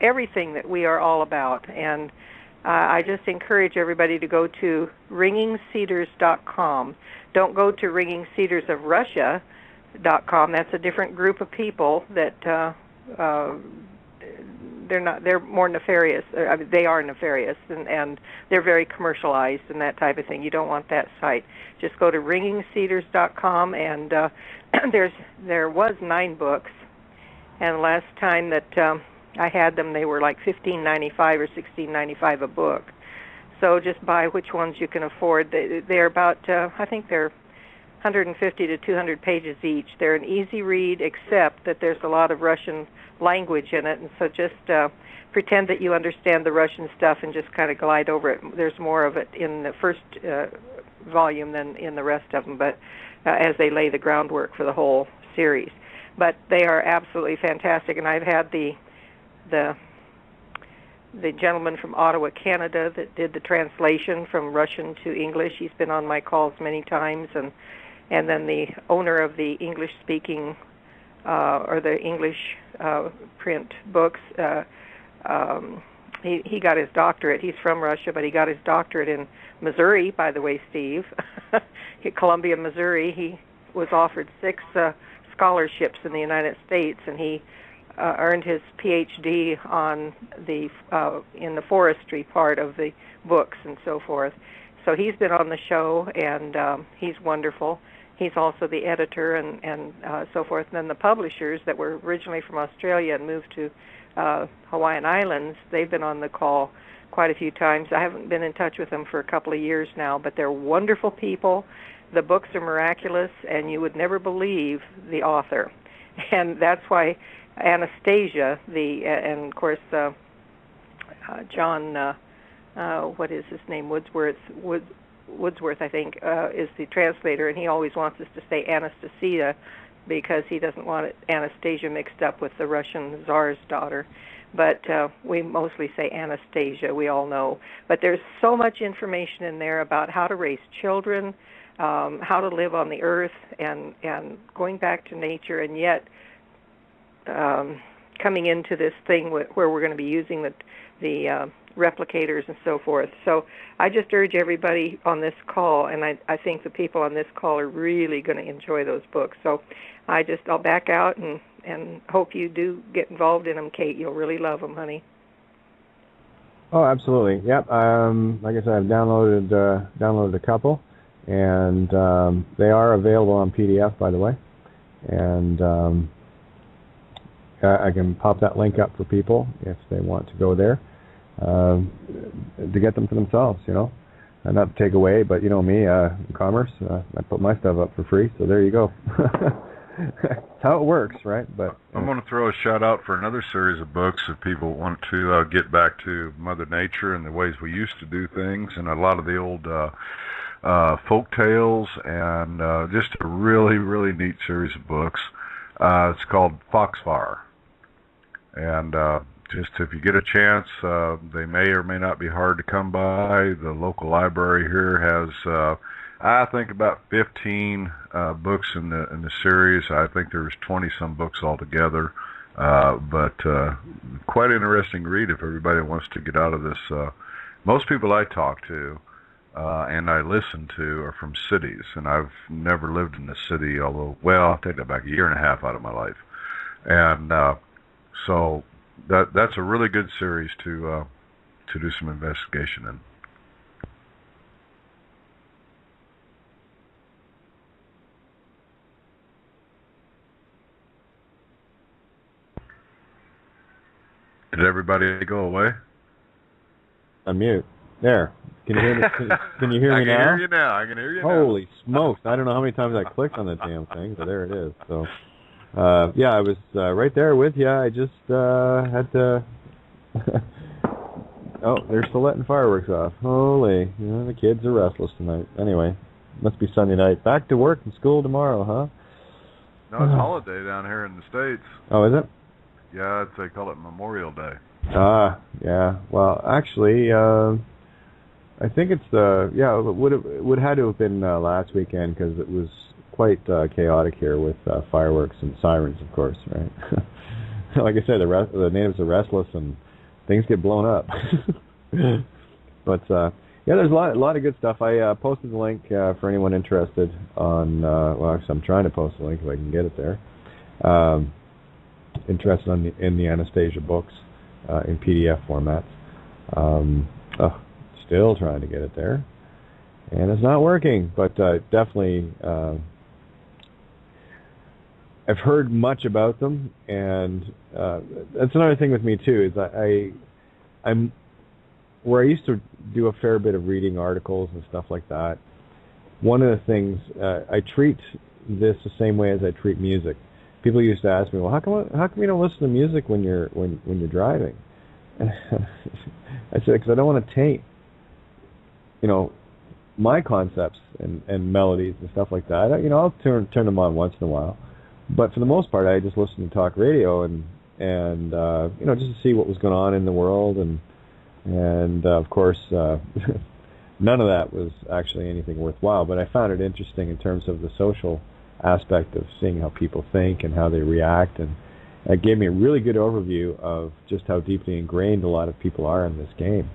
Speaker 2: everything that we are all about. And I just encourage everybody to go to ringingcedars.com. Don't go to ringingcedarsofrussia.com. That's a different group of people that they're more nefarious. I mean, they are nefarious and they're very commercialized and that type of thing. You don't want that site. Just go to ringingcedars.com, and there was 9 books, and the last time that I had them, they were like $15.95 or $16.95 a book. So just buy which ones you can afford. They're about, I think they're 150 to 200 pages each. They're an easy read, except that there's a lot of Russian language in it, and so just pretend that you understand the Russian stuff and just kind of glide over it. There's more of it in the first volume than in the rest of them, but as they lay the groundwork for the whole series. But they are absolutely fantastic, and I've had the gentleman from Ottawa, Canada, that did the translation from Russian to English. He's been on my calls many times, and then the owner of the English-speaking or the English print books. He got his doctorate. He's from Russia, but he got his doctorate in Missouri, by the way, Steve. At Columbia, Missouri. He was offered 6 scholarships in the United States, and he earned his PhD on in the forestry part of the books and so forth. So he's been on the show, and he's wonderful. he's also the editor and so forth. And then the publishers that were originally from Australia and moved to Hawaiian Islands, they've been on the call quite a few times. I haven't been in touch with them for a couple of years now, but they're wonderful people. The books are miraculous, and you would never believe the author. And that's why Anastasia, and of course John, what is his name, Woodsworth, I think, is the translator, and he always wants us to say Anastasia because he doesn't want Anastasia mixed up with the Russian Tsar's daughter. But we mostly say Anastasia, we all know. But there's so much information in there about how to raise children, how to live on the earth, and going back to nature, and yet coming into this thing where we're going to be using the replicators and so forth. So I just urge everybody on this call, and I think the people on this call are really going to enjoy those books. So I'll back out and hope you do get involved in them, Kate. You'll really love them, honey.
Speaker 1: Oh, absolutely. Yep. Like I said, I've downloaded a couple, and they are available on PDF, by the way. And I can pop that link up for people if they want to go there to get them for themselves, And not to take away, but you know me, in commerce, I put my stuff up for free, so there you go. That's how it works, right? But
Speaker 6: I'm going to throw a shout out for another series of books if people want to get back to Mother Nature and the ways we used to do things, and a lot of the old folk tales, and just a really, really neat series of books. It's called Foxfire. And just if you get a chance, they may or may not be hard to come by. The local library here has, I think, about 15 books in the series. I think there's 20-some books altogether. But quite interesting read if everybody wants to get out of this. Most people I talk to and I listen to are from cities, and I've never lived in a city, although, well, I'll take that back, a year and a half out of my life. And so that's a really good series to do some investigation in. Did everybody go away?
Speaker 1: Unmute. There. Can you hear me? Can you hear me now?
Speaker 6: I can hear you now.
Speaker 1: Holy smokes! I don't know how many times I clicked on the damn thing, but there it is. So. Yeah, I was right there with you. I just had to... Oh, they're still letting fireworks off. Holy, the kids are restless tonight. Anyway, must be Sunday night. Back to work and school tomorrow, huh?
Speaker 6: No, it's holiday down here in the States.
Speaker 1: Oh, is it?
Speaker 6: Yeah, they call it Memorial Day.
Speaker 1: Yeah. Well, actually, I think it's it would had to have been last weekend because it was quite chaotic here with fireworks and sirens, of course, right? Like I said, the natives are restless and things get blown up. But yeah, there's a lot of good stuff. I posted the link for anyone interested on. Well, actually, I'm trying to post the link if I can get it there. Interested in the Anastasia books in PDF format. Still trying to get it there, and it's not working. But definitely. I've heard much about them, and that's another thing with me too. Is I'm where I used to do a fair bit of reading articles and stuff like that. One of the things I treat this the same way as I treat music. People used to ask me, "Well, how come you don't listen to music when you're driving?" And I said, "Because I don't want to taint, my concepts and melodies and stuff like that. I'll turn them on once in a while." But for the most part, I just listened to talk radio and just to see what was going on in the world, and of course, none of that was actually anything worthwhile. But I found it interesting in terms of the social aspect of seeing how people think and how they react, and it gave me a really good overview of just how deeply ingrained a lot of people are in this game.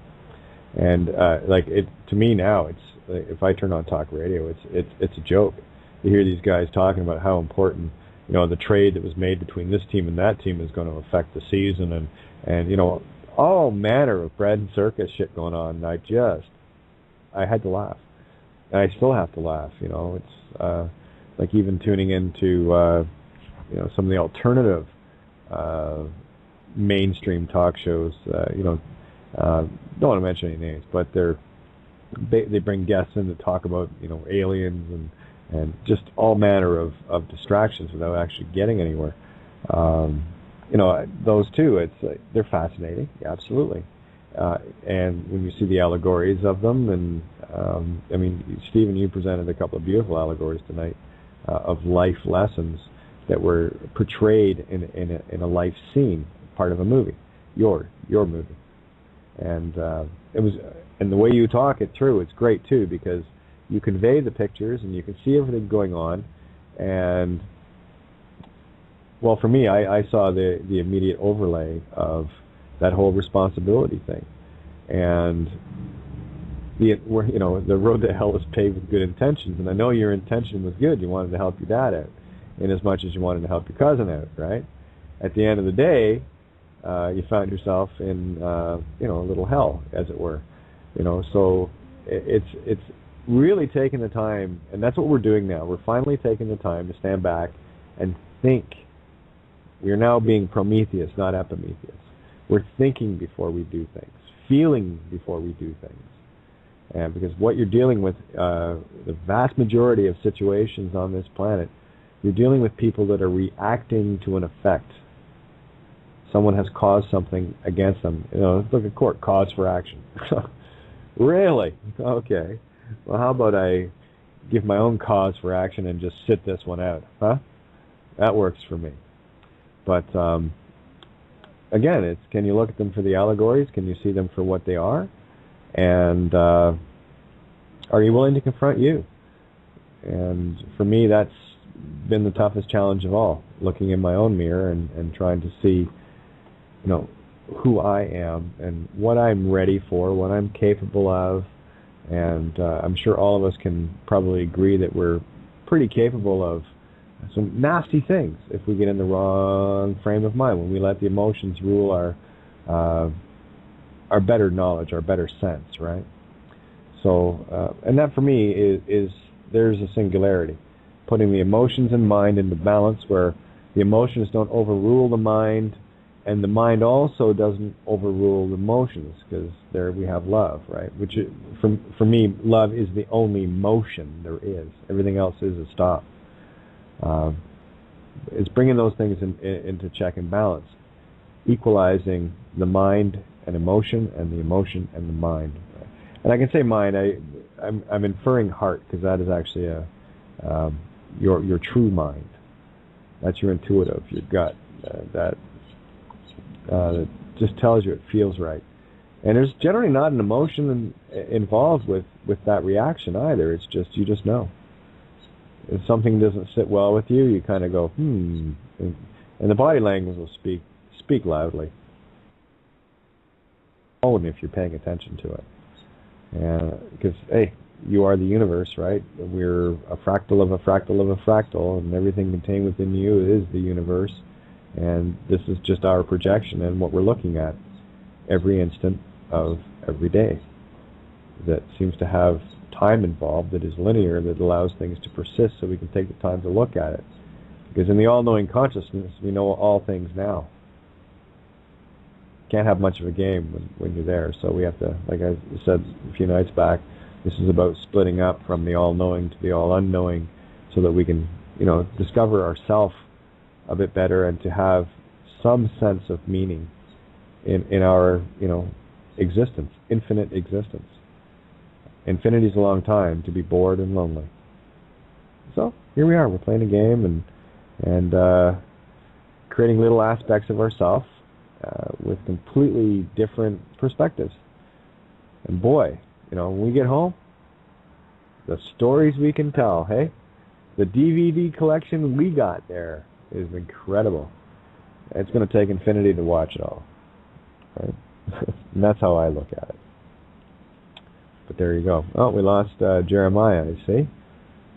Speaker 1: And to me now, it's if I turn on talk radio, it's a joke. You hear these guys talking about how important. The trade that was made between this team and that team is going to affect the season, and all manner of bread and circus shit going on. And I had to laugh, and I still have to laugh. It's like even tuning into some of the alternative mainstream talk shows. Don't want to mention any names, but they bring guests in to talk about aliens and just all manner of distractions without actually getting anywhere. Those two, they're fascinating, absolutely. And when you see the allegories of them, and Stephen, you presented a couple of beautiful allegories tonight of life lessons that were portrayed in a life scene, part of a movie, your movie, and and the way you talk it through, it's great too, because you convey the pictures and you can see everything going on. And well, for me, I saw the immediate overlay of that whole responsibility thing, and the road to hell is paved with good intentions. And I know your intention was good; you wanted to help your dad out, in as much as you wanted to help your cousin out, right? At the end of the day, you found yourself in a little hell, as it were. So it's really taking the time, and that's what we're doing now. We're finally taking the time to stand back and think. We're now being Prometheus, not Epimetheus. We're thinking before we do things, feeling before we do things. And because what you're dealing with, the vast majority of situations on this planet, you're dealing with people that are reacting to an effect. Someone has caused something against them. Look at court, cause for action. Really? Okay. Well, how about I give my own cause for action and just sit this one out? Huh? That works for me. But again, it's, can you look at them for the allegories? Can you see them for what they are? And are you willing to confront you? And for me, that's been the toughest challenge of all, looking in my own mirror and trying to see, who I am and what I'm ready for, what I'm capable of. And I'm sure all of us can probably agree that we're pretty capable of some nasty things if we get in the wrong frame of mind, when we let the emotions rule our better knowledge, our better sense, right? So, and that for me is there's a singularity, putting the emotions and mind into balance, where the emotions don't overrule the mind, and the mind also doesn't overrule the emotions, because there we have love, right? Which is, for me, love is the only motion there is. Everything else is a stop. It's bringing those things into check and balance, equalizing the mind and emotion, and the emotion and the mind. And I can say mind. I'm inferring heart, because that is actually your true mind. That's your intuitive, your gut. That just tells you it feels right. And there's generally not an emotion involved with that reaction either. It's just, you just know. If something doesn't sit well with you, you kind of go, and the body language will speak loudly. Only if you're paying attention to it. Because, hey, you are the universe, right? We're a fractal of a fractal of a fractal, and everything contained within you is the universe. And this is just our projection and what we're looking at every instant of every day. That seems to have time involved, that is linear, that allows things to persist, so we can take the time to look at it. Because in the all-knowing consciousness, we know all things now. Can't have much of a game when you're there. So we have to, like I said a few nights back, this is about splitting up from the all-knowing to the all-unknowing, so that we can, discover ourself a bit better, and to have some sense of meaning in our, existence, infinite existence. Infinity is a long time to be bored and lonely. So here we are. We're playing a game and creating little aspects of ourselves with completely different perspectives. And boy, when we get home, the stories we can tell. Hey, the DVD collection we got there is incredible. It's going to take infinity to watch it all, right? And that's how I look at it. But there you go. Oh, we lost Jeremiah, I see.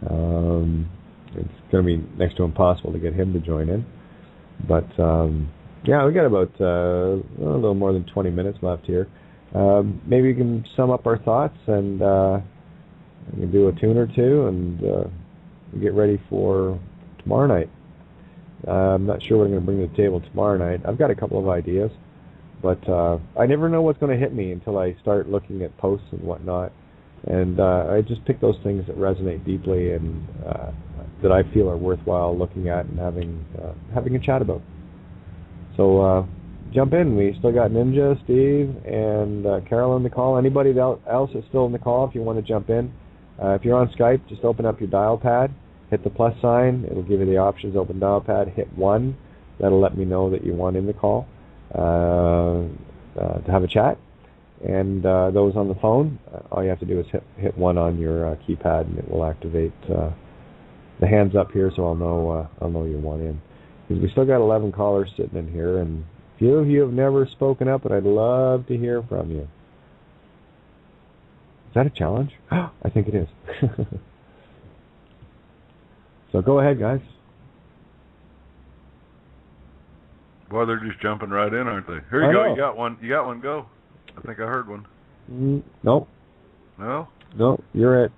Speaker 1: It's going to be next to impossible to get him to join in. But, yeah, we got about a little more than 20 minutes left here. Maybe we can sum up our thoughts, and we can do a tune or two, and get ready for tomorrow night. I'm not sure what I'm going to bring to the table tomorrow night. I've got a couple of ideas, but I never know what's going to hit me until I start looking at posts and whatnot. And I just pick those things that resonate deeply and that I feel are worthwhile looking at and having a chat about. So jump in. We still got Ninja, Steve, and Carol on the call. Anybody else is still in the call if you want to jump in. If you're on Skype, just open up your dial pad, hit the plus sign. It'll give you the options. Open dial pad, hit 1. That'll let me know that you want in the call to have a chat. And those on the phone, all you have to do is hit 1 on your keypad, and it will activate the hands up here, so I'll know you want in. Because we still got 11 callers sitting in here, and a few of you have never spoken up, and I'd love to hear from you. Is that a challenge? I think it is. So go ahead, guys.
Speaker 6: Boy, they're just jumping right in, aren't they? Here you go. You got one. You got one. Go. I think I heard one.
Speaker 1: Nope.
Speaker 6: No?
Speaker 1: No, you're it.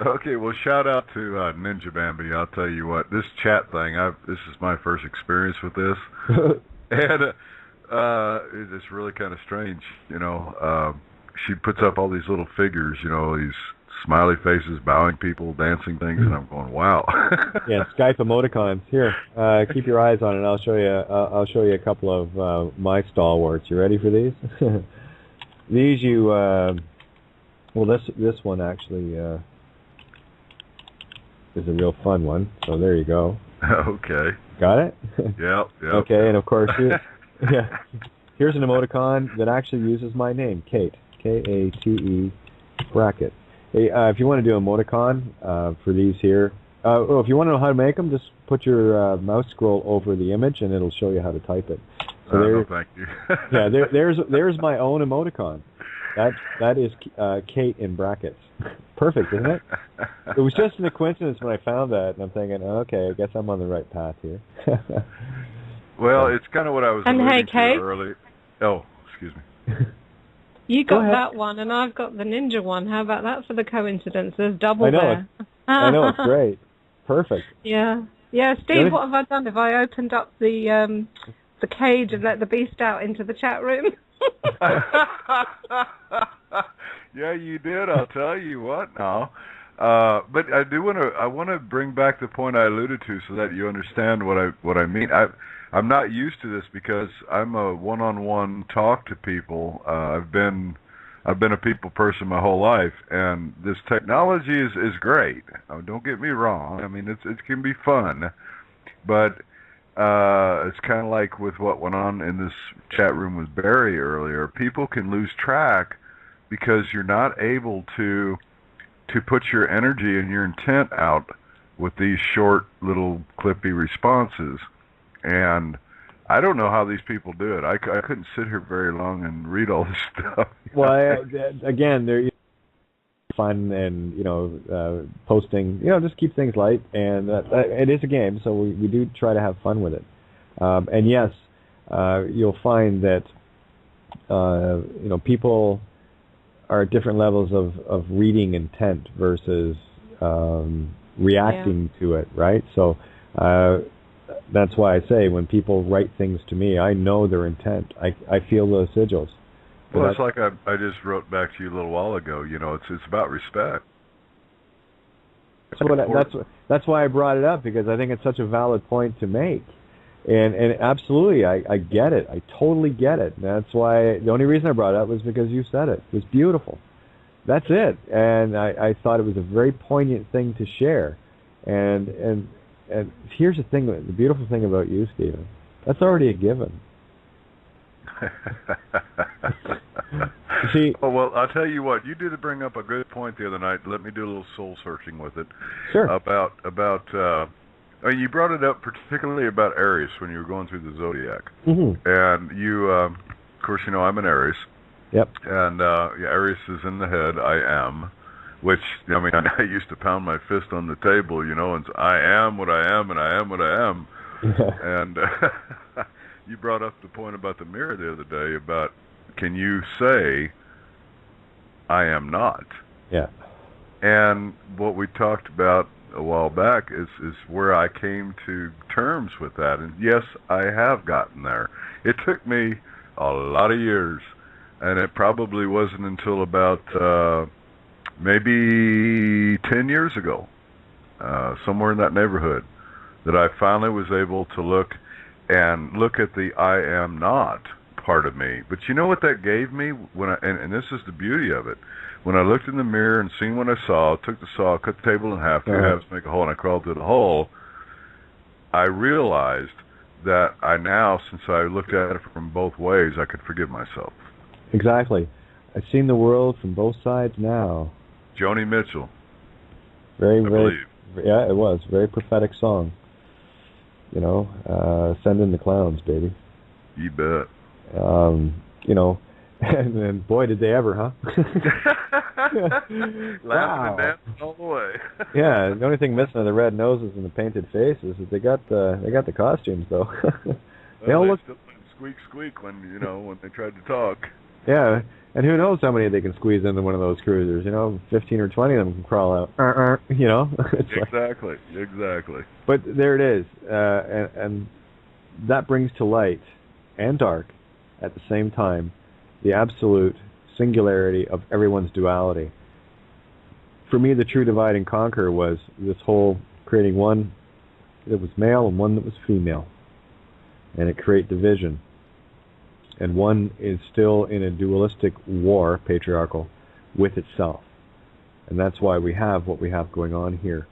Speaker 6: Okay, well, shout out to Ninja Bambi. I'll tell you what, this chat thing, this is my first experience with this. And it's really kind of strange, you know. She puts up all these little figures, you know, these smiley faces, bowing people, dancing things, and I'm going, wow.
Speaker 1: Yeah, Skype emoticons. Here, keep your eyes on it. I'll show you a couple of my stalwarts. You ready for these? These well, this one actually is a real fun one. So there you go.
Speaker 6: Okay.
Speaker 1: Got it?
Speaker 6: Yep.
Speaker 1: Okay, and of course, here's an emoticon that actually uses my name, Kate. K-A-T-E bracket. Hey, if you want to do emoticon for these here, if you want to know how to make them, just put your mouse scroll over the image and it'll show you how to type it. So
Speaker 6: no, thank you.
Speaker 1: Yeah, there's my own emoticon. That is Kate in brackets. Perfect, isn't it? It was just a coincidence when I found that, and I'm thinking, okay, I guess I'm on the right path here.
Speaker 6: Well, it's kind of what I was alluding to
Speaker 5: Kate?
Speaker 6: early. Oh, excuse me.
Speaker 5: You got that one, and I've got the ninja one. How about that for the coincidence? There's double there.
Speaker 1: I know, it's great. Perfect.
Speaker 5: Yeah. Steve, what have I done? Have I opened up the cage and let the beast out into the chat room?
Speaker 6: Yeah, you did. I'll tell you what now. But I want to bring back the point I alluded to so that you understand what I mean. I'm not used to this because I'm a one-on-one talk to people. I've been a people person my whole life, and this technology is great. Don't get me wrong. I mean, it can be fun, but it's kind of like with what went on in this chat room with Barry earlier. People can lose track because you're not able to put your energy and your intent out with these short little clippy responses. And I don't know how these people do it. I couldn't sit here very long and read all this stuff.
Speaker 1: Well, again, they're fun and, posting, just keep things light. And it is a game, so we do try to have fun with it. And yes, you'll find that, people are at different levels of reading intent versus reacting to it, right? So that's why I say when people write things to me, I know their intent. I feel those sigils.
Speaker 6: Well, it's like I just wrote back to you a little while ago. It's about respect.
Speaker 1: That's why I brought it up, because I think it's such a valid point to make. And absolutely, I get it. I totally get it. And that's why the only reason I brought it up was because you said it. It was beautiful. That's it. And I thought it was a very poignant thing to share. And here's the thing, the beautiful thing about you, Stephen. That's already a given. See,
Speaker 6: well, I'll tell you what. You did bring up a good point the other night. Let me do a little soul searching with it.
Speaker 1: Sure.
Speaker 6: About you brought it up particularly about Aries when you were going through the zodiac.
Speaker 1: Mm-hmm.
Speaker 6: And you, of course, I'm an Aries.
Speaker 1: Yep.
Speaker 6: And Aries is in the head. I am. Which, I used to pound my fist on the table, and I am what I am, and I am what I am. And you brought up the point about the mirror the other day about, can you say, I am not?
Speaker 1: Yeah.
Speaker 6: And what we talked about a while back is where I came to terms with that. And yes, I have gotten there. It took me a lot of years, and it probably wasn't until about maybe 10 years ago, somewhere in that neighborhood, that I finally was able to look at the I am not part of me. But you know what that gave me? And this is the beauty of it. When I looked in the mirror and seen what I saw, took the saw, cut the table in half, two halves make a hole, and I crawled through the hole, I realized that I now, since I looked at it from both ways, I could forgive myself.
Speaker 1: Exactly. I've seen the world from both sides now.
Speaker 6: Joni Mitchell.
Speaker 1: Very,
Speaker 6: I
Speaker 1: very,
Speaker 6: believe.
Speaker 1: yeah, it was. Very prophetic song. You know, send in the clowns, baby.
Speaker 6: You bet.
Speaker 1: You know, and boy, did they ever, huh?
Speaker 6: Laughing and dancing all the way.
Speaker 1: Yeah, the only thing missing are the red noses and the painted faces. Is they got the costumes though. They all look
Speaker 6: still squeak squeak when they tried to talk.
Speaker 1: Yeah, and who knows how many they can squeeze into one of those cruisers? You know, 15 or 20 of them can crawl out. You know.
Speaker 6: Exactly. Exactly.
Speaker 1: But there it is, and that brings to light and dark at the same time the absolute singularity of everyone's duality. For me, the true divide and conquer was this whole creating one that was male and one that was female, and it create division. And one is still in a dualistic war, patriarchal, with itself. And that's why we have what we have going on here.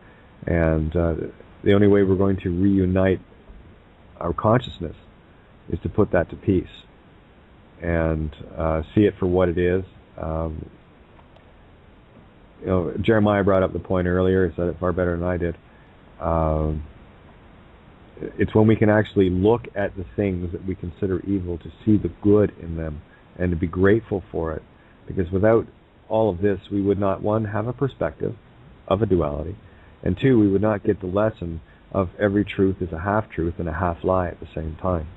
Speaker 1: And the only way we're going to reunite our consciousness is to put that to peace and see it for what it is. You know, Jeremiah brought up the point earlier. He said it far better than I did. It's when we can actually look at the things that we consider evil to see the good in them and to be grateful for it. Because without all of this, we would not, one, have a perspective of a duality, and two, we would not get the lesson of every truth is a half-truth and a half-lie at the same time.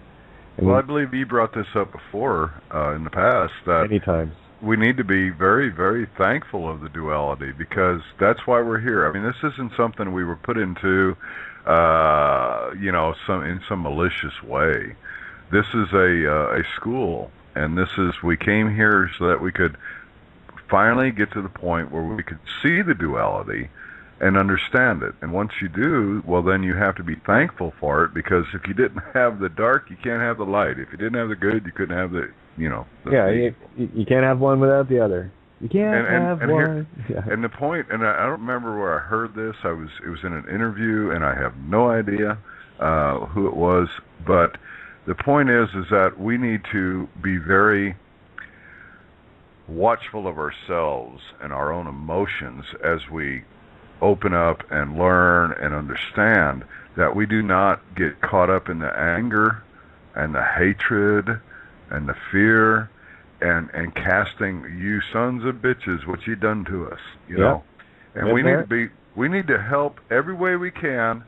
Speaker 1: And
Speaker 6: I believe you brought this up before in the past, that
Speaker 1: many times
Speaker 6: we need to be very, very thankful of the duality, because that's why we're here. I mean, this isn't something we were put into in some malicious way. This is a school, and we came here so that we could finally get to the point where we could see the duality and understand it. And once you do, well, then you have to be thankful for it, because if you didn't have the dark, you can't have the light. If you didn't have the good, you couldn't have the
Speaker 1: you can't have one without the other. You can't have one.
Speaker 6: And the point, and I don't remember where I heard this. It was in an interview, and I have no idea who it was. But the point is that we need to be very watchful of ourselves and our own emotions as we open up and learn and understand that we do not get caught up in the anger and the hatred and the fear and casting, you sons of bitches, what you done to us, you know. And we need to help every way we can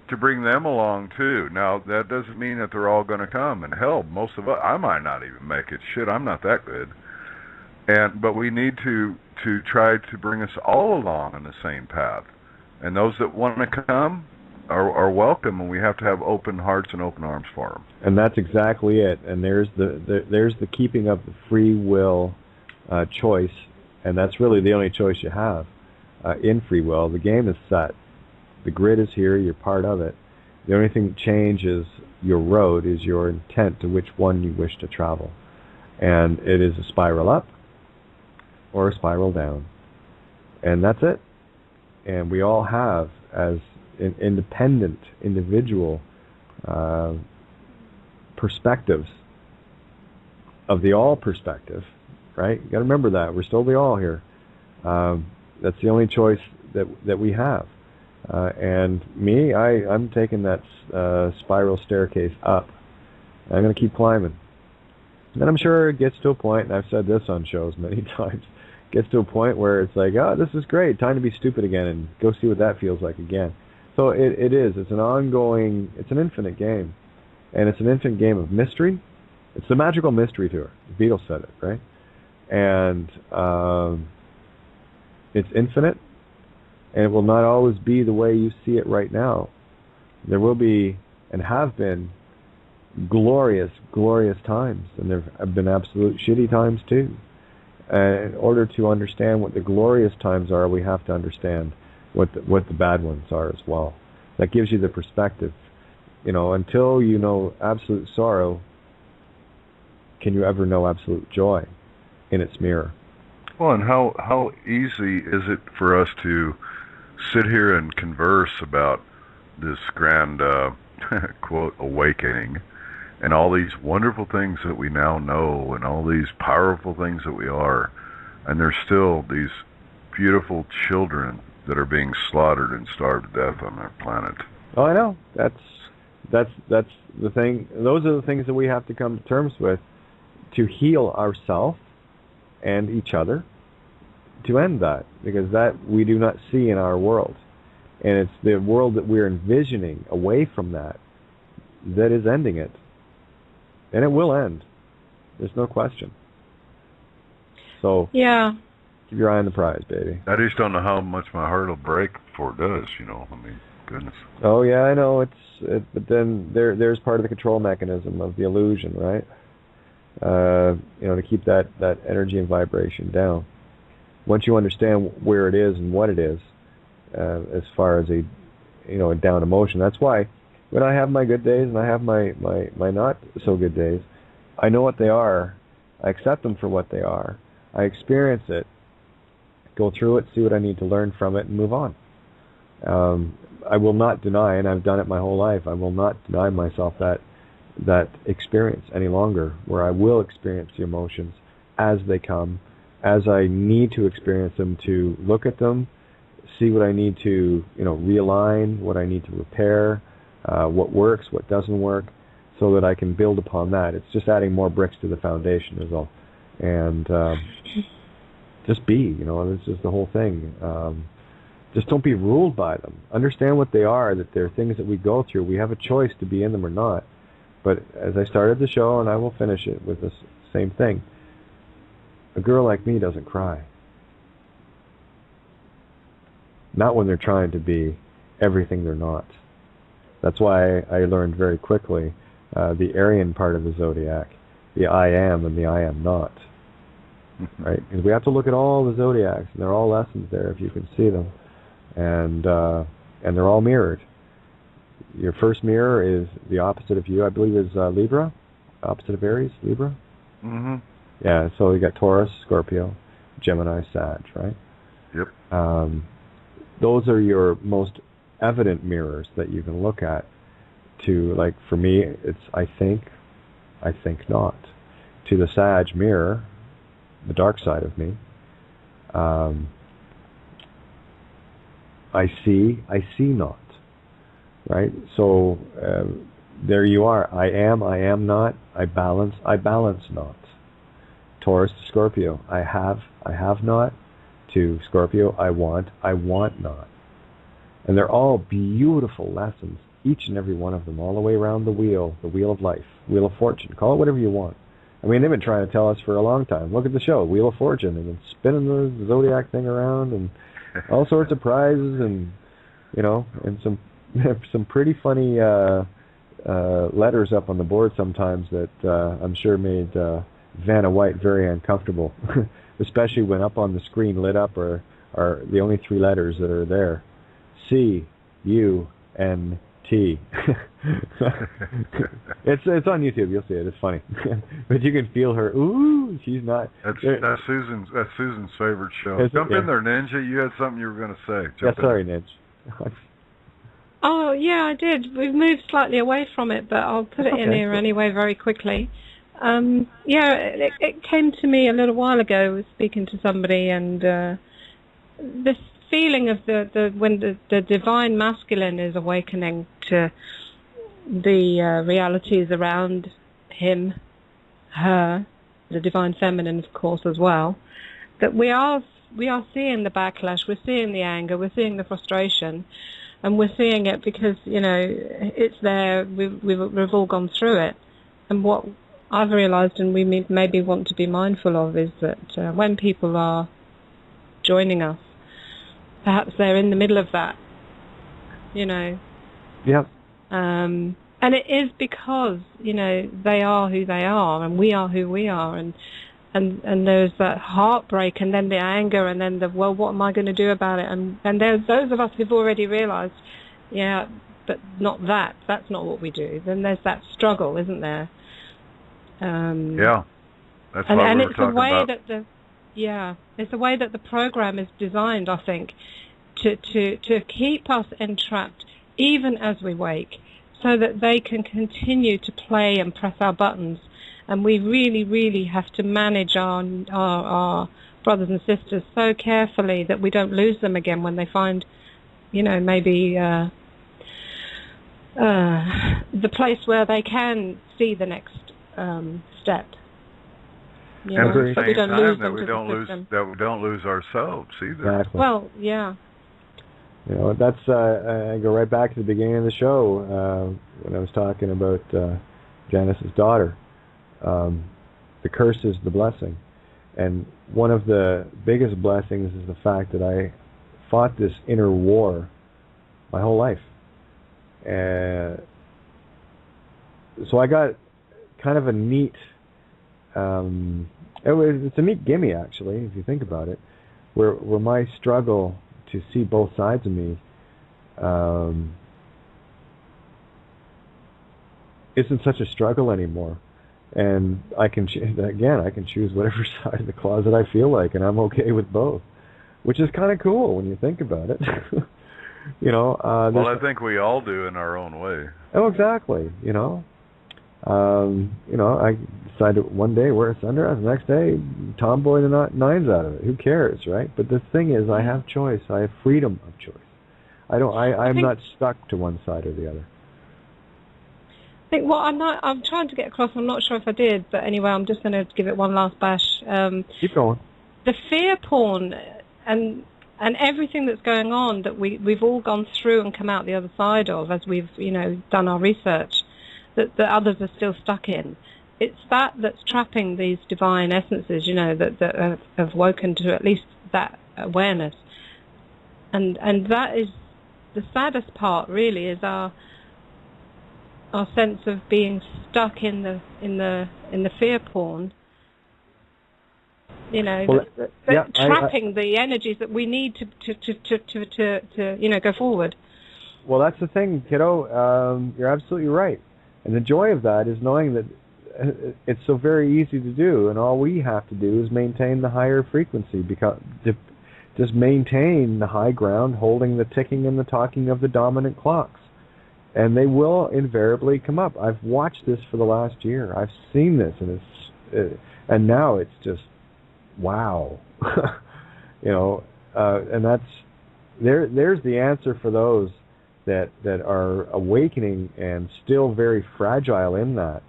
Speaker 6: to bring them along too. Now that doesn't mean that they're all going to come and help. Most of us, I might not even make it. Shit, I'm not that good. But we need to try to bring us all along on the same path. And those that want to come are welcome, and we have to have open hearts and open arms for them.
Speaker 1: And that's exactly it. And there's the keeping of the free will choice, and that's really the only choice you have in free will. The game is set. The grid is here. You're part of it. The only thing that changes your road is your intent to which one you wish to travel. And it is a spiral up or a spiral down. And that's it. And we all have, as independent, individual perspectives of the all perspective, right? You got to remember that. We're still the all here. That's the only choice that we have. And me, I'm taking that spiral staircase up. I'm going to keep climbing. And I'm sure it gets to a point, and I've said this on shows many times, gets to a point where it's like, oh, this is great, time to be stupid again and go see what that feels like again. So it is. It's an ongoing, it's an infinite game. And it's an infinite game of mystery. It's the magical mystery tour. The Beatles said it, right? And it's infinite, And it will not always be the way you see it right now. There will be, and have been, glorious, glorious times. And there have been absolute shitty times too. In order to understand what the glorious times are, we have to understand what the bad ones are as well. That gives you the perspective. You know, until you know absolute sorrow, can you ever know absolute joy in its mirror?
Speaker 6: Well, and how easy is it for us to sit here and converse about this grand, quote, awakening, and all these wonderful things that we now know, and all these powerful things that we are, and there's still these beautiful children that are being slaughtered and starved to death on our planet.
Speaker 1: Oh, I know. That's the thing. Those are the things that we have to come to terms with to heal ourselves and each other, to end that, because that we do not see in our world. And it's the world that we're envisioning away from that is ending it. And it will end. There's no question. So
Speaker 5: yeah,
Speaker 1: keep your eye on the prize, baby.
Speaker 6: I just don't know how much my heart will break before it does, you know. I mean, goodness.
Speaker 1: Oh, yeah, I know. But then there's part of the control mechanism of the illusion, right? You know, to keep that energy and vibration down. Once you understand where it is and what it is, as far as a down emotion, that's why when I have my good days and I have my not so good days, I know what they are. I accept them for what they are. I experience it, go through it, see what I need to learn from it, and move on. I will not deny, and I've done it my whole life, I will not deny myself that experience any longer, where I will experience the emotions as they come, as I need to experience them, to look at them, see what I need to, realign, what I need to repair, what works, what doesn't work, so that I can build upon that. It's just adding more bricks to the foundation is all. And just be, this is the whole thing. Just don't be ruled by them. Understand what they are, that they're things that we go through. We have a choice to be in them or not. But as I started the show, and I will finish it with the same thing, a girl like me doesn't cry. Not when they're trying to be everything they're not. That's why I learned very quickly the Aryan part of the zodiac, the I am and the I am not. Right? Because we have to look at all the zodiacs, and they're all lessons there if you can see them, and they're all mirrored. Your first mirror is the opposite of you, I believe, is Libra, opposite of Aries, Libra.
Speaker 6: Mm-hmm.
Speaker 1: Yeah, so you got Taurus, Scorpio, Gemini, Sag, right?
Speaker 6: Yep.
Speaker 1: Those are your most evident mirrors that you can look at. To, like, for me, it's I think not. To the Sag mirror, the dark side of me, I see not. Right? So there you are. I am not. I balance not. Taurus to Scorpio, I have not. To Scorpio, I want not. And they're all beautiful lessons, each and every one of them, all the way around the wheel of life, wheel of fortune, call it whatever you want. I mean, they've been trying to tell us for a long time. Look at the show, Wheel of Fortune, and then spinning the zodiac thing around, and all sorts of prizes, and and some pretty funny letters up on the board sometimes that I'm sure made Vanna White very uncomfortable, especially when up on the screen lit up are the only three letters that are there. C-U-N-T. It's on YouTube. You'll see it. It's funny, but you can feel her. Ooh, she's not.
Speaker 6: That's Susan's favorite show. Jump in there, Ninja. You had something you were going to say.
Speaker 1: Sorry, Ninja.
Speaker 5: Oh yeah, I did. We've moved slightly away from it, but I'll put it in here anyway very quickly. It came to me a little while ago. I was speaking to somebody, and this feeling of when the divine masculine is awakening to the realities around him, her, the divine feminine, of course, as well. That we are seeing the backlash, we're seeing the anger, we're seeing the frustration, and we're seeing it because it's there. We've all gone through it, and what I've realised, and we maybe want to be mindful of, is that when people are joining us, perhaps they're in the middle of that, you know.
Speaker 1: Yep.
Speaker 5: And it is because, you know, they are who they are and we are who we are, and there's that heartbreak and then the anger and then the, well, what am I going to do about it? And there's those of us who've already realized, yeah, but not that. That's not what we do. Then there's that struggle, isn't there?
Speaker 6: Yeah. That's what
Speaker 5: and
Speaker 6: we were
Speaker 5: it's the way
Speaker 6: talking about.
Speaker 5: it's the way that the program is designed, I think, to keep us entrapped even as we wake, so that they can continue to play and press our buttons. And we really, really have to manage our brothers and sisters so carefully that we don't lose them again when they find, you know, maybe the place where they can see the next step. You
Speaker 6: And
Speaker 5: know,
Speaker 6: at the
Speaker 5: but we
Speaker 6: same
Speaker 5: don't lose
Speaker 6: time,
Speaker 5: them
Speaker 6: that we don't lose ourselves either.
Speaker 1: Exactly.
Speaker 5: Well, yeah.
Speaker 1: You know, that's I go right back to the beginning of the show when I was talking about Janice's daughter. The curse is the blessing, and one of the biggest blessings is the fact that I fought this inner war my whole life, and so I got kind of a neat. It's a neat gimme, actually, if you think about it, where my struggle to see both sides of me isn't such a struggle anymore, and I can choose whatever side of the closet I feel like, and I'm okay with both, which is kind of cool when you think about it. You know.
Speaker 6: Well, I think we all do in our own way.
Speaker 1: Oh, exactly. You know. I decided one day wear a sundress, the next day tomboy the nines out of it. Who cares, right? But the thing is, I have choice. I have freedom of choice. I'm not stuck to one side or the other.
Speaker 5: I think what I'm trying to get across, I'm not sure if I did, but anyway, I'm just going to give it one last bash.
Speaker 1: Keep going.
Speaker 5: The fear porn and everything that's going on that we've all gone through and come out the other side of as we've, you know, done our research, that others are still stuck in. It's that's trapping these divine essences, you know, that have woken to at least that awareness. And that is the saddest part, really, is our sense of being stuck in the fear porn. You know, trapping the energies that we need to you know, go forward.
Speaker 1: Well, that's the thing, kiddo. You're absolutely right. And the joy of that is knowing that it's so very easy to do, and all we have to do is maintain the higher frequency, because just maintain the high ground, holding the ticking and the talking of the dominant clocks, and they will invariably come up. I've watched this for the last year. I've seen this, and now it's just wow. You know, and there's the answer for those that are awakening and still very fragile in that,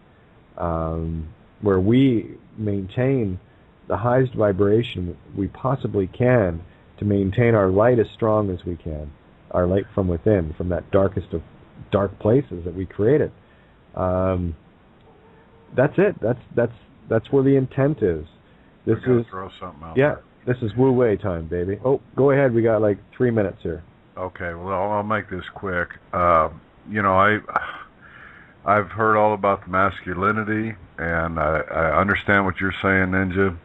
Speaker 1: where we maintain the highest vibration we possibly can to maintain our light as strong as we can, our light from within, from that darkest of dark places that we created. That's it. That's where the intent is. This is
Speaker 6: throw something out.
Speaker 1: Yeah, this is Wu Wei time, baby. Oh, go ahead. We got like 3 minutes here.
Speaker 6: Okay, well, I'll make this quick. You know, I've heard all about the masculinity, and I understand what you're saying, Ninja,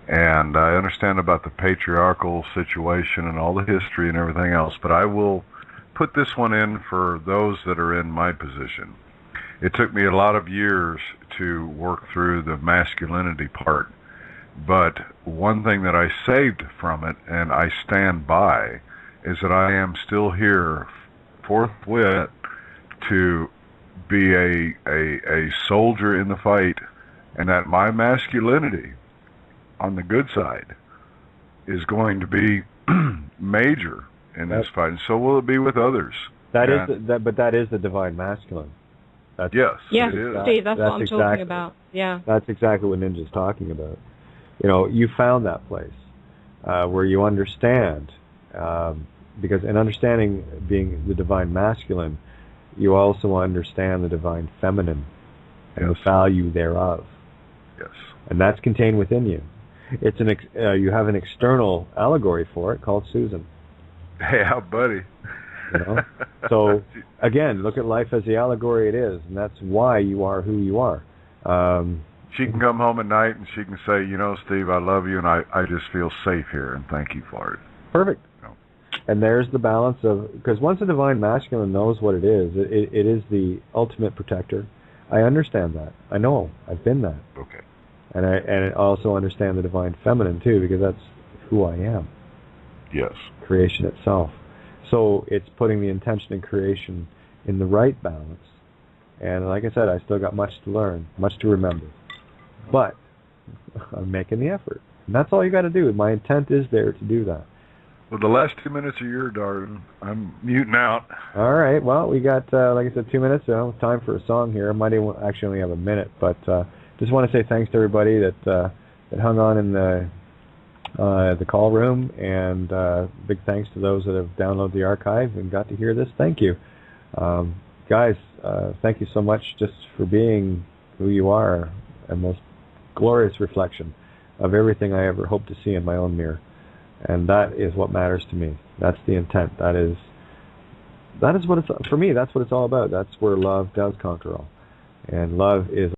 Speaker 6: and I understand about the patriarchal situation and all the history and everything else, but I will put this one in for those that are in my position. It took me a lot of years to work through the masculinity part, but one thing that I saved from it, and I stand by, is that I am still here forthwith to be a soldier in the fight, and that my masculinity on the good side is going to be major in this fight, and so will it be with others.
Speaker 1: But that is the divine masculine.
Speaker 6: Yes,
Speaker 5: it
Speaker 6: is.
Speaker 5: Steve, that's what I'm talking about. Yeah,
Speaker 1: that's exactly what Ninja's talking about. You know, you found that place where you understand. Because in understanding being the divine masculine, you also understand the divine feminine and the value thereof.
Speaker 6: Yes.
Speaker 1: And that's contained within you. It's you have an external allegory for it called Susan.
Speaker 6: Yeah, buddy.
Speaker 1: You know? So, again, look at life as the allegory it is, and that's why you are who you are.
Speaker 6: She can come home at night and she can say, Steve, I love you, and I just feel safe here, and thank you for it.
Speaker 1: Perfect. And there's the balance of, because once the divine masculine knows what it is the ultimate protector. I understand that. I know. I've been that.
Speaker 6: Okay.
Speaker 1: And I also understand the divine feminine too, because that's who I am.
Speaker 6: Yes. Creation
Speaker 1: itself. So it's putting the intention in creation in the right balance. And like I said, I still got much to learn, much to remember. But I'm making the effort. And that's all you got to do. My intent is there to do that.
Speaker 6: Well, the last 2 minutes are yours, darling. I'm muting out.
Speaker 1: All right. Well, we got, like I said, 2 minutes. So time for a song here. I might actually only have a minute, but just want to say thanks to everybody that hung on in the call room, and big thanks to those that have downloaded the archive and got to hear this. Thank you, guys. Thank you so much just for being who you are, a most glorious reflection of everything I ever hope to see in my own mirror. And that is what matters to me. That's the intent. That is what it's, for me, that's what it's all about. That's where love does conquer all. And love is